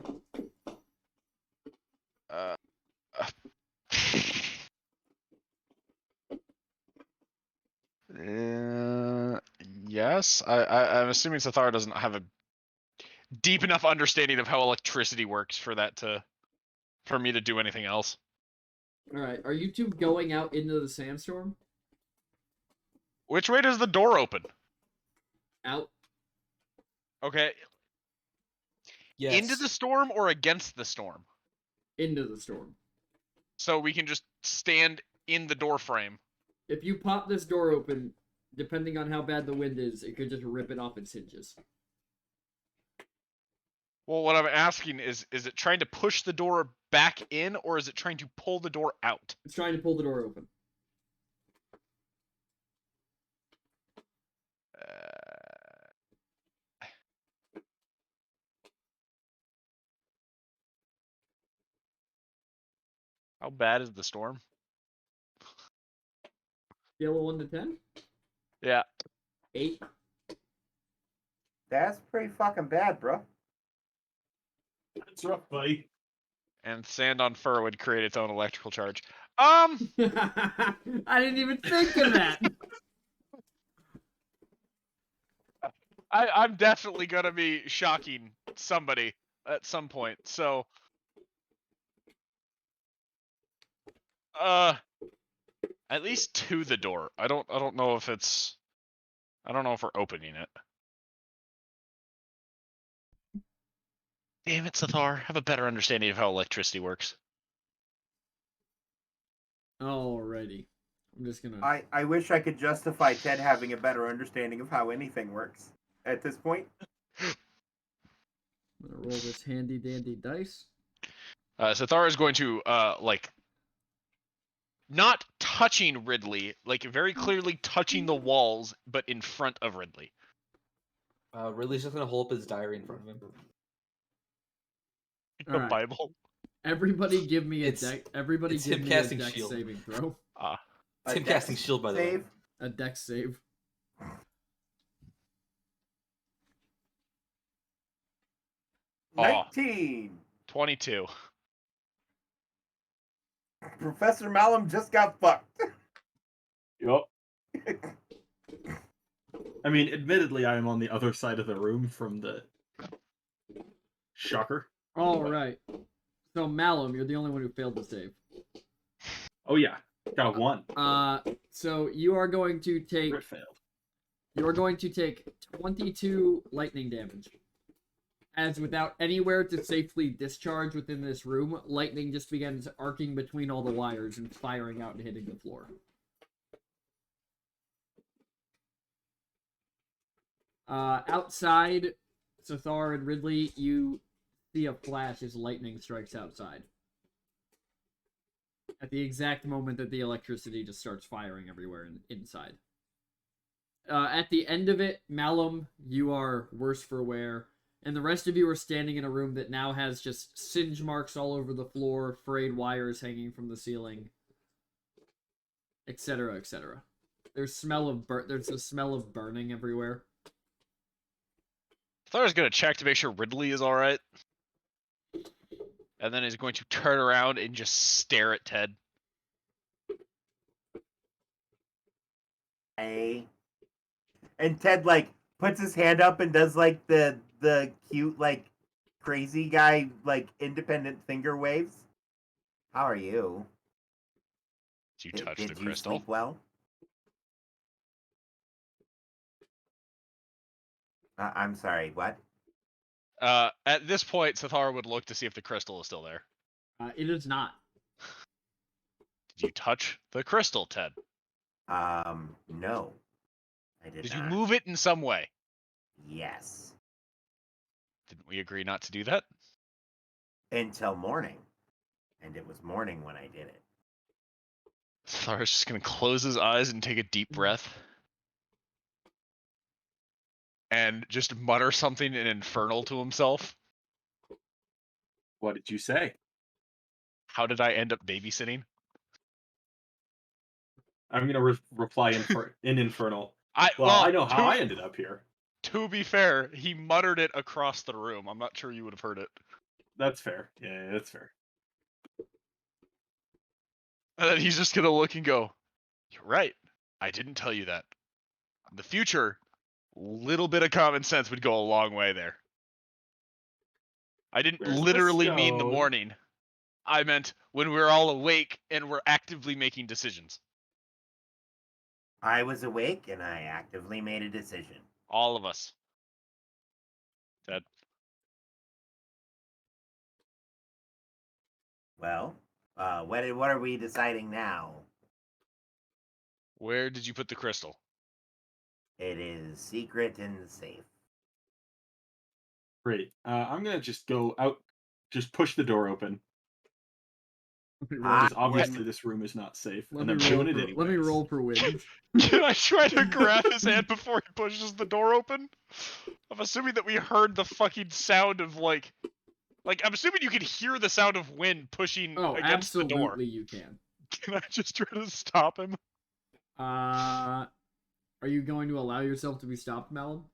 Uh, yes. I'm assuming Sathar doesn't have a deep enough understanding of how electricity works for me to do anything else. All right. Are you two going out into the sandstorm? Which way does the door open? Out. Okay, Yes. into the storm or against the storm? Into the storm. So we can just stand in the door frame. If you pop this door open, depending on how bad the wind is, it could just rip it off its hinges. Well, what I'm asking is it trying to push the door back in, or is it trying to pull the door out? It's trying to pull the door open. How bad is the storm? Scale of 1 to 10? Yeah. 8. That's pretty fucking bad, bro. That's rough, buddy. And sand on fur would create its own electrical charge. I didn't even think of that. I'm definitely gonna be shocking somebody at some point. So, at least to the door. I don't know if we're opening it. Damn it, Sathar. Have a better understanding of how electricity works. Alrighty. I'm just gonna... I wish I could justify Ted having a better understanding of how anything works at this point. I'm gonna roll this handy dandy dice. Sathar is going to, not touching Ridley, like very clearly touching the walls, but in front of Ridley. Ridley's just gonna hold up his diary in front of him. The Alright. Bible. Everybody give me a It's- deck. Everybody it's give him me casting a deck shield. saving throw. It's him dex casting shield, by the way. save. A deck save. Aw. 19. 22. Professor Malum just got fucked. Yup. I mean, admittedly, I am on the other side of the room from the shocker. Alright. So, Malum, you're the only one who failed to save. Oh yeah, got a 1. So you are going to take... Crit failed. You are going to take 22 lightning damage. As without anywhere to safely discharge within this room, lightning just begins arcing between all the wires and firing out and hitting the floor. Outside, Sathar and Ridley, you see a flash as lightning strikes outside. At the exact moment that the electricity just starts firing everywhere inside. At the end of it, Malum, you are worse for wear, and the rest of you are standing in a room that now has just singe marks all over the floor, frayed wires hanging from the ceiling, etc., etc. There's a smell of burning everywhere. I thought I was gonna check to make sure Ridley is alright. And then he's going to turn around and just stare at Ted. Hey. And Ted like puts his hand up and does like the cute like crazy guy like independent finger waves. How are you? Did you touch Did the you crystal? sleep well? I'm sorry. What? At this point, Sathara would look to see if the crystal is still there. It is not. Did you touch the crystal, Ted? No. I did Did you not. move it in some way? Yes. Didn't we agree not to do that? Until morning. And it was morning when I did it. Sathara's just gonna close his eyes and take a deep breath. And just mutter something in Infernal to himself. What did you say? How did I end up babysitting? I'm gonna reply in Infernal. I know how I ended up here. To be fair, he muttered it across the room. I'm not sure you would have heard it. That's fair. Yeah, that's fair. And then he's just gonna look and go, "You're right. I didn't tell you that. In the future, little bit of common sense would go a long way there. I didn't Where's the literally mean the stone? morning. I meant when we're all awake and we're actively making decisions. I was awake and I actively made a decision. All of us." Ted. Well, what are we deciding now? Where did you put the crystal? It is secret in the safe. Great. I'm gonna just go out, just push the door open. Because obviously this room is not safe, and I'm doing it anyway. Let me roll for wins. Can I try to grab his hand before he pushes the door open? I'm assuming that we heard the fucking sound of like I'm assuming you can hear the sound of wind pushing Oh, against the door. absolutely you can. Can I just try to stop him? Are you going to allow yourself to be stopped, Malum?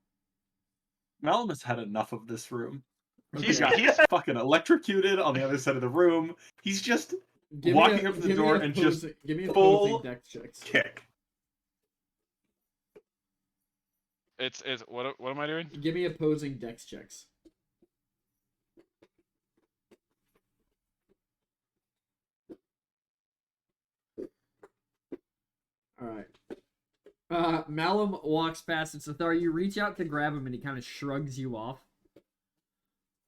Malum has had enough of this room. Okay. He's got fucking electrocuted on the other side of the room. He's just walking up to the door and just give me full opposing dex checks. kick. It's what am I doing? Give me opposing dex checks. Alright. Malum walks past and Sathar, you reach out to grab him and he kind of shrugs you off.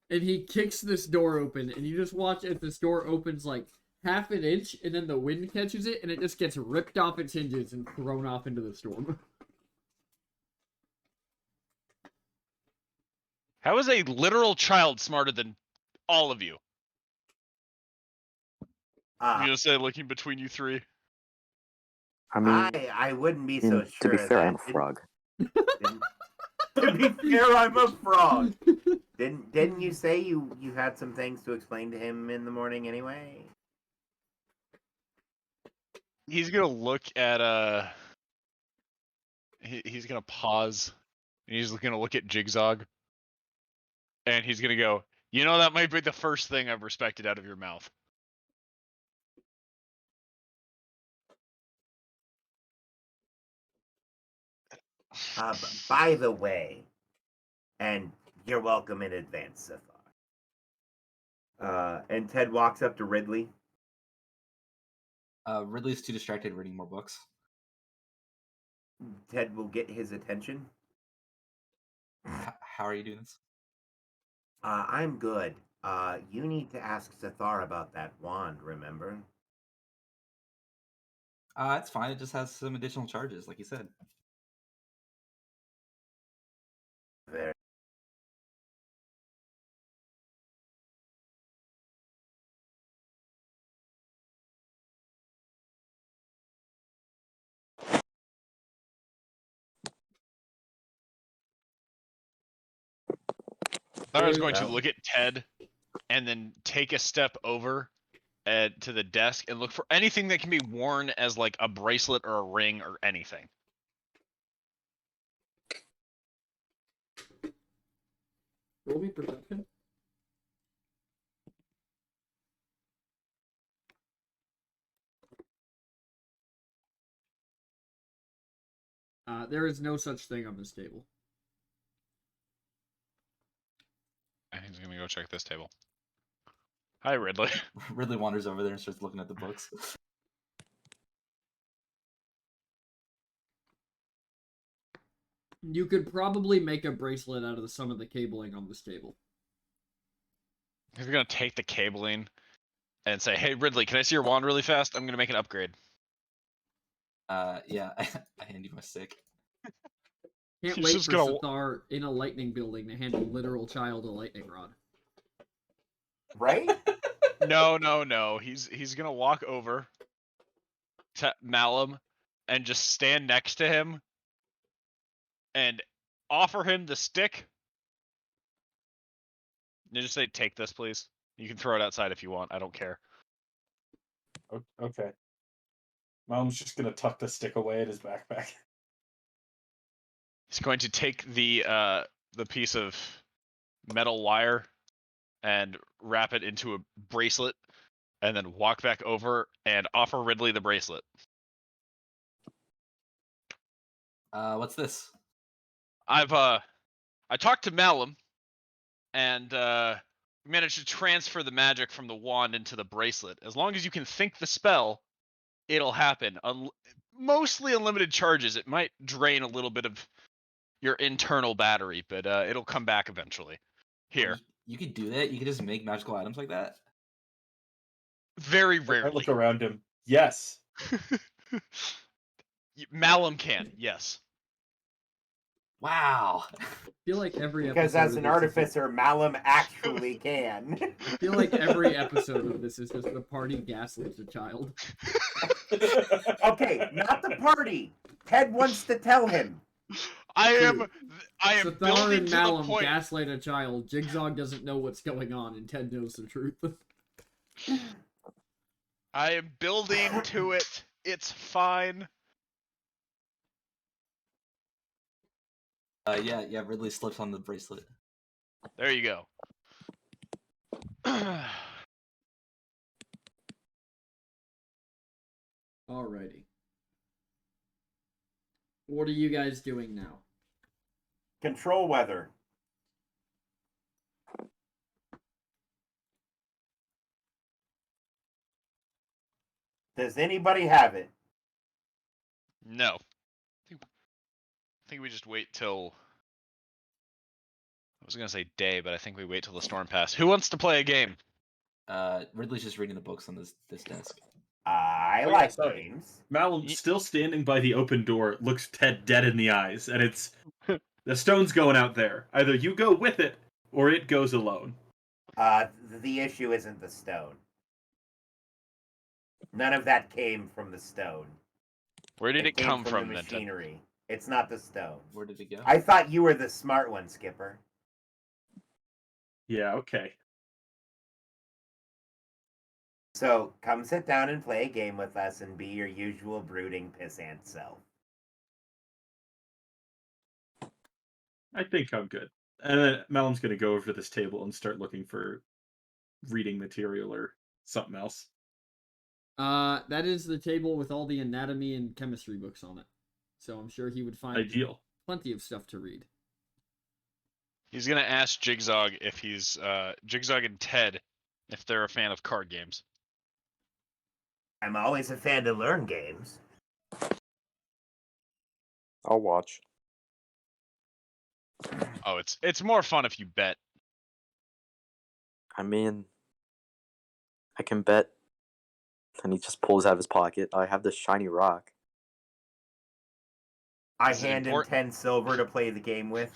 And he kicks this door open and you just watch as this door opens like half an inch and then the wind catches it and it just gets ripped off its hinges and thrown off into the storm. How is a literal child smarter than all of you? I'm gonna say looking between you three. I mean, I wouldn't be so to sure. be of fair, that. I'm a frog. To be fair, I'm a frog. Didn't you say you had some things to explain to him in the morning anyway? He's gonna look at he's gonna pause and he's gonna look at Jigzog and he's gonna go, you know, that might be the first thing I've respected out of your mouth. By the way, and you're welcome in advance, Sathar. And Ted walks up to Ridley. Ridley's too distracted reading more books. Ted will get his attention. How are you doing this? I'm good. You need to ask Sathar about that wand, remember? It's fine. It just has some additional charges, like you said. Very. Thara's going to look at Ted and then take a step over to the desk and look for anything that can be worn as like a bracelet or a ring or anything. Roll me perception. There is no such thing on this table. And he's gonna go check this table. Hi, Ridley. Ridley wanders over there and starts looking at the books. You could probably make a bracelet out of some of the cabling on this table. He's gonna take the cabling and say, "Hey Ridley, can I see your wand really fast? I'm gonna make an upgrade." Yeah, I hand you my stick. Can't He's wait just for gonna- Sathar in a lightning building to hand a literal child a lightning rod. Right? No. He's gonna walk over to Malum and just stand next to him and offer him the stick. And just say, "Take this, please. You can throw it outside if you want. I don't care." Okay. Mom's just gonna tuck the stick away in his backpack. He's going to take the piece of metal wire and wrap it into a bracelet, and then walk back over and offer Ridley the bracelet. What's this? I talked to Malum, and we managed to transfer the magic from the wand into the bracelet. As long as you can think the spell, it'll happen. Mostly unlimited charges. It might drain a little bit of your internal battery, but it'll come back eventually. Here, You could do that. You could just make magical items like that. very I rarely. look around him. Yes. Malum can, yes. Wow. I feel like every Because episode as of an this is artificer, Malum actually can. I feel like every episode of this is just the party gaslights a child. Okay, not the party. Ted wants to tell him. I am Sathar building and to the Malum point. gaslight a child. Jigsaw doesn't know what's going on, and Ted knows the truth. I am building to it. It's fine. Yeah. Ridley slips on the bracelet. There you go. Alrighty. What are you guys doing now? Control weather. Does anybody have it? No. I think we just wait till. I was gonna say day, but I think we wait till the storm pass. Who wants to play a game? Ridley's just reading the books on this desk. I Oh, yeah, like sorry. games. Malum, still standing by the open door, looks Ted dead in the eyes, and it's the stone's going out there. Either you go with it, or it goes alone. The issue isn't the stone. None of that came from the stone. Where did it came come from from, the then? Ted? machinery. It's not the stone. Where did it go? I thought you were the smart one, Skipper. Yeah, okay. So come sit down and play a game with us and be your usual brooding pissant self. I think I'm good. And then Malum's gonna go over to this table and start looking for reading material or something else. That is the table with all the anatomy and chemistry books on it. So I'm sure he would find Ideal. plenty of stuff to read. He's gonna ask Jigsaw if he's Jigsaw and Ted if they're a fan of card games. I'm always a fan to learn games. I'll watch. Oh, it's more fun if you bet. I mean, I can bet. And he just pulls out of his pocket. I have this shiny rock. I Is it hand him important? 10 silver to play the game with.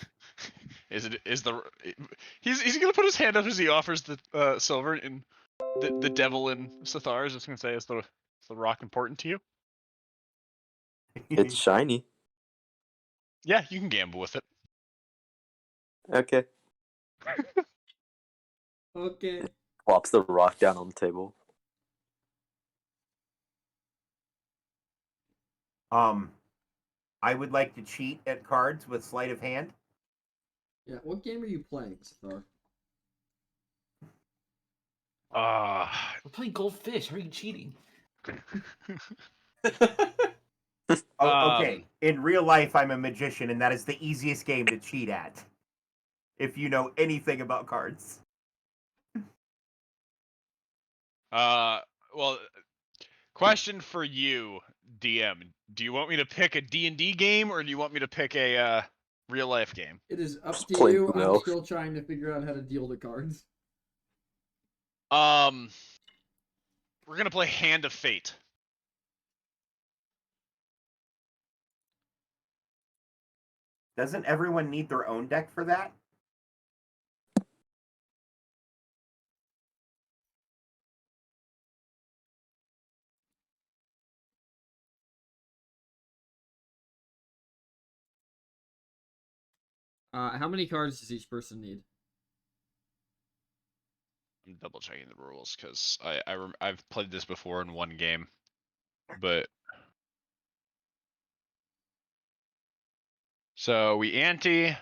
He's gonna put his hand up as he offers the silver, and the devil in Sathar is just gonna say, is the rock important to you? It's shiny. Yeah, you can gamble with it. Okay. Okay. Plops the rock down on the table. I would like to cheat at cards with sleight of hand. Yeah, what game are you playing, Sathar? We're playing Goldfish. How are you cheating? Okay, in real life, I'm a magician, and that is the easiest game to cheat at. If you know anything about cards. Well, question for you, DM. Do you want me to pick a D&D game, or do you want me to pick a real life game? It is up Just to play you. Uno. I'm still trying to figure out how to deal the cards. We're gonna play Hand of Fate. Doesn't everyone need their own deck for that? How many cards does each person need? I'm double checking the rules because I've played this before in one game, but so we ante.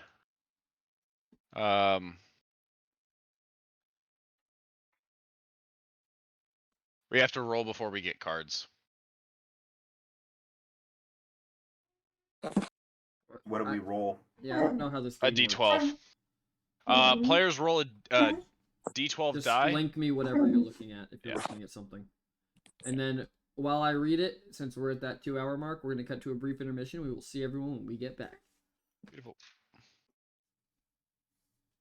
We have to roll before we get cards. What do we roll? Yeah, I don't know how this A game D12. works. Players roll a D12 Just die. link me whatever you're looking at if you're Yeah. looking at something. And then while I read it, since we're at that 2-hour mark, we're going to cut to a brief intermission. We will see everyone when we get back. Beautiful.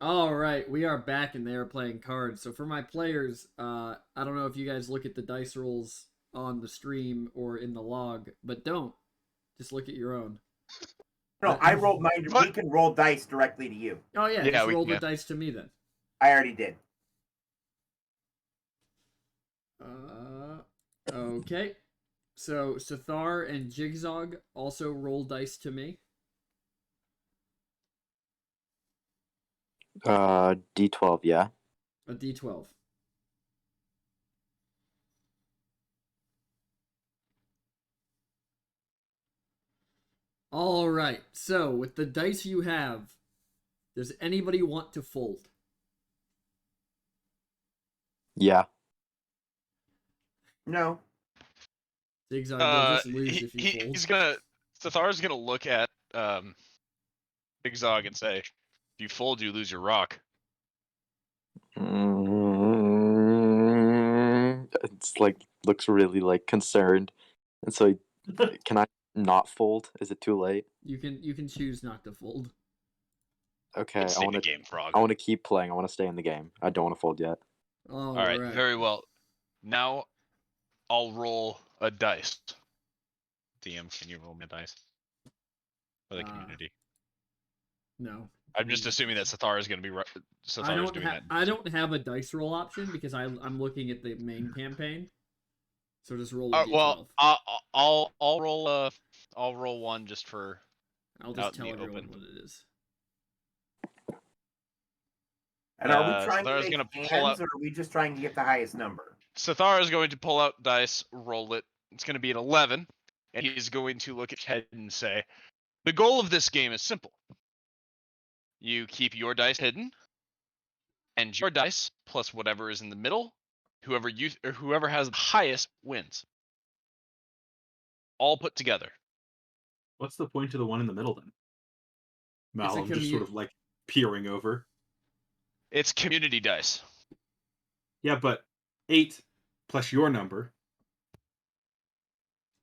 All right, we are back and they are playing cards. So for my players, I don't know if you guys look at the dice rolls on the stream or in the log, but don't. Just look at your own. No, I rolled mine. What? We can roll dice directly to you. Oh yeah, Yeah, just we roll can, the dice to me then. I already did. Okay. So Sathar and Jigzog also roll dice to me. D12, yeah. A D12. All right. So with the dice you have, does anybody want to fold? Yeah. No. Zigzag, you'll just lose He, if you fold. he's gonna. Sathar's gonna look at Big Zog and say, "If you fold, you lose your rock." It's like looks really like concerned, and so can I not fold? Is it too late? You can choose not to fold. Okay, Stay in the game, Frog. I want to keep playing. I want to stay in the game. I don't want to fold yet. All right, very well. Now, I'll roll a dice. DM, can you roll me a dice for the community? No. I'm just assuming that Sathar is going to be. Sathar is doing that. I don't have a dice roll option because I'm looking at the main campaign. So just roll a D12. Well, I'll roll one just for. I'll out just in tell the everyone open. what it is. And are we trying Sathar's to gonna make pull hands, out. or are we just trying to get the highest number? Sathar is going to pull out dice, roll it. It's going to be an 11, and he's going to look at Ted and say, "The goal of this game is simple. You keep your dice hidden, and your dice plus whatever is in the middle. Whoever has the highest wins. All put together." What's the point of the one in the middle then? It's a Malum just sort of like peering over. It's community dice. Yeah, but 8 plus your number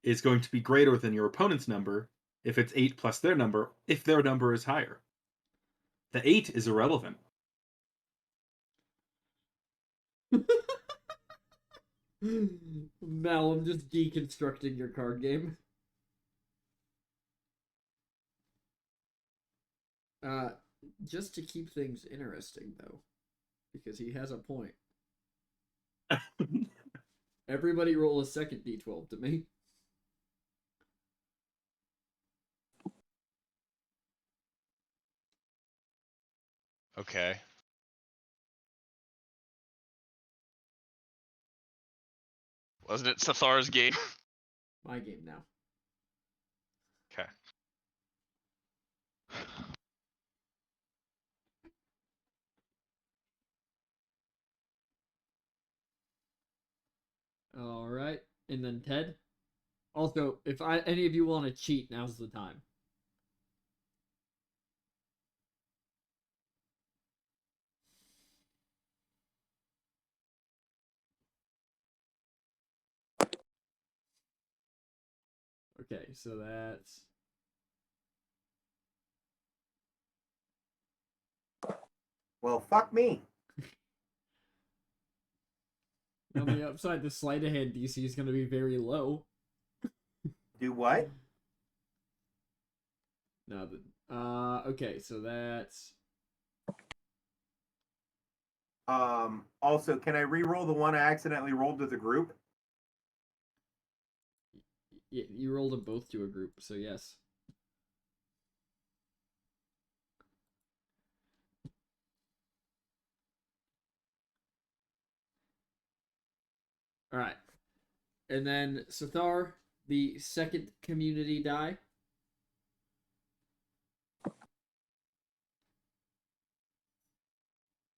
is going to be greater than your opponent's number if it's 8 plus their number, if their number is higher. The 8 is irrelevant. Mal, I'm just deconstructing your card game. Just to keep things interesting, though, because he has a point. Everybody roll a second D12 to me. Okay. Wasn't it Sathar's game? My game now. Okay. All right, and then Ted. Also, if any of you want to cheat, now's the time. Okay, so that's Well, fuck me. On the upside, the sleight of hand DC is going to be very low. Do what? No, okay, so that's Also, can I re-roll the one I accidentally rolled to the group? you rolled them both to a group, so yes. All right, and then Sathar, the second community die.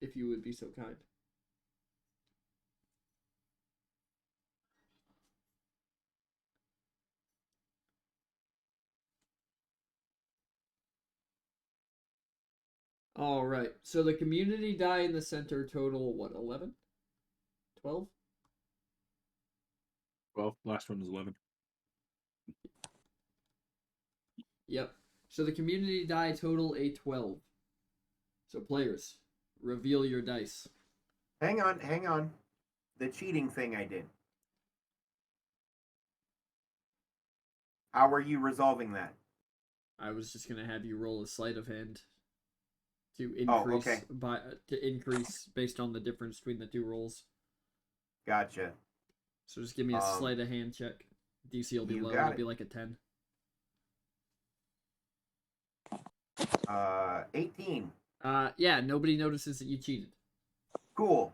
If you would be so kind. All right. So the community die in the center total what? 11? 12? Well, last one was 11. Yep. So the community die total a 12. So players, reveal your dice. Hang on. The cheating thing I did. How are you resolving that? I was just gonna have you roll a sleight of hand to Oh, increase okay. to increase based on the difference between the two rolls. Gotcha. So just give me a sleight of hand check. DC will be you low. got It'll it. be like a 10. 18. Yeah, nobody notices that you cheated. Cool.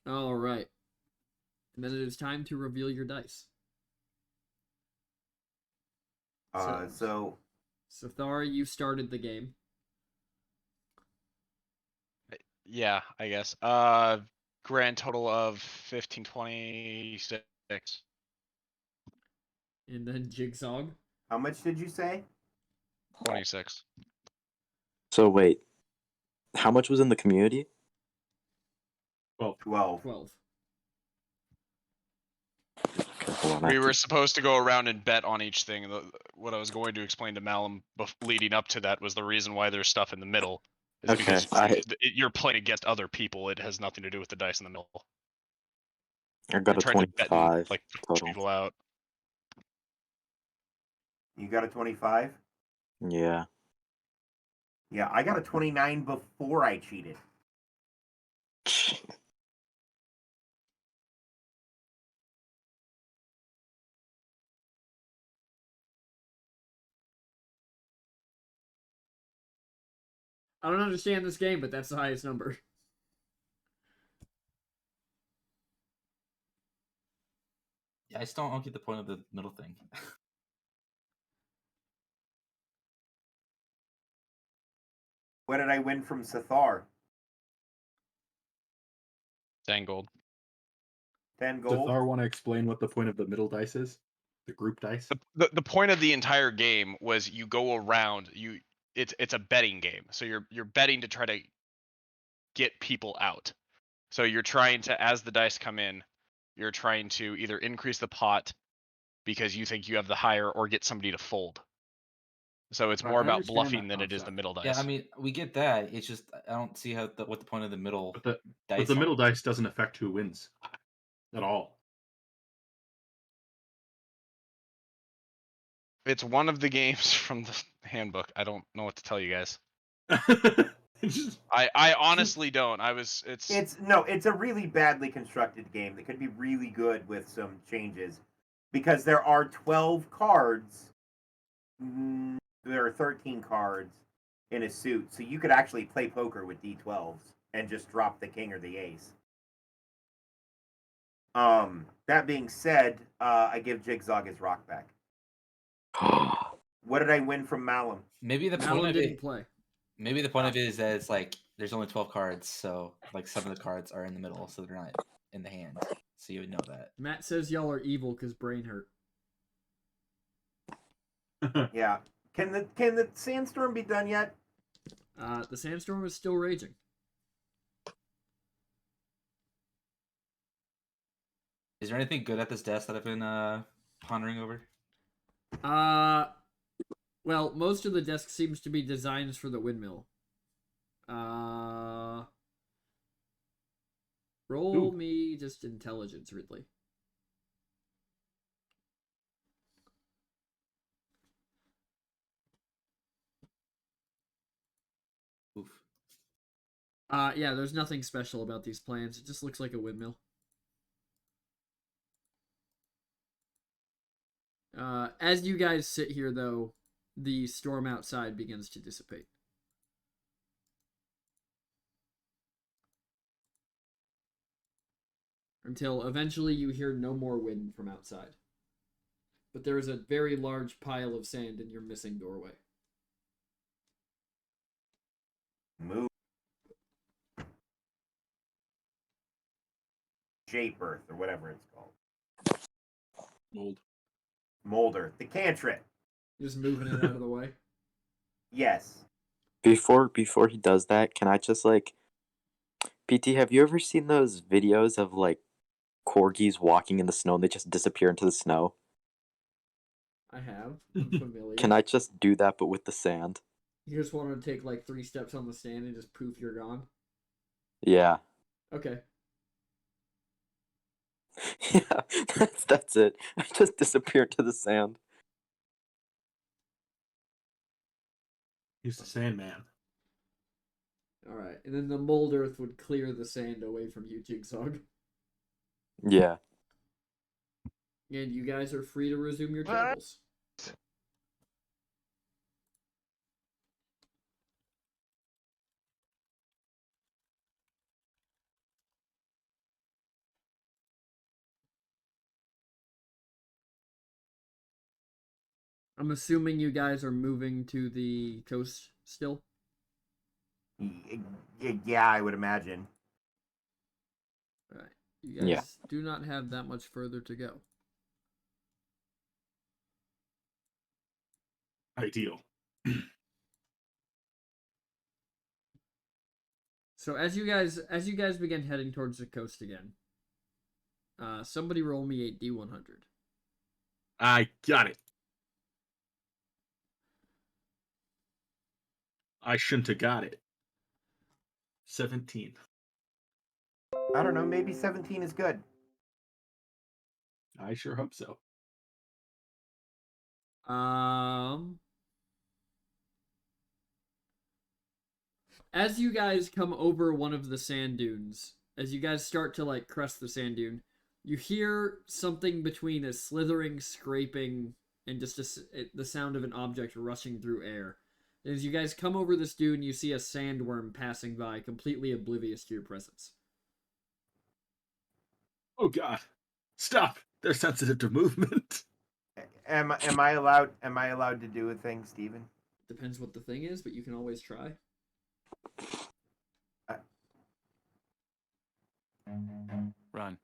All right. And then it is time to reveal your dice. So Sathar, you started the game. Yeah, I guess. Grand total of 1526. And then Jigsaw. how much did you say? 26. So wait, how much was in the community? 12. 12. Okay, hold on, I We have were to- supposed to go around and bet on each thing. What I was going to explain to Malum leading up to that was the reason why there's stuff in the middle. Is Okay, because I you're playing against other people. It has nothing to do with the dice in the middle. got You're a trying to bet and, 25 like push total. people out. You got a 25? Yeah. Yeah, I got a 29 before I cheated. I don't understand this game, but that's the highest number. Yeah, I still don't get the point of the middle thing. What did I win from Sathar? 10 gold. 10 Does gold? Thar want to explain what the point of the middle dice is? The group dice? The point of the entire game was you go around. It's a betting game. So you're betting to try to get people out. So you're trying to, as the dice come in, you're trying to either increase the pot because you think you have the higher, or get somebody to fold. So it's I more about understand bluffing that than it is the concept. middle dice. Yeah, I mean, we get that. It's just I don't see how what the point of the middle But dice. the middle dice doesn't affect who wins at all. It's one of the games from the handbook. I don't know what to tell you guys. Just- I honestly don't. It's It's a really badly constructed game that could be really good with some changes. Because there are 12 cards. There are 13 cards in a suit. So you could actually play poker with D12s and just drop the king or the ace. That being said, I give Jigsaw his rock back. What did I win from Malum? Maybe the point Malum of didn't it. play. Maybe the point of it is that it's like there's only 12 cards, so like some of the cards are in the middle, so they're not in the hand. So you would know that. Matt says y'all are evil because brain hurt. Yeah. Can the sandstorm be done yet? The sandstorm is still raging. Is there anything good at this desk that I've been pondering over? Well, most of the desk seems to be designs for the windmill. Roll Ooh. me just intelligence, Ridley. Oof. Yeah, there's nothing special about these plans. It just looks like a windmill. As you guys sit here, though, the storm outside begins to dissipate. Until eventually you hear no more wind from outside. But there is a very large pile of sand in your missing doorway. Move. Shape Earth, or whatever it's called. Mold. Molder. The cantrip. Just moving it out of the way. Yes. Before he does that, can I just like PT, have you ever seen those videos of like corgis walking in the snow and they just disappear into the snow? I have. I'm familiar. Can I just do that but with the sand? You just want to take like 3 steps on the sand and just poof, you're gone? Yeah. Okay. Yeah, that's it. I just disappear into the sand. He's the Sandman. Alright. And then the mold earth would clear the sand away from you, Jigsaw. Yeah. And you guys are free to resume your What? travels. I'm assuming you guys are moving to the coast still? Yeah, I would imagine. Alright. You guys Yeah. do not have that much further to go. Ideal. So as you guys begin heading towards the coast again, somebody roll me a D100. I got it. I shouldn't have got it. 17. I don't know, maybe 17 is good. I sure hope so. As you guys come over one of the sand dunes, as you guys start to like crest the sand dune, you hear something between a slithering, scraping, and just the sound of an object rushing through air. As you guys come over this dune, you see a sandworm passing by, completely oblivious to your presence. Oh God! Stop! They're sensitive to movement. Am I allowed to do a thing, Steven? Depends what the thing is, but you can always try. Run.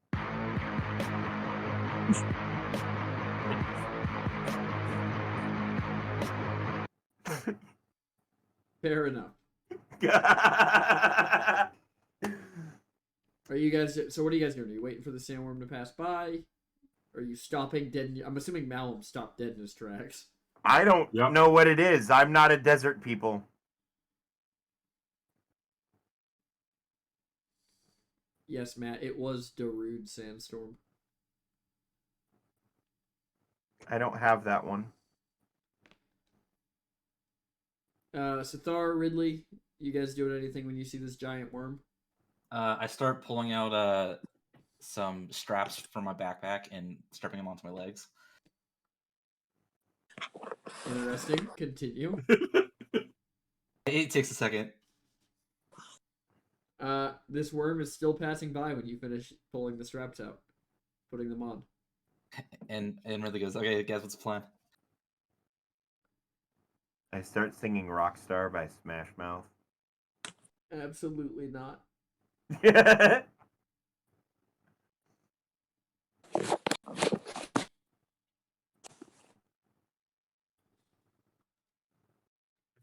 Fair enough. I Are you guys? So what are you guys doing? Are you waiting for the sandworm to pass by? Are you stopping dead? I'm assuming Malum stopped dead in his tracks. don't Yep. know what it is. I'm not a desert people. Yes, Matt. It was Darude Sandstorm. I don't have that one. Sithar, Ridley, you guys doing anything when you see this giant worm? I start pulling out some straps from my backpack and strapping them onto my legs. Interesting. Continue. It takes a second. This worm is still passing by when you finish pulling the straps out, putting them on. And really goes, okay, guys, what's the plan? I start singing Rockstar by Smash Mouth. Absolutely not.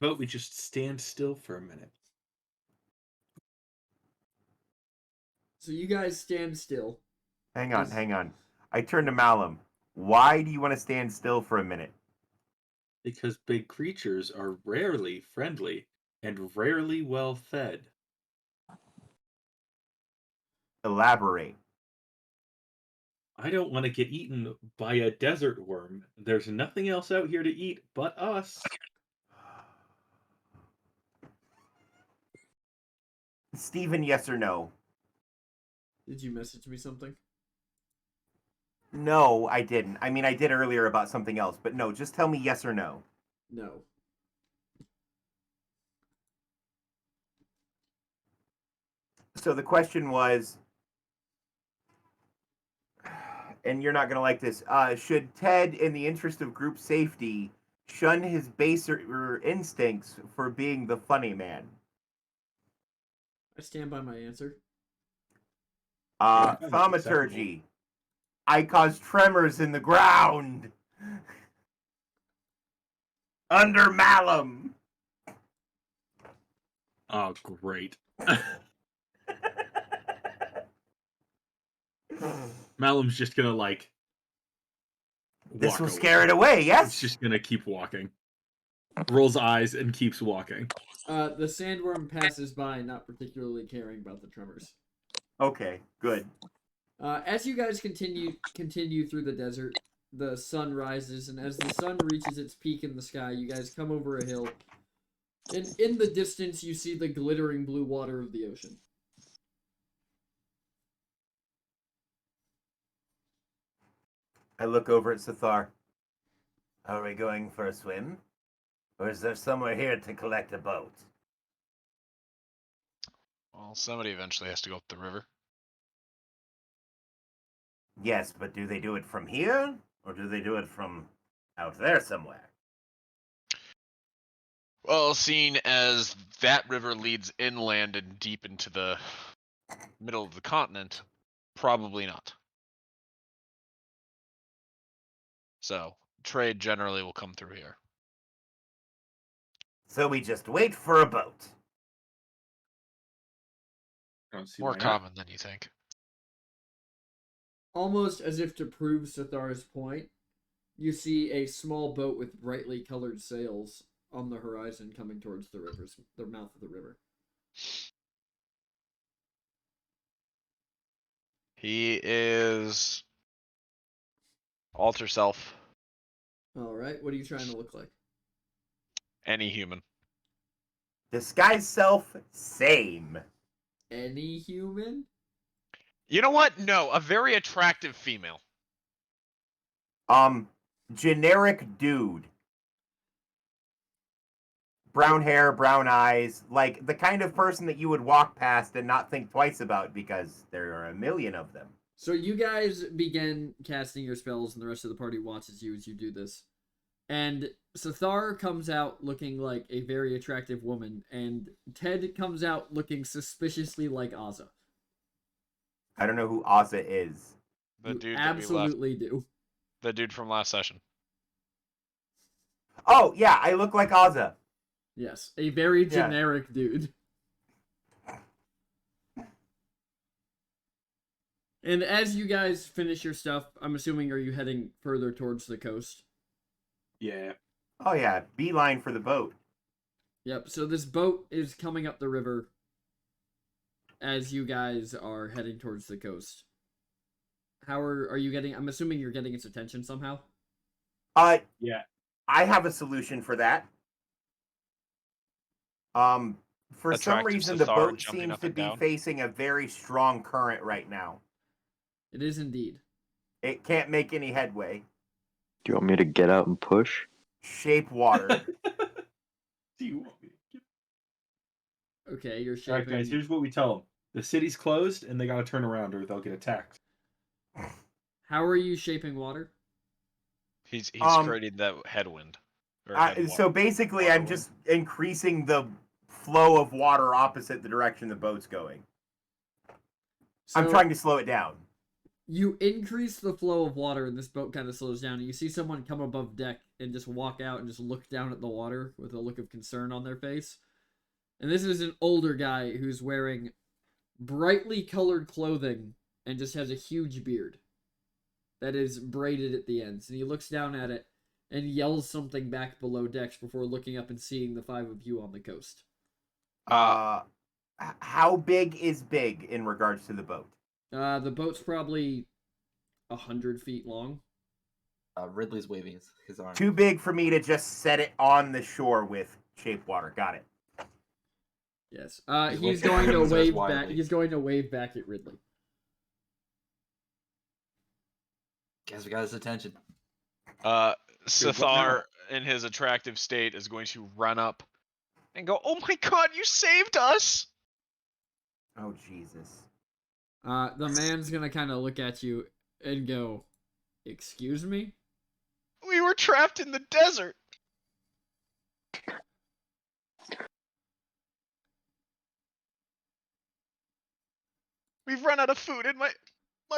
But we just stand still for a minute. So you guys stand still. Hang on. I turn to Malum. Why do you want to stand still for a minute? Because big creatures are rarely friendly and rarely well fed. Elaborate. I don't want to get eaten by a desert worm. There's nothing else out here to eat but us. Steven, yes or no? Did you message me something? No, I didn't. I mean, I did earlier about something else, but no, just tell me yes or no. No. So the question was, and you're not going to like this, should Ted, in the interest of group safety, shun his baser instincts for being the funny man? I stand by my answer. That's Thaumaturgy. I cause tremors in the ground. Under Malum. Oh, great. Malum's just gonna like. This walk will away. scare it away, It's yes? just gonna keep walking. Rolls eyes and keeps walking. The sandworm passes by, not particularly caring about the tremors. Okay, good. As you guys continue through the desert, the sun rises, and as the sun reaches its peak in the sky, you guys come over a hill. And in the distance, you see the glittering blue water of the ocean. I look over at Sathar. Are we going for a swim? Or is there somewhere here to collect a boat? Well, somebody eventually has to go up the river. Yes, but do they do it from here? Or do they do it from out there somewhere? Well, seeing as that river leads inland and deep into the middle of the continent, probably not. So, trade generally will come through here. So we just wait for a boat. I don't see More why not. common than you think. Almost as if to prove Sathar's point, you see a small boat with brightly colored sails on the horizon coming towards the mouth of the river. He is alter self, All right, what are you trying to look like? any human. Disguise self, same. Any human? You know what? No, a very attractive female. Generic dude. Brown hair, brown eyes, like the kind of person that you would walk past and not think twice about because there are a million of them. So you guys begin casting your spells, and the rest of the party watches you as you do this. And Sathar comes out looking like a very attractive woman, and Ted comes out looking suspiciously like Ozza. I don't know who Ozza is. The You dude that we left. absolutely do. The dude from last session. Oh, yeah, I look like Ozza. Yes, a very Yeah. generic dude. And as you guys finish your stuff, I'm assuming, are you heading further towards the coast? Yeah. Oh, yeah, beeline for the boat. Yep, so this boat is coming up the river as you guys are heading towards the coast. How are you getting... I'm assuming you're getting its attention somehow? Yeah. I have a solution for that. For some Attractive reason, the Sathar boat jumping seems up to and be down. facing a very strong current right now. It is indeed. It can't make any headway. Do you want me to get out and push? Shape water. Do you want me to get... Okay, you're All right, shaping... guys. Here's what we tell them: the city's closed, and they gotta turn around, or they'll get attacked. How are you shaping water? He's Um, creating that headwind. Or So basically, water I'm wind. just increasing the flow of water opposite the direction the boat's going. I'm So- trying to slow it down. You increase the flow of water, and this boat kind of slows down. And you see someone come above deck and just walk out and just look down at the water with a look of concern on their face. And this is an older guy who's wearing brightly colored clothing and just has a huge beard that is braided at the ends. And he looks down at it and yells something back below decks before looking up and seeing the five of you on the coast. How big is big in regards to the boat? The boat's probably 100 feet long. Ridley's waving his arm. Too big for me to just set it on the shore with shape water. Got it. Yes. He's He's looking going to at wave wildly. back. He's going to wave back at Ridley. Guess we got his attention. Sithar, in his attractive state, is going to run up and go, "Oh my god, you saved us!" Oh Jesus. The man's gonna kind of look at you and go, "Excuse me?" We were trapped in the desert. We've run out of food, and my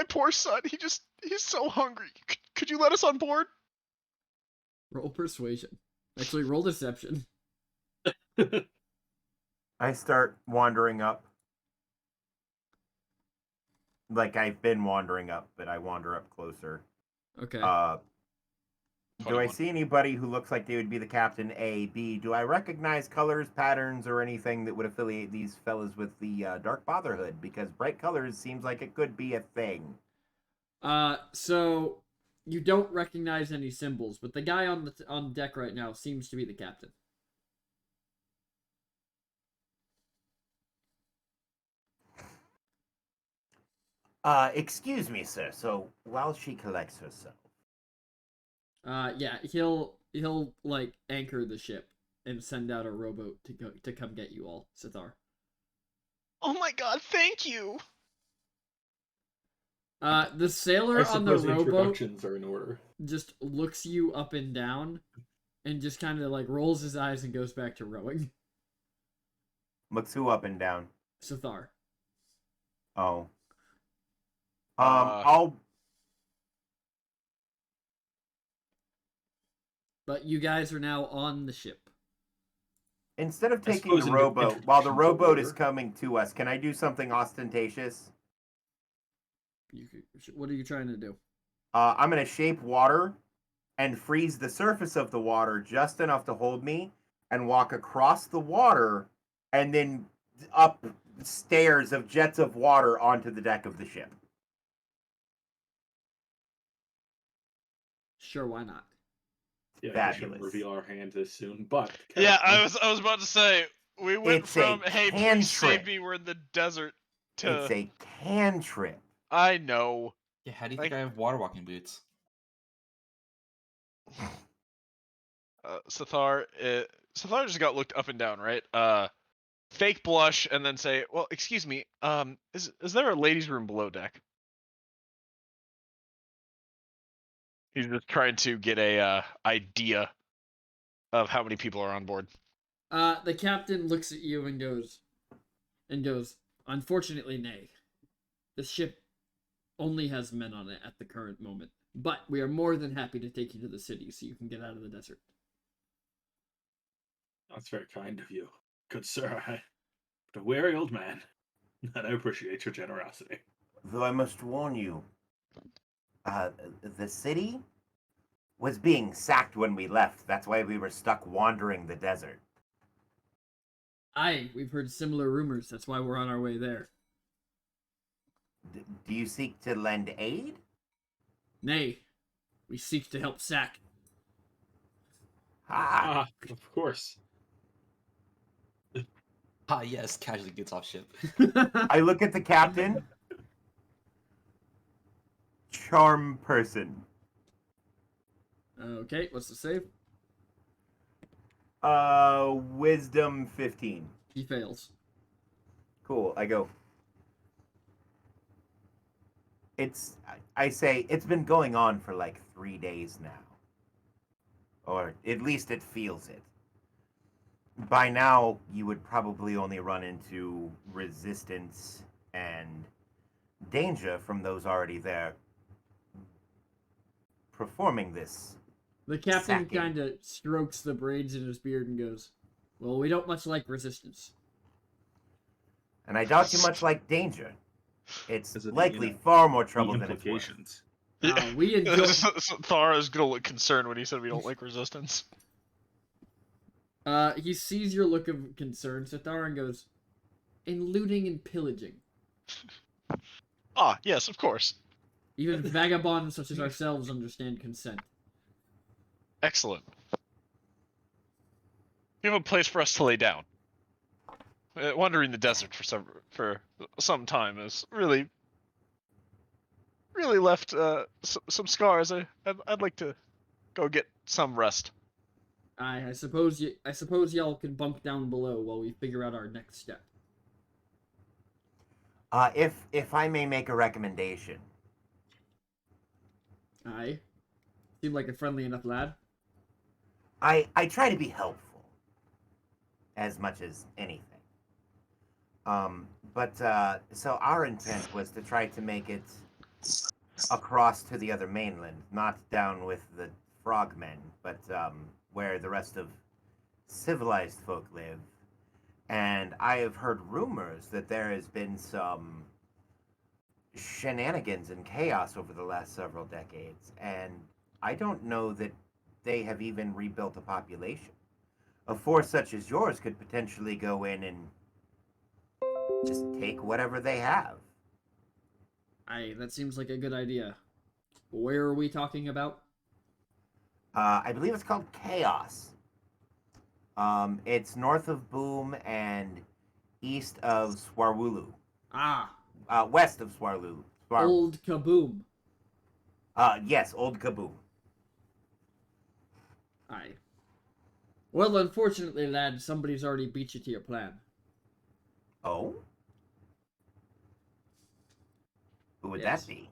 poor son, he's so hungry. Could you let us on board? Roll persuasion. Actually, roll deception. I start wandering up. Like I've been wandering up, but I wander up closer. Okay. Do I 21. see anybody who looks like they would be the captain? A. B. Do I recognize colors, patterns, or anything that would affiliate these fellas with the Dark Fatherhood? Because bright colors seems like it could be a thing. So you don't recognize any symbols, but the guy on deck right now seems to be the captain. Excuse me, sir. So while she collects herself, Yeah, he'll like anchor the ship and send out a rowboat to come get you all, Sithar. Oh my god, thank you! The sailor I on the suppose rowboat introductions are in order. just looks you up and down, and just kind of like rolls his eyes and goes back to rowing. looks who up and down. Sithar. Oh. Uh, I'll. But you guys are now on the ship. Instead of I taking suppose the in rowboat, while the introductions are rowboat is order. coming to us, can I do something ostentatious? What are you trying to do? I'm going to shape water and freeze the surface of the water just enough to hold me and walk across the water and then up stairs of jets of water onto the deck of the ship. Sure, why not? Yeah, I Fabulous. shouldn't reveal our hand this soon, but Yeah, I was about to say, we went It's from, a hey, please cantrip. save me, we're in the desert, to, It's a cantrip. I know. Yeah, how do you Like- think I have water walking boots? Sithar just got looked up and down, right? Fake blush, and then say, well, excuse me, is there a ladies' room below deck? He's just trying to get a idea of how many people are on board. The captain looks at you and goes, "Unfortunately, nay. The ship only has men on it at the current moment, but we are more than happy to take you to the city so you can get out of the desert." that's very kind of you, good sir. I'm a wary old man, and I appreciate your generosity. Though I must warn you, the city was being sacked when we left. That's why we were stuck wandering the desert. Aye, we've heard similar rumors. That's why we're on our way there. Do you seek to lend aid? Nay, we seek to help sack. Ah, Of course. Ah, yes, casually gets off ship. I look at the captain. Charm person. Okay, what's the save? Wisdom 15. He fails. Cool. I go. I say, it's been going on for like 3 days now. Or at least it feels it. By now, you would probably only run into resistance and danger from those already there performing this. The captain Sacking. kind of strokes the braids in his beard and goes, "Well, we don't much like resistance." And I doubt you much like danger. It's Is it the, likely far more The trouble than it's worth. implications. We enjoy. Thar is gonna look concerned when he said we don't like resistance. He sees your look of concern, Sithar, and goes, "In looting and pillaging." Ah, yes, of course. Even vagabonds such as ourselves understand consent. Excellent. You have a place for us to lay down. Wandering the desert for some time has really left some scars. I'd like to go get some rest. I suppose y'all can bunk down below while we figure out our next step. If I may make a recommendation, Aye. Seem like a friendly enough lad. I try to be helpful as much as anything. So our intent was to try to make it across to the other mainland, not down with the frogmen, but where the rest of civilized folk live. And I have heard rumors that there has been some shenanigans and chaos over the last several decades, and I don't know that they have even rebuilt a population. A force such as yours could potentially go in and just take whatever they have. Aye, that seems like a good idea. Where are we talking about? I believe it's called Chaos. It's north of Boom and east of Swarwulu. Ah, West of Swarwulu. Old Kaboom. Yes, Old Kaboom. Aye. Well, unfortunately, lad, somebody's already beat you to your plan. Oh? Who would Yes. that be?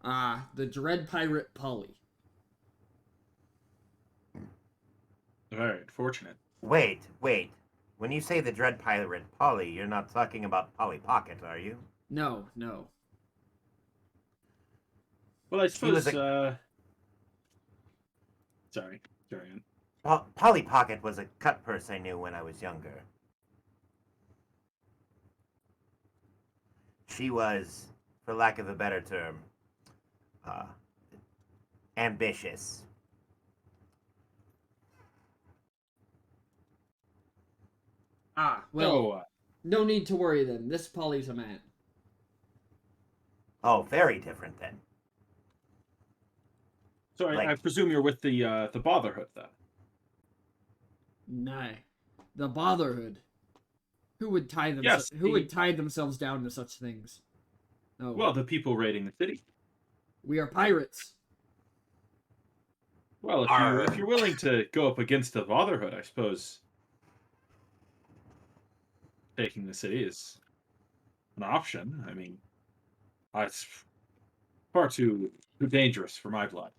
Ah, the Dread Pirate Polly. Very unfortunate. Wait. When you say the Dread Pirate Polly, you're not talking about Polly Pocket, are you? No. Well, I was suppose. Sorry, carry on. Polly Pocket was a cut purse I knew when I was younger. She was, for lack of a better term, ambitious. Ah, well, So, no need to worry then. This Polly's a man. Oh, very different then. so I Like- presume you're with the Botherhood then. Nay. The Botherhood. Who would tie Yes, Who would tie themselves down to such things? Oh, Well, the people raiding the city. we are pirates. Well, if you're willing to go up against the Botherhood, I suppose taking the city is an option. I mean, it's far too dangerous for my blood.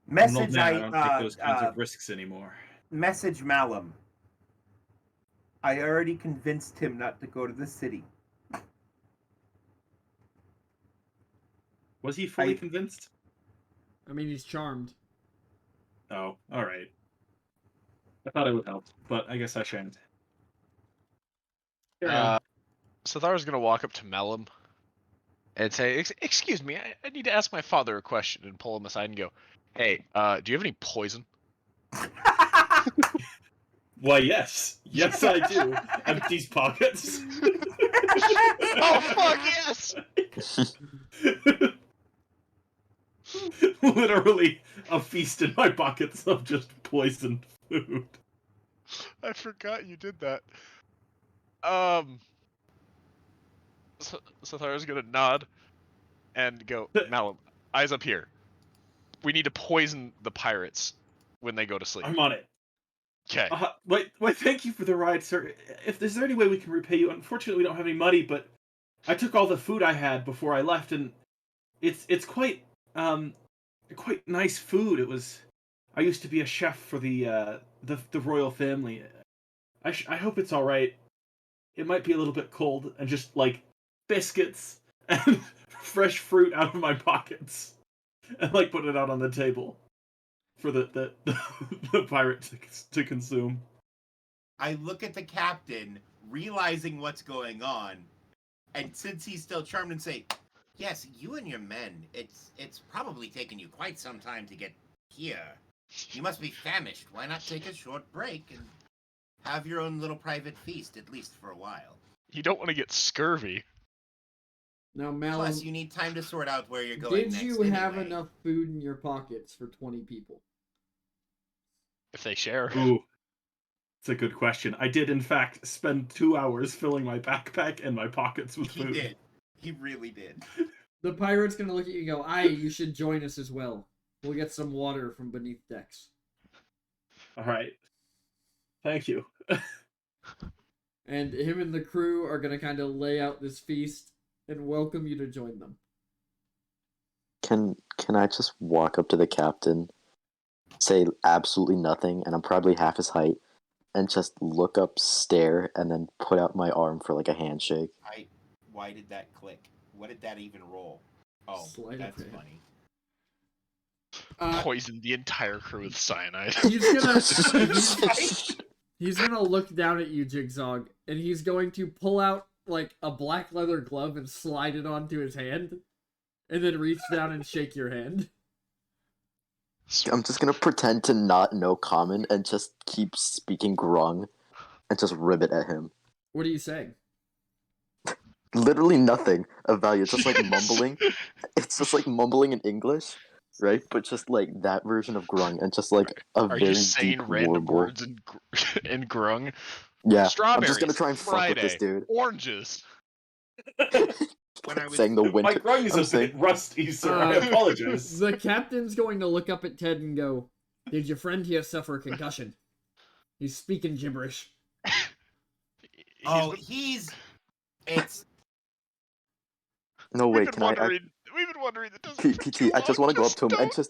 I'm an old Message man, I don't take those kinds I of risks anymore. message Malum. I already convinced him not to go to the city. Was he fully I- convinced? I mean, he's charmed. Oh, all right. I thought it would help, but I guess I shan't. Carry on. Sathar's gonna walk up to Mellum and say, "Excuse me, I need to ask my father a question," and pull him aside and go, "Hey, do you have any poison?" Why, yes. Yes, I do. Empties pockets. Oh fuck yes! Literally a feast in my pockets of just poisoned food. I forgot you did that. Sathar's gonna nod and go, "Malum, eyes up here. We need to poison the pirates when they go to sleep." I'm on it. Okay. Wait, thank you for the ride, sir. If there's any way we can repay you, unfortunately we don't have any money, but I took all the food I had before I left, and it's quite nice food. I used to be a chef for the royal family. I hope it's all right. It might be a little bit cold, and just like biscuits and fresh fruit out of my pockets, and like put it out on the table for the pirate to consume. I look at the captain, realizing what's going on, and since he's still charmed, and say, "Yes, you and your men. It's probably taken you quite some time to get here. You must be famished. Why not take a short break and have your own little private feast, at least for a while?" You don't want to get scurvy. Now, Malum, Plus, you need time to sort out where you're going did next. you have anyway. enough food in your pockets for 20 people? If they share. Ooh, it's a good question. I did, in fact, spend 2 hours filling my backpack and my pockets with He food. did. He really did. The pirate's gonna look at you and go, "Aye, you should join us as well. We'll get some water from beneath decks." All right. Thank you. And him and the crew are gonna kind of lay out this feast and welcome you to join them. Can I just walk up to the captain, say absolutely nothing, and I'm probably half his height, and just look up, stare, and then put out my arm for like a handshake? Why did that click? What did that even roll? Oh, Sleight of that's hand. funny. Poisoned the entire crew with cyanide. He's gonna look down at you, Jigsaw, and he's going to pull out like a black leather glove and slide it onto his hand, and then reach down and shake your hand. I'm just gonna pretend to not know common and just keep speaking grung, and just ribbit at him. What are you saying? Literally nothing of value. It's just like mumbling. It's just like mumbling in English, right? But just like that version of grung, and just like a Are very you saying deep random warble. words in grung? Yeah, I'm Strawberries. just gonna try and fuck with this Friday, dude. Oranges. When I was Saying the My winter. grung is I'm a saying- bit rusty, sir. I apologize. The captain's going to look up at Ted and go, "Did your friend here suffer a concussion? He's speaking gibberish." Oh, He's it's No, we've wait, been can I? wondering. We've been wondering. That doesn't take PT, too I just long, want to go up to him and don't.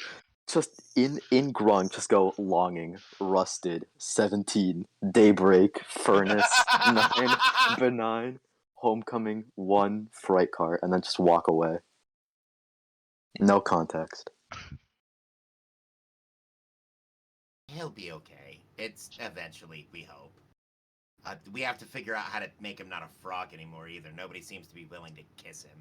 just in grung, just go longing, rusted, 17, daybreak, furnace, 9, benign, homecoming, 1, fright car, and then just walk away. No context. he'll be okay. It's eventually, we hope. We have to figure out how to make him not a frog anymore either. Nobody seems to be willing to kiss him.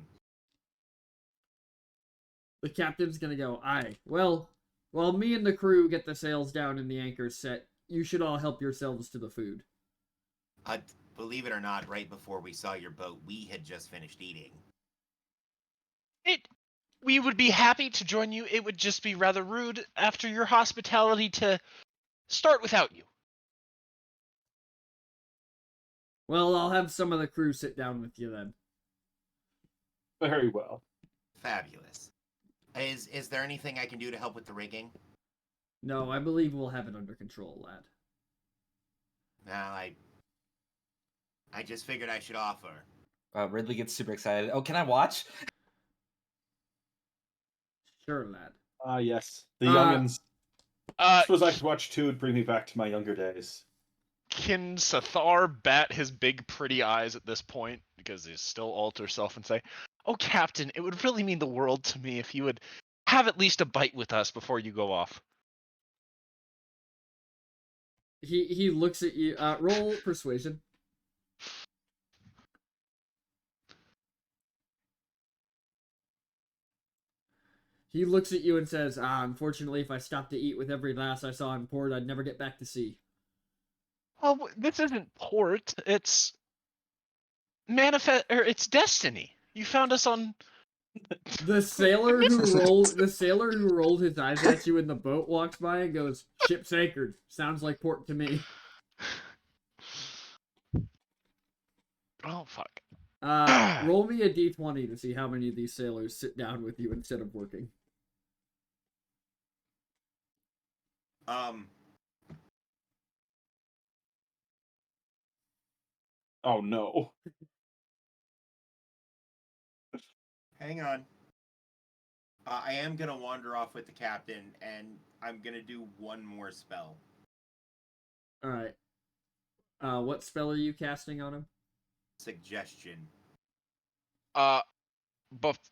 The captain's gonna go, "Aye, well, while me and the crew get the sails down and the anchors set, you should all help yourselves to the food." Believe it or not, right before we saw your boat, we had just finished eating. We would be happy to join you. It would just be rather rude after your hospitality to start without you. Well, I'll have some of the crew sit down with you then. Very well. Fabulous. Is there anything I can do to help with the rigging? No, I believe we'll have it under control, lad. No, I just figured I should offer. Ridley gets super excited. Oh, can I watch? Sure, lad. Ah, yes. The Uh, youngins. I Uh, suppose I could watch too. It'd bring me back to my younger days. can Sathar bat his big pretty eyes at this point, because he's still alter self, and say, "Oh, Captain, it would really mean the world to me if you would have at least a bite with us before you go off." He looks at you. Roll persuasion. He looks at you and says, "Unfortunately, if I stopped to eat with every lass I saw in port, I'd never get back to sea." Well, this isn't port. It's it's destiny. You found us on. The sailor who rolled his eyes at you in the boat walks by and goes, "Ship's anchored. Sounds like port to me." Oh fuck. Roll me a d20 to see how many of these sailors sit down with you instead of working. Oh no. Hang on. I am gonna wander off with the captain, and I'm gonna do one more spell. All right. What spell are you casting on him? Suggestion.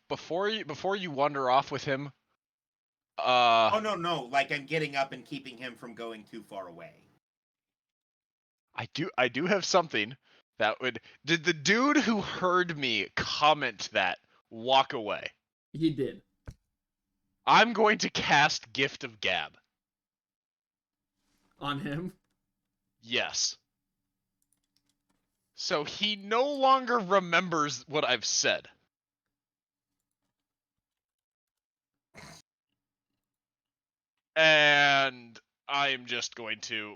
Before you wander off with him. Oh no! Like I'm getting up and keeping him from going too far away. I do have something that would. Did the dude who heard me comment that walk away? He did. I'm going to cast Gift of Gab. On him? Yes. So he no longer remembers what I've said. And I am just going to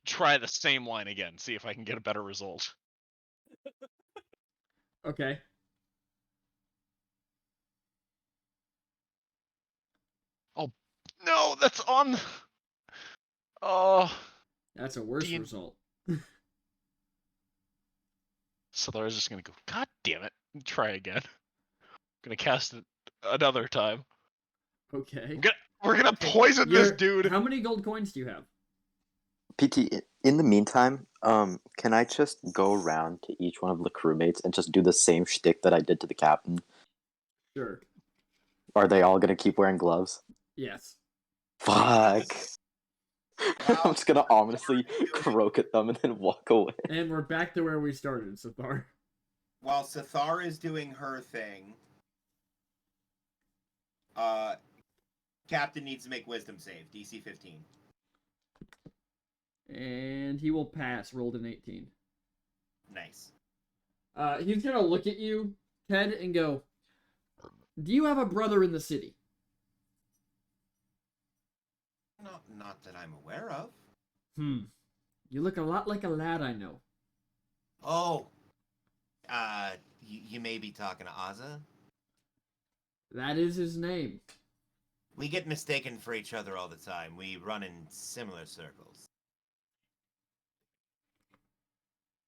try the same line again, see if I can get a better result. Okay. No, that's on. Oh, That's a worse D&D. result. So I was just gonna go. God damn it! Try again. Gonna cast it another time. Okay. We're gonna poison this dude. How many gold coins do you have? PT, in the meantime, can I just go around to each one of the crewmates and just do the same shtick that I did to the captain? Sure. Are they all gonna keep wearing gloves? Yes. Fuck. Well, I'm just gonna ominously croak at them and then walk away. And we're back to where we started so far. while Sathar is doing her thing, Captain needs to make wisdom save, DC 15. And he will pass, rolled an 18. Nice. He's gonna look at you, Ted, and go, do you have a brother in the city? Not that I'm aware of. You look a lot like a lad I know. Oh. You may be talking to Ozza? That is his name. We get mistaken for each other all the time. We run in similar circles.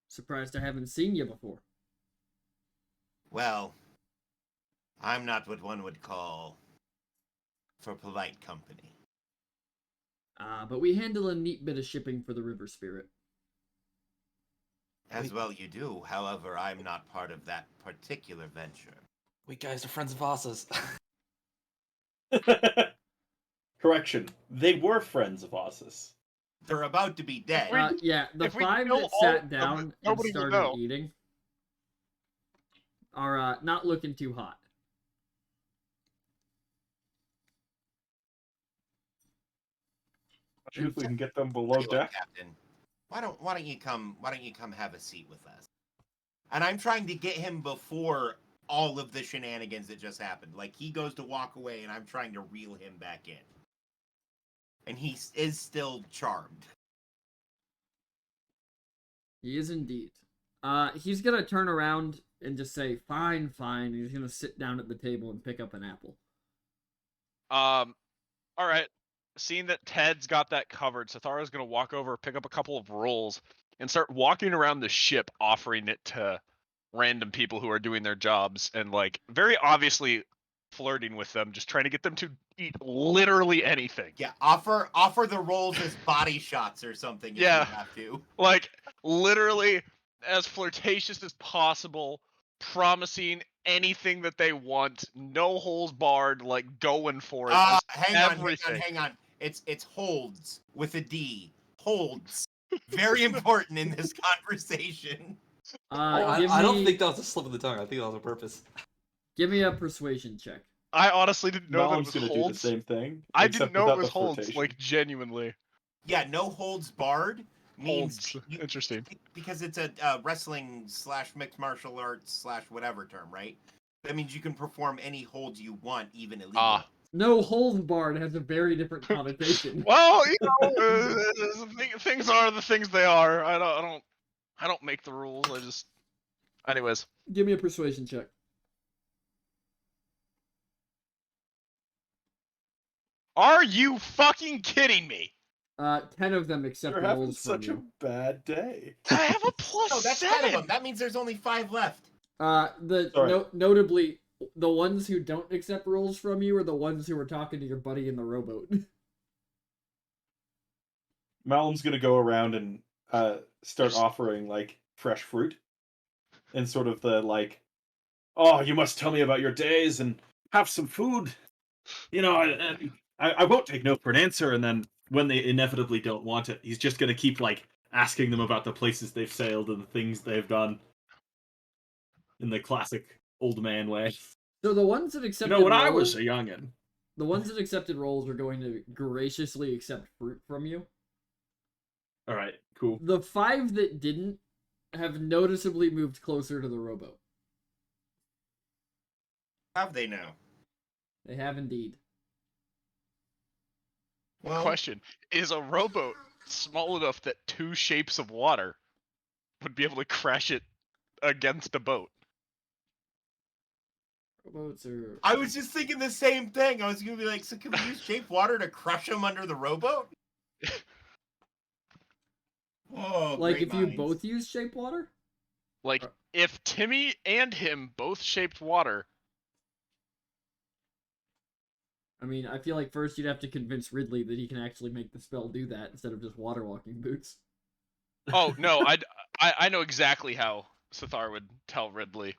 Surprised I haven't seen you before. Well, I'm not what one would call for polite company. But we handle a neat bit of shipping for the River Spirit. As well you do. However, I'm not part of that particular venture. We guys are friends of Asa's. Correction. They were friends of Asus. They're about to be dead. Yeah, the if we 5 kill that all sat of them, down and nobody will started know. eating are not looking too hot. See if we can get them below Tell you what, deck. Captain, why don't you come have a seat with us? And I'm trying to get him before all of the shenanigans that just happened. Like, he goes to walk away and I'm trying to reel him back in. And he is still charmed. He is indeed. He's gonna turn around and just say, fine, fine. He's gonna sit down at the table and pick up an apple. All right. Seeing that Ted's got that covered, Sathara's gonna walk over, pick up a couple of rolls, and start walking around the ship, offering it to random people who are doing their jobs, and like very obviously flirting with them, just trying to get them to eat literally anything. Yeah, offer the rolls as body shots or something if Yeah. you have to. Like literally as flirtatious as possible, promising anything that they want, no holes barred, like going for it. Just everything. Hang on. It's holds with a D. Holds. Very important in this conversation. I don't think that was a slip of the tongue. I think that was on purpose. Give me a persuasion check. I honestly didn't know that it Malam's was gonna do the holds. same thing. I except didn't know it without was the holds, flirtation. like genuinely. Yeah, no holds barred means Holds. Interesting. because it's a wrestling / mixed martial arts / whatever term, right? That means you can perform any holds you want, even illegal. Ah. No holds barred has a very different connotation. Well, you know, things are the things they are. I don't make the rules. I just. Anyways, Give me a persuasion check. are you fucking kidding me? 10 of them accept You're having rolls from such a you. bad day. I have a plus No, that's 10 of 7. them. That means there's only 5 left. Sorry. Notably, the ones who don't accept rolls from you are the ones who were talking to your buddy in the rowboat. Malam's gonna go around and start offering like fresh fruit, and sort of the like, oh, you must tell me about your days and have some food. You know, I won't take no for an answer. And then when they inevitably don't want it, he's just gonna keep like asking them about the places they've sailed and the things they've done in the classic old man way. So the ones that You accepted know, when I rolls, was a youngin'. the ones that accepted rolls are going to graciously accept fruit from you. All right, cool. The 5 that didn't have noticeably moved closer to the rowboat. Have they now? They have indeed. Well, Question: is a rowboat small enough that two shapes of water would be able to crash it against a boat? Rowboats are. I was just thinking the same thing. I was gonna be like, so can we use shaped water to crush them under the rowboat? Oh, Like great if you minds. both use shape water? Like, if Timmy and him both shaped water, I mean, I feel like first you'd have to convince Ridley that he can actually make the spell do that instead of just water walking boots. oh no, I know exactly how Sithar would tell Ridley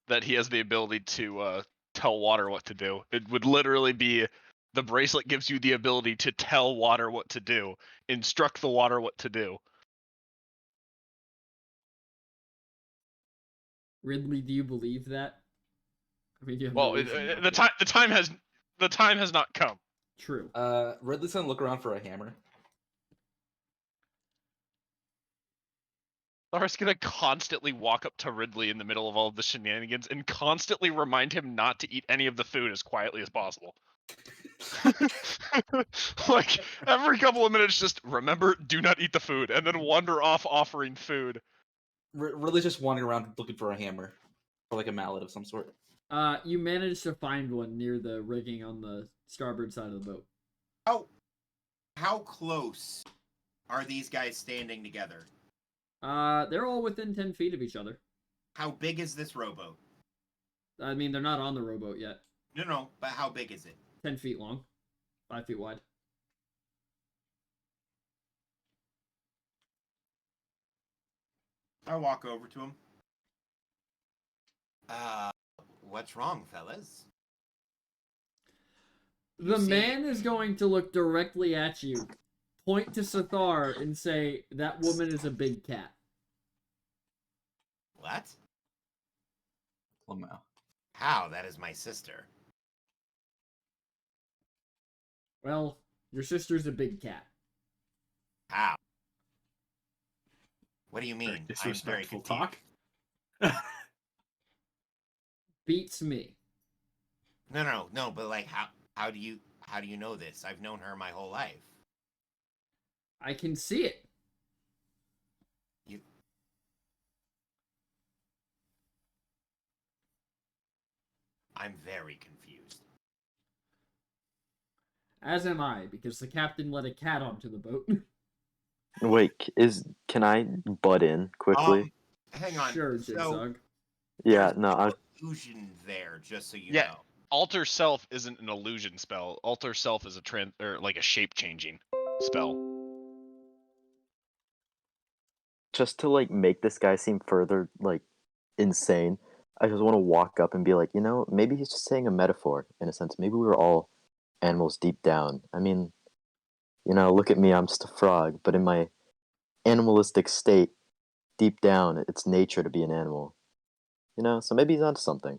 that he has the ability to tell water what to do. It would literally be the bracelet gives you the ability to tell water what to do, instruct the water what to do. Ridley, do you believe that? I mean, you have Well, no reason not the to. time has not come. True. Ridley's gonna look around for a hammer. Thar's gonna constantly walk up to Ridley in the middle of all of the shenanigans and constantly remind him not to eat any of the food as quietly as possible. Like, every couple of minutes, just remember, do not eat the food, and then wander off offering food. Ridley's just wandering around looking for a hammer, or like a mallet of some sort. You managed to find one near the rigging on the starboard side of the boat. How close are these guys standing together? They're all within 10 feet of each other. How big is this rowboat? I mean, they're not on the rowboat yet. No, but how big is it? 10 feet long, 5 feet wide. I walk over to him. What's wrong, fellas? The see- man is going to look directly at you, point to Sithar, and say, that woman is a big cat. What? Lamau. How? That is my sister. Well, your sister's a big cat. How? What do you mean? Very I'm very disrespectful confused. talk. Beats me. No, but like how do you know this? I've known her my whole life. I can see it. I'm very confused. As am I, because the captain let a cat onto the boat. Wait, can I butt in quickly? Hang on. Sure, So Jigsaw. Yeah, no, I illusion there, just so you Yeah. know. Alter Self isn't an illusion spell. Alter Self is like a shape changing spell. just to like make this guy seem further like insane. I just want to walk up and be like, maybe he's just saying a metaphor in a sense. Maybe we were all animals deep down. I mean, look at me, I'm just a frog, but in my animalistic state, deep down, it's nature to be an animal. So maybe he's onto something.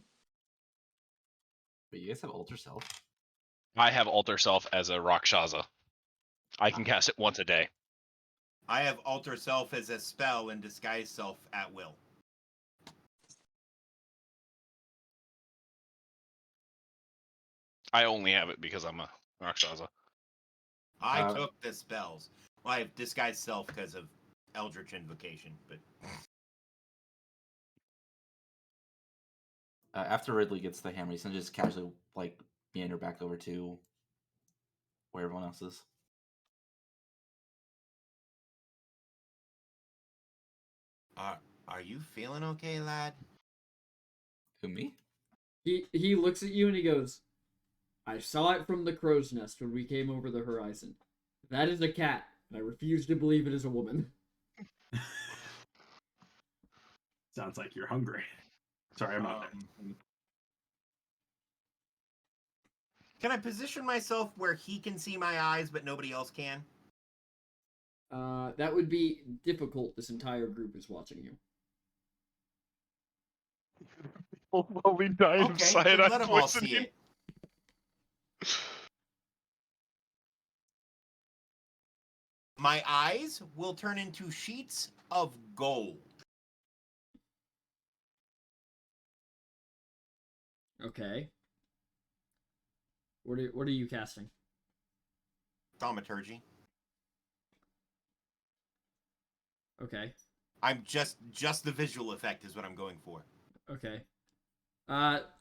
But you guys have Alter Self. I have Alter Self as a Rakshasa. I can cast it once a day. I have alter self as a spell and disguise self at will. I only have it because I'm a Rakshasa. I took the spells. Well, I have disguise self because of Eldritch Invocation, but After Ridley gets the hammer, he's gonna just casually like meander back over to where everyone else is. are you feeling okay, lad? Who, me? He looks at you and he goes, I saw it from the crow's nest when we came over the horizon. That is a cat, and I refuse to believe it is a woman. Sounds like you're hungry. Sorry, I'm not there. Can I position myself where he can see my eyes but nobody else can? That would be difficult. This entire group is watching you. While we die of Okay, then cyanide let them all see poisoning. it. My eyes will turn into sheets of gold. Okay. What are you casting? Thaumaturgy. Okay. I'm just the visual effect is what I'm going for. Okay.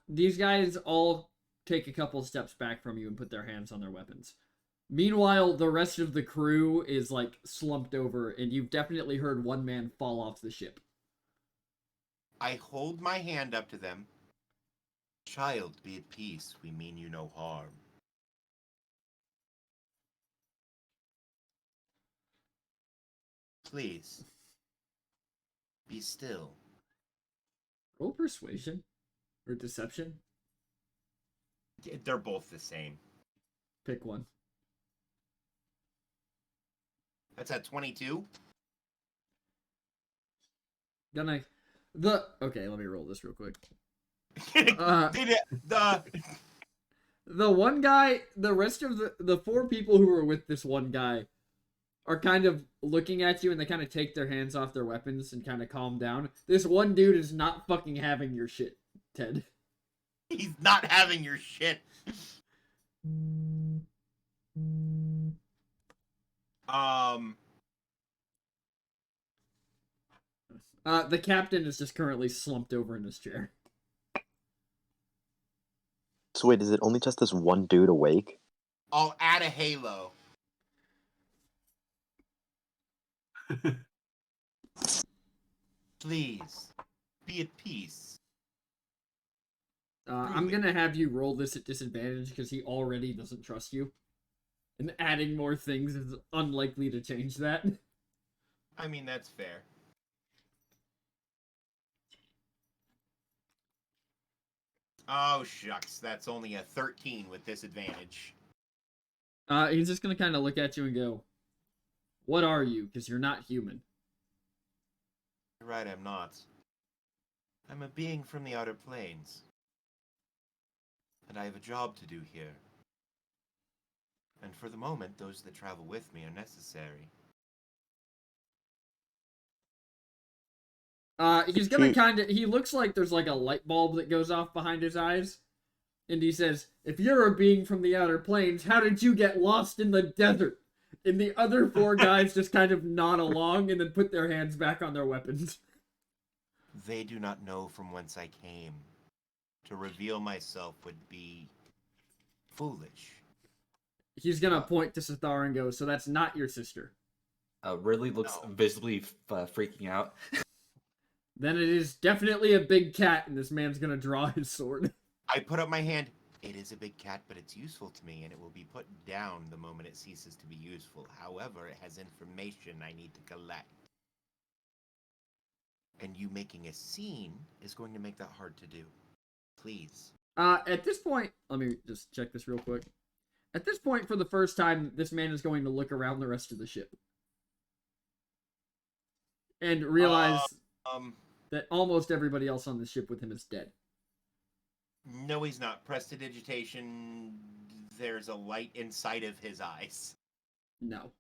These guys all take a couple steps back from you and put their hands on their weapons. Meanwhile, the rest of the crew is like slumped over, and you've definitely heard one man fall off the ship. I hold my hand up to them. Child, be at peace. We mean you no harm. Please. Be still. Roll persuasion or deception. They're both the same. Pick one. That's at 22. Okay, let me roll this real quick. The The one guy, the rest of the four people who were with this one guy are kind of looking at you, and they kind of take their hands off their weapons and kind of calm down. This one dude is not fucking having your shit, Ted. He's not having your shit. The captain is just currently slumped over in his chair. So wait, is it only just this one dude awake? I'll add a halo. Please, be at peace. I'm gonna have you roll this at disadvantage because he already doesn't trust you. And adding more things is unlikely to change that. I mean, that's fair. Oh, shucks. That's only a 13 with disadvantage. He's just gonna kind of look at you and go, "What are you? Because you're not human." You're right, I'm not. I'm a being from the outer planes. And I have a job to do here. And for the moment, those that travel with me are necessary. He's gonna he looks like there's like a light bulb that goes off behind his eyes. And he says, "If you're a being from the outer planes, how did you get lost in the desert?" And the other four guys just kind of nod along and then put their hands back on their weapons. They do not know from whence I came. To reveal myself would be foolish. He's gonna point to Sathar and go, "So that's not your sister." Ridley looks No. visibly freaking out. Then it is definitely a big cat, and this man's gonna draw his sword. I put up my hand. It is a big cat, but it's useful to me, and it will be put down the moment it ceases to be useful. However, it has information I need to collect. And you making a scene is going to make that hard to do. Please. At this point, let me just check this real quick. At this point, for the first time, this man is going to look around the rest of the ship. And realize that almost everybody else on the ship with him is dead. No, he's not. Prestidigitation. There's a light inside of his eyes. No.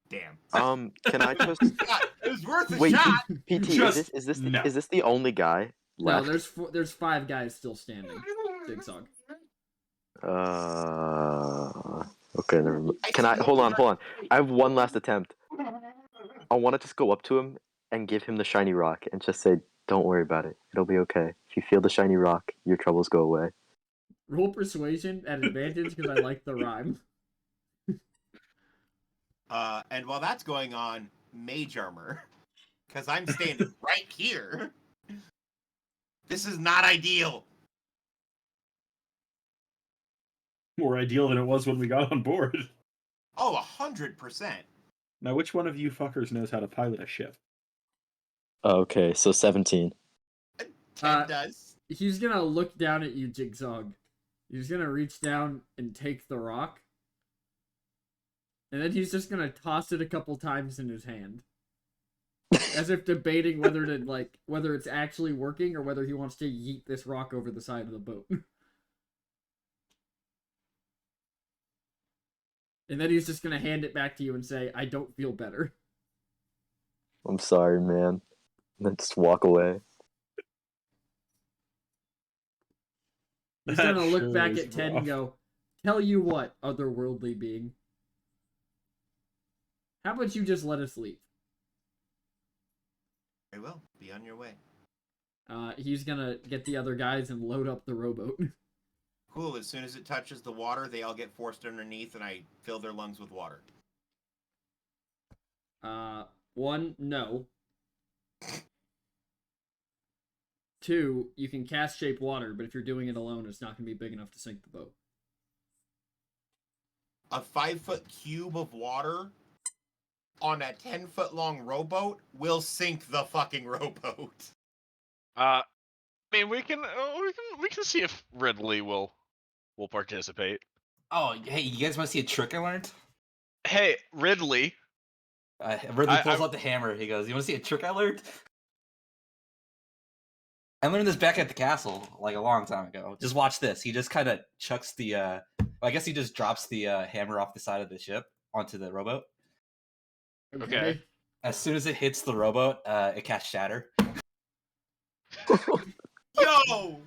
Damn. Can I just It was worth a wait? shot. PT, Just- is this no. is this the only guy No, left? there's five guys still standing. Zigzag. Okay. Never mind. Can I hold on? I have one last attempt. I want to just go up to him and give him the shiny rock and just say, "Don't worry about it. It'll be okay. If you feel the shiny rock, your troubles go away." Roll persuasion at advantage because I like the rhyme. And while that's going on, mage armor. Because I'm standing right here. This is not ideal. More ideal than it was when we got on board. Oh, 100%. Now, which one of you fuckers knows how to pilot a ship? Okay, so 17. Ted does. He's gonna look down at you, Jigsaw. He's gonna reach down and take the rock. And then he's just gonna toss it a couple times in his hand. As if debating whether it's actually working or whether he wants to yeet this rock over the side of the boat. And then he's just gonna hand it back to you and say, "I don't feel better." I'm sorry, man. And then just walk away. He's That gonna look sure back is at Ted rough. and go, "Tell you what, otherworldly being. How about you just let us leave? Very well. Be on your way. He's gonna get the other guys and load up the rowboat. Cool. As soon as it touches the water, they all get forced underneath, and I fill their lungs with water. One, no. Two, you can cast shape water, but if you're doing it alone, it's not gonna be big enough to sink the boat. A 5-foot cube of water on a 10-foot long rowboat will sink the fucking rowboat. I mean, we can see if Ridley will participate. Oh, hey, you guys want to see a trick I learned? Hey, Ridley. Ridley pulls out the hammer. He goes, "You want to see a trick I learned?" I learned this back at the castle, like a long time ago. Just watch this. He just kind of chucks the, I guess he just drops the hammer off the side of the ship onto the rowboat. Okay. As soon as it hits the rowboat, it casts Shatter. Yo!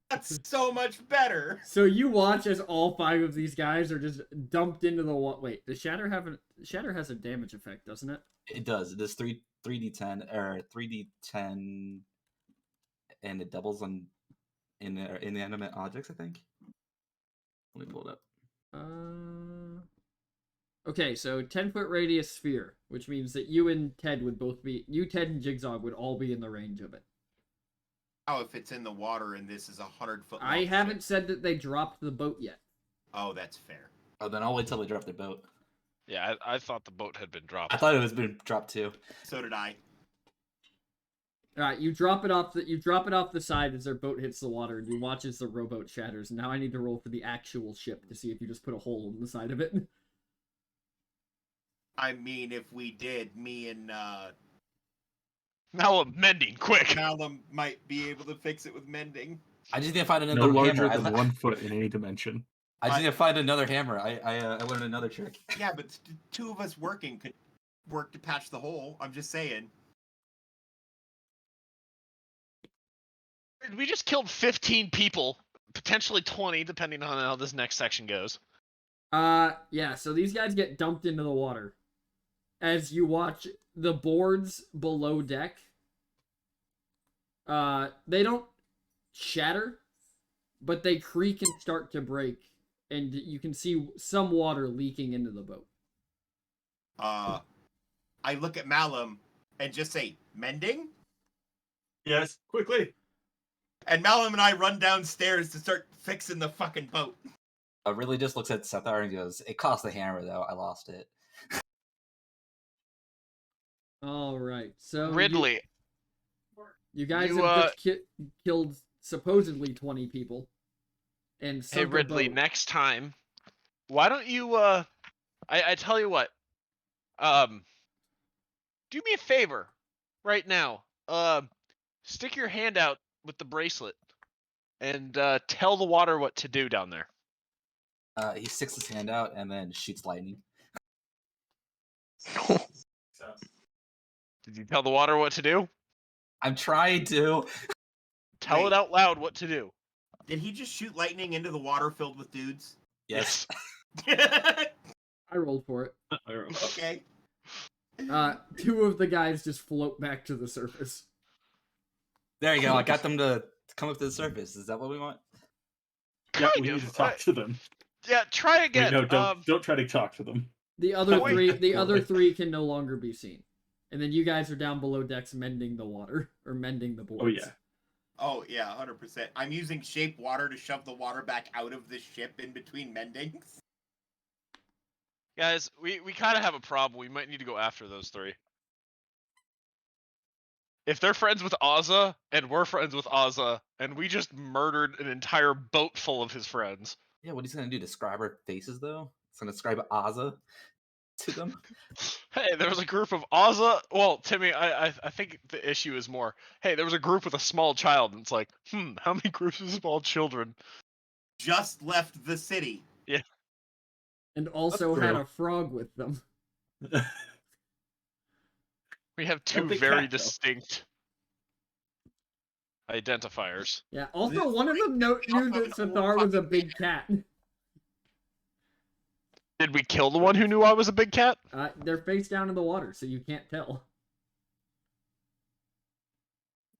That's so much better. So you watch as all 5 of these guys are just dumped into the water. Wait, does Shatter have Shatter has a damage effect, doesn't it? It does. It does 3d10 or 3d10, and it doubles on inanimate objects. I think. Let me pull it up. Okay, so 10-foot radius sphere, which means that you and Ted would both be Ted and Jigsaw would all be in the range of it. Oh, if it's in the water and this is 100-foot. I haven't said that they dropped the boat yet. Oh, that's fair. Oh, then I'll wait till they drop the boat. Yeah, I thought the boat had been dropped. I thought it was been dropped too. So did I. All right, you drop it off the side as their boat hits the water, and you watch as the rowboat shatters. Now I need to roll for the actual ship to see if you just put a hole in the side of it. I mean, if we did, me and Now I'm mending, quick. Malum might be able to fix it with mending. I just need to find another No larger hammer. than 1 foot in any dimension. I just need to find another hammer. I learned another trick. Yeah, but 2 of us working could work to patch the hole. I'm just saying. We just killed 15 people, potentially 20, depending on how this next section goes. Yeah, so these guys get dumped into the water. As you watch the boards below deck, they don't shatter, but they creak and start to break, and you can see some water leaking into the boat. I look at Malum and just say, "Mending?" Yes, quickly. And Malum and I run downstairs to start fixing the fucking boat. I really just looks at Sethar and goes, "It cost the hammer though. I lost it." All right, so Ridley, you guys you, have just killed supposedly 20 people, and hey sunk a Ridley, boat. next time, why don't you, I tell you what, do me a favor, right now, stick your hand out with the bracelet, and, tell the water what to do down there. He sticks his hand out and then shoots lightning. Did you tell the water what to do? I'm trying to. Tell it out loud what to do. Did he just shoot lightning into the water filled with dudes? Yes. I rolled for it. Okay. 2 of the guys just float back to the surface. There you go. I got them to come up to the surface. Is that what we want? Yeah, Kind we of. need to talk to them. Yeah, try Wait, again. no, don't try to talk to them. The other Wait. other three can no longer be seen. And then you guys are down below decks mending the water or mending the boards. Oh yeah. Oh, yeah, 100%. I'm using shape water to shove the water back out of the ship in between mendings. Guys, we kind of have a problem. We might need to go after those 3. If they're friends with Ozza, and we're friends with Ozza, and we just murdered an entire boat full of his friends. Yeah, what he's gonna do? Describe our faces though? He's gonna describe Ozza to them. Hey, there was a group of Ozza. Well, Timmy, I think the issue is more. Hey, there was a group with a small child, and it's like, how many groups of small children? Just left the city. And also That's had true. a frog with them. We have 2 big very cat, though. distinct identifiers. Yeah, also This one of them knew off that of an old Sethar was a fucking big cat. Did we kill the one who knew I was a big cat? They're face down in the water, so you can't tell.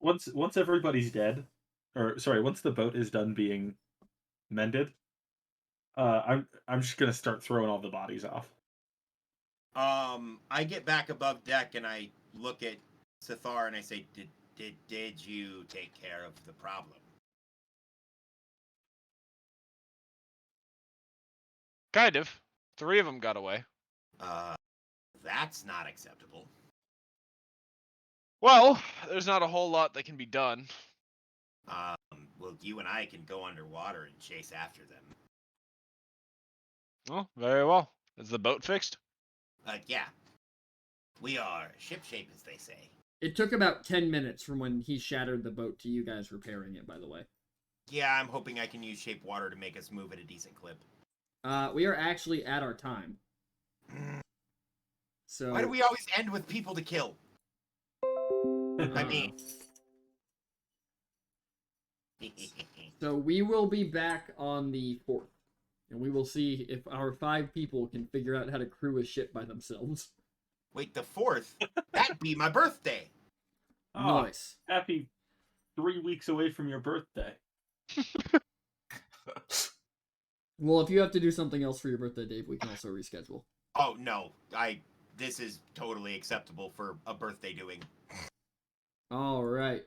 Once everybody's dead, or sorry, once the boat is done being mended, I'm just gonna start throwing all the bodies off. I get back above deck and I look at Sithar and I say, "Did you take care of the problem?" Kind of. 3 of them got away. That's not acceptable. Well, there's not a whole lot that can be done. Well, you and I can go underwater and chase after them. Oh, very well. Is the boat fixed? Yeah. We are shipshape, as they say. It took about 10 minutes from when he shattered the boat to you guys repairing it, by the way. Yeah, I'm hoping I can use shape water to make us move at a decent clip. We are actually at our time. So Why do we always end with people to kill? I mean... So we will be back on the 4th. And we will see if our 5 people can figure out how to crew a ship by themselves. Wait, the 4th? That'd be my birthday! Oh, Nice. happy 3 weeks away from your birthday. Well, if you have to do something else for your birthday, Dave, we can also reschedule. Oh, no. This is totally acceptable for a birthday doing. All right.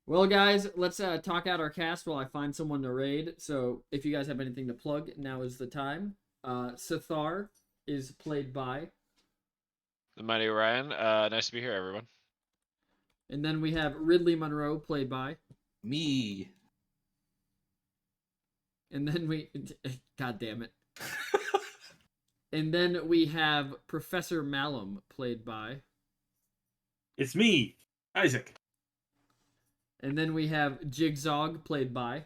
Well, guys, let's talk out our cast while I find someone to raid. So, if you guys have anything to plug, now is the time. Sithar is played by... The Mighty Ryan. Nice to be here, everyone. And then we have Ridley Monroe, played by... Me. And then we... God damn it. And then we have Professor Malum, played by... It's me, Isaac. And then we have Jigsaw, played by...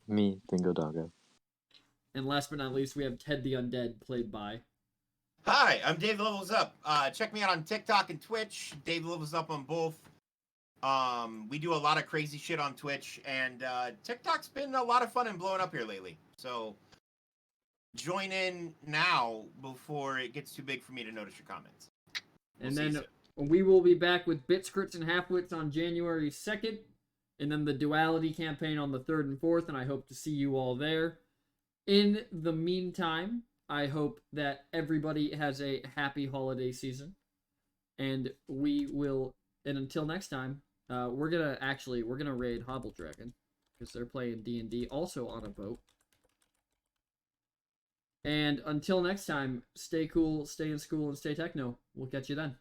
Me, Dingo Doggo. And last but not least, we have Ted the Undead, played by... Hi, I'm Dave Levels Up. Check me out on TikTok and Twitch. Dave Levels Up on both. We do a lot of crazy shit on Twitch, and TikTok's been a lot of fun and blowing up here lately. So join in now before it gets too big for me to notice your comments. And We'll see you then soon. we will be back with Bit Scripts and Halfwits on January 2nd, and then the Duality campaign on the 3rd and 4th, and I hope to see you all there. In the meantime, I hope that everybody has a happy holiday season, and until next time, we're gonna raid Hobble Dragon, because they're playing D&D also on a boat. And until next time, stay cool, stay in school, and stay techno. We'll catch you then.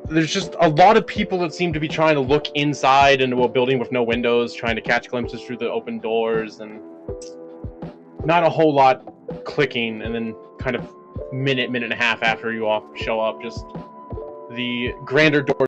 There's just a lot of people that seem to be trying to look inside into a building with no windows, trying to catch glimpses through the open doors, and not a whole lot clicking. And then kind of minute and a half after you all show up, just the grander door